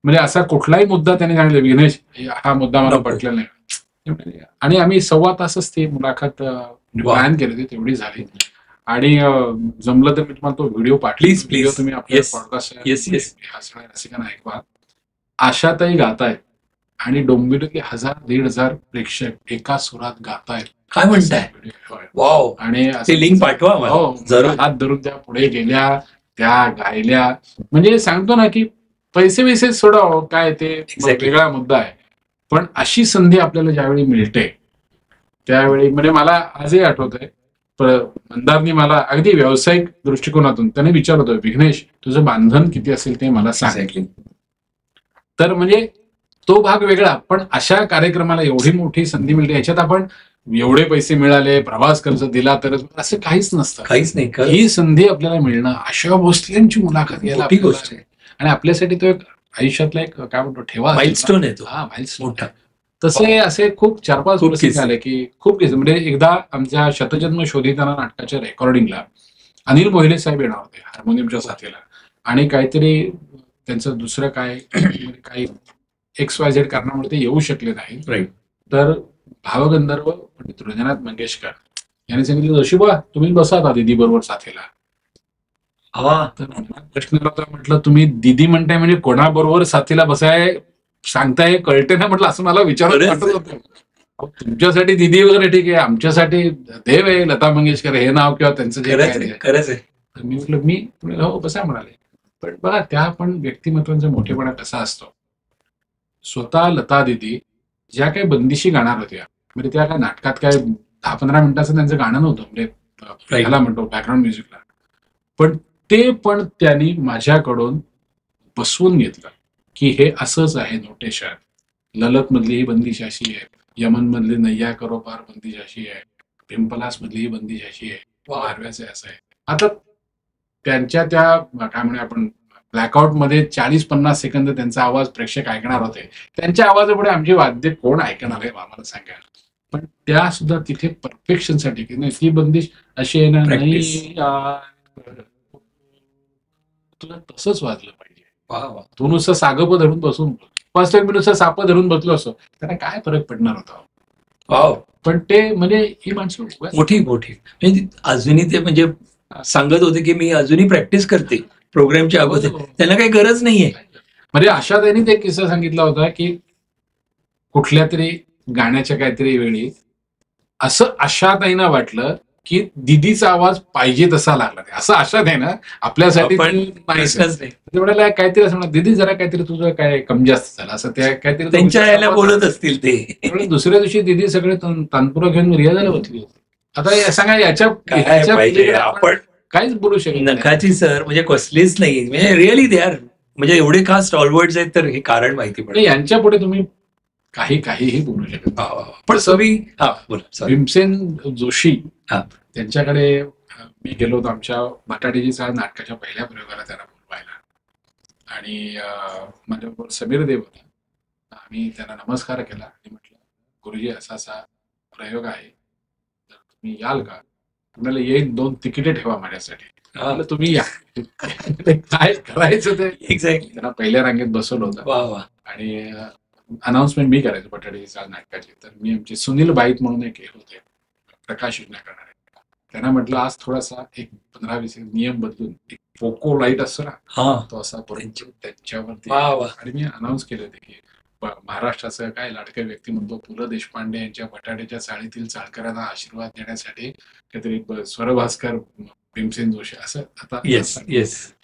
म्हणजे असा कुठलाही मुद्दा त्यांनी सांगितलं विघ्नेश हा मुद्दा मला पटला नाही. आणि आम्ही 1.25 तासच ती मुलाखत प्लॅन केली होती. तेवढी झाली. आणि जमलं तर मी तुम्हाला तो व्हिडिओ प्लीज तुम्ही आपल्या पॉडकास्ट रसिकांना ऐकवा. आशाताई गातायत आणि डोंबिवलीतले 1000-1500 प्रेक्षक एका सुरात गातायत. काय म्हणताय. वाव. आणि लिंक पाठवा. हात धरून त्या पुढे गेल्या त्या गायल्या. म्हणजे सांगतो ना की पैसे सोडा काय ते वेगळा मुद्दा आहे. पण अशी संधी आपल्याला ज्यावेळी मिळते त्यावेळी म्हणजे मला आजही आठवत आहे. मंदारनी मला अगदी व्यावसायिक दृष्टिकोनातून त्याने विचारलं होतं विघ्नेश तुझं बांधन किती असेल ते मला सांगितले. तर म्हणजे तो भाग वेगळा. पण अशा कार्यक्रमाला एवढी मोठी संधी मिळते. याच्यात आपण एवढे पैसे मिळाले प्रवास खर्च दिला तर असं काहीच नसतं. काहीच नाही. ही संधी आपल्याला मिळणं आशा भोसलेंची मुलाखत घ्यायला गोष्ट आहे. आणि आपल्यासाठी तो एक आयुष्यातला एक काय म्हणतो ठेवा माइलस्टोन आहे तो. हा माइलस्टोन मोठा. तसे असे खूप 4-5 वर्ष झाले की खूप म्हणजे एकदा आमच्या शतजन्म शोधिताना नाटकाच्या रेकॉर्डिंगला अनिल मोहिले साहेब येणार होते हार्मोनियमच्या साथीला. आणि काहीतरी त्यांचं दुसरं काय काही XYZ कारणामुळे ते येऊ शकले नाही. तर भावगंधर्व पंडित हृदयनाथ मंगेशकर यांनी सांगितलं जोशीबा तुम्ही बसा आता दिदी बरोबर साथीला. प्रश्न म्हटलं तुम्ही दिदी म्हणताय म्हणजे कोणाबरोबर साथीला बसाय सांगताय कळते ना म्हटलं असं मला विचारत होतं. तुमच्यासाठी दिदी वगैरे ठीक आहे आमच्यासाठी देव आहे लता मंगेशकर हे नाव किंवा त्यांचं जे खरंच आहे. मी म्हटलं मी हो बसा म्हणाले. पण बघा त्या पण व्यक्तिमत्वांचा मोठेपणा कसा असतो. स्वतः लता दिदी ज्या काही बंदिशी गाणार होत्या म्हणजे त्या काय नाटकात काय 10-15 मिनिटाचं त्यांचं गाणं नव्हतं म्हणजे ह्याला म्हणतो बॅकग्राऊंड म्युझिकला. पण ते पण त्यांनी माझ्याकडून बसवून घेतलं की हे असंच आहे नोटेशन. ललत मधली ही बंदिश अशी आहे. यमन मधली नय्या करो पार बंदिश अशी आहे. पिंपलास मधली ही बंदिश अशी आहे. भारव्याचे असं आहे. आता त्यांच्या त्या काय म्हणूया आपण ब्लॅकआउट मध्ये 40-50 सेकंद त्यांचा आवाज प्रेक्षक ऐकणार होते. त्यांच्या आवाजापुढे आमची वाद्य कोण ऐकणार आहे आम्हाला सांगा. पण त्या सुद्धा तिथे परफेक्शनसाठी की नाही, ती बंदिश अशी आहे ना, नाही तुला तसंच वाजलं पाहिजे. तू नुसतं सागप धरून बसून फर्स्ट टाइम मी नुसतं साप धरून बसलो असतो त्यांना काय फरक पडणार होता. पण ते म्हणजे ही माणसं मोठी म्हणजे अजूनही ते म्हणजे सांगत होते की मी अजूनही प्रॅक्टिस करते प्रोग्रामच्या अगोदर, त्यांना काही गरज नाहीये. म्हणजे अशा त्यांनी ते किस्सा सांगितला होता की कुठल्या तरी गाण्याच्या काहीतरी वेळी असं आशाताईंना वाटलं की दिदीचा आवाज पाहिजे तसा लागला नाही. असं आशात आहे ना आपल्यासाठी म्हणाला काहीतरी असं म्हणा, दिदी जरा काहीतरी तुझं काय कमी जास्त झालं असं त्या काहीतरी त्यांच्या यायला बोलत असतील ते. दुसऱ्या दिवशी दिदी सगळे तानपुरा घेऊन रियाजाला बसली. आता सांगा याच्या आपण काहीच बोलू शकत नकाची सर म्हणजे कसलीच नाही. म्हणजे रिअली दे आर म्हणजे एवढे खास स्टॉलवर्ड्स आहेत तर हे कारण माहिती पडे. यांच्या पुढे तुम्ही काहीही बोलू शकत. पण सवी भीमसेन जोशी त्यांच्याकडे मी गेलो होतो आमच्या बटाट्याची चाळ नाटकाच्या पहिल्या प्रयोगाला त्यांना बोलवायला. आणि माझ्याबरोबर समीर देव होता. आम्ही त्यांना नमस्कार केला आणि म्हटलं गुरुजी असा असा प्रयोग आहे तर तुम्ही याल का. तुम्हाला येईल 2 तिकिटे ठेवा माझ्यासाठी. तुम्ही या. काय करायचं ते एक्झॅक्टली त्यांना पहिल्या रांगेत बसवलं होतं. आणि अनाउन्समेंट मी करायचो बटाट्याची चाळ नाटकाची. तर मी आमचे सुनील बाईत म्हणून एक होते प्रकाश योजना करणारे. त्यांना म्हटलं आज थोडासा एक 15-20 नियम बदलून एक फोको लाईट असतो ना तो असा त्यांच्यावरती. आणि मी अनाऊन्स केले होते की महाराष्ट्राचं काय लाडकं व्यक्तिमत्व पु ल देशपांडे यांच्या बटाट्याच्या चाळीतील चाळकऱ्यांना आशीर्वाद देण्यासाठी काहीतरी स्वरभास्कर भीमसेन जोशी असं आता.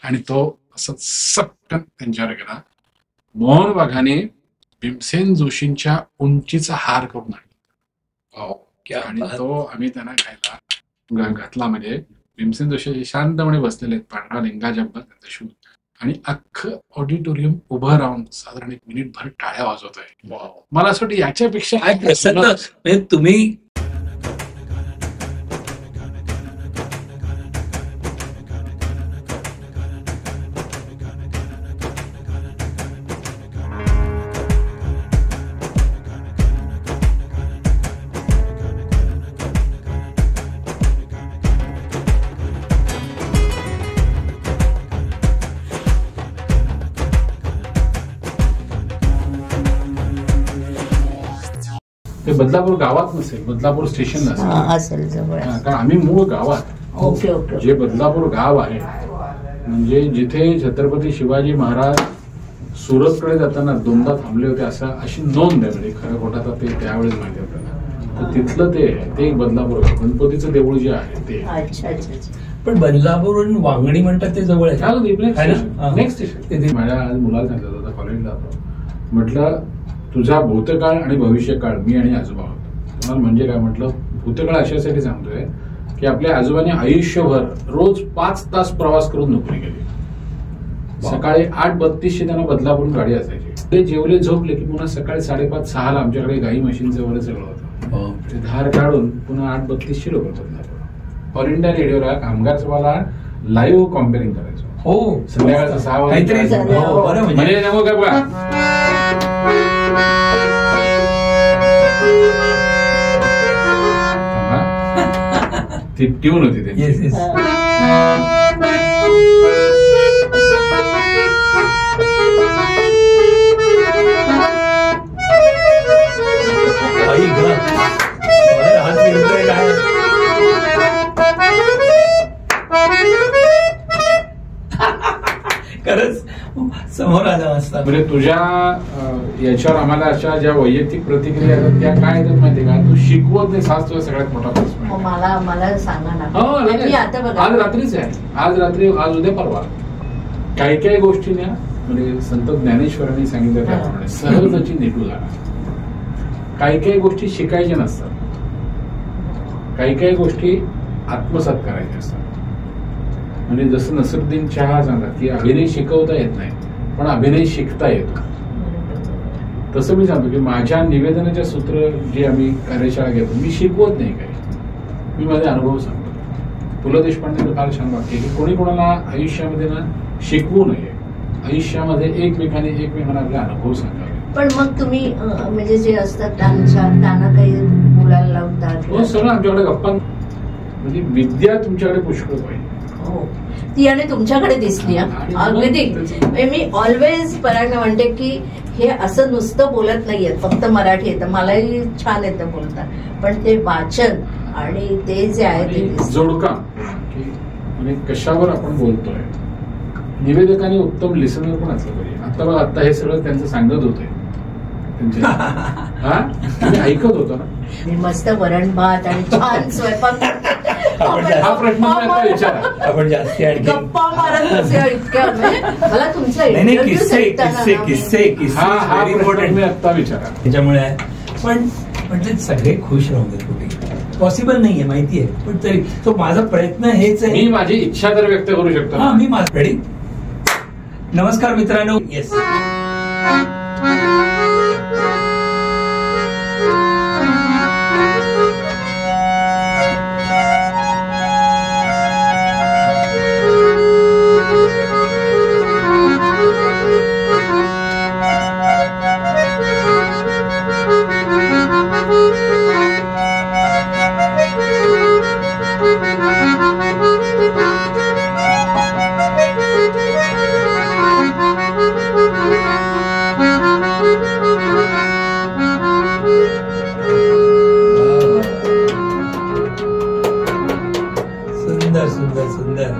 आणि तो असं सपकन त्यांच्यावर गेला. मोहन वाघाने भीमसेन जोशींच्या उंचीचा हार करून आणला आणि तो आम्ही त्यांना खायला घातला. म्हणजे भीमसेन जोशी शांतपणे बसलेले आहेत, पांढरा लेंगा जब्बर त्यांचा शूज, आणि अख्खं ऑडिटोरियम उभं राहून साधारण 1 मिनिटभर टाळ्या वाजवत आहे. मला असं वाटतं याच्यापेक्षा काय प्रसन्न तुम्ही ते बदलापूर गावात नसेल, बदलापूर स्टेशन असेल जवळ. कारण आम्ही मूळ गावात. Okay okay. जे बदलापूर गाव आहे म्हणजे जिथे छत्रपती शिवाजी महाराज सुरतकडे जाताना 2दा थांबले होते असं अशी नोंद आहे. म्हणजे खरं खोटा ते त्यावेळेस माहिती आपल्याला. तर तिथलं ते एक बदलापूर गणपतीचं देऊळ जे आहे ते. अच्छा अच्छा. पण बदलापूरवरून वांगणी म्हणतात ते जवळ आहे. Next station. माझ्या आज मुलाला सांगितलं होतं कॉलेजला जातो, म्हटलं तुझा भूतकाळ आणि भविष्यकाळ मी आणि आजोबा होतो. तुम्हाला म्हणजे काय म्हटलं, भूतकाळ अशासाठी सांगतोय की आपल्या आजोबांनी आयुष्यभर रोज 5 तास प्रवास करून नोकरी केली. सकाळी 8:32 त्यांना बदलापूरून गाडी असायची. ते जेवले झोपले की पुन्हा सकाळी 5:30-6ला आमच्याकडे गाई म्हशींचं वगैरे सगळं होतं. ते धार काढून पुन्हा 8:32 लोक बदलापूर. ऑल इंडिया रेडिओला कामगार सभाला लाईव्ह कॉम्पेअरिंग करायचो. हो संध्याकाळचं 6 वाजता म्हणजे ती ट्यून होती त्यांची. खरंच समोर आलं असतं. म्हणजे तुझ्या याच्यावर आम्हाला अशा ज्या वैयक्तिक प्रतिक्रिया आहेत त्या काय आहेत माहिती का, तू शिकवत नाही हाच तुझा सगळ्यात मोठा प्रश्न. मला सांगा ना. आज रात्रीच आहे, आज उद्या परवा काही काही गोष्टी ना म्हणजे संत ज्ञानेश्वरांनी सांगितलं त्याप्रमाणे सहजची निटू लागला. काही काही गोष्टी शिकायच्या नसतात, काही काही गोष्टी आत्मसात करायच्या असतात. म्हणजे जसं नसरुद्दीन शहा सांगतात की अभिनय शिकवता येत नाही पण अभिनय शिकता येतो. तसं मी सांगतो की माझ्या निवेदनाच्या सूत्र जे आम्ही कार्यशाळा घेतो मी शिकवत नाही काही, मी माझे अनुभव सांगतो. पु ल देशपांडेचं फार छान वाक्य की कोणी कोणाला आयुष्यामध्ये ना शिकवू नये, आयुष्यामध्ये एकमेकांना आपले अनुभव सांगावे. पण मग तुम्ही म्हणजे जे असतात त्यांना काही बोलायला लावतात? हो, सगळं आमच्याकडे गप्पा, म्हणजे विद्या तुमच्याकडे पुष्कळ पाहिजे. हो, ती आणि तुमच्याकडे दिसली अगदी. मी ऑलवेज परांना म्हणते की हे असं नुसतं बोलत नाहीये, फक्त मराठी येतं, मलाही छान येतं बोलता, पण ते वाचन आणि ते जे आहे ते जोडका की म्हणजे कशावर आपण बोलतोय. निवेदकांनी उत्तम लिसनर पण असलं पाहिजे. आता हे सगळं त्यांचं सांगत होते तुम्ही ऐकत होतो ना. मी मस्त वरण भात आणि छान स्वयंपाक. हा प्रश्न विचारा. आपण जास्ती आणखी गप्पा मारत नसे इतक्या. मला तुमचा मी आता विचारा त्याच्यामुळे. पण म्हटलं सगळे खुश राहू दे, कुठे पॉसिबल नाहीये माहितीये, पण तरी तो माझा प्रयत्न हेच आहे. मी माझी इच्छा तर व्यक्त करू शकतो. हा, मी माझं रेडी. नमस्कार मित्रांनो. येस, सुंदर सुंदर सुंदर.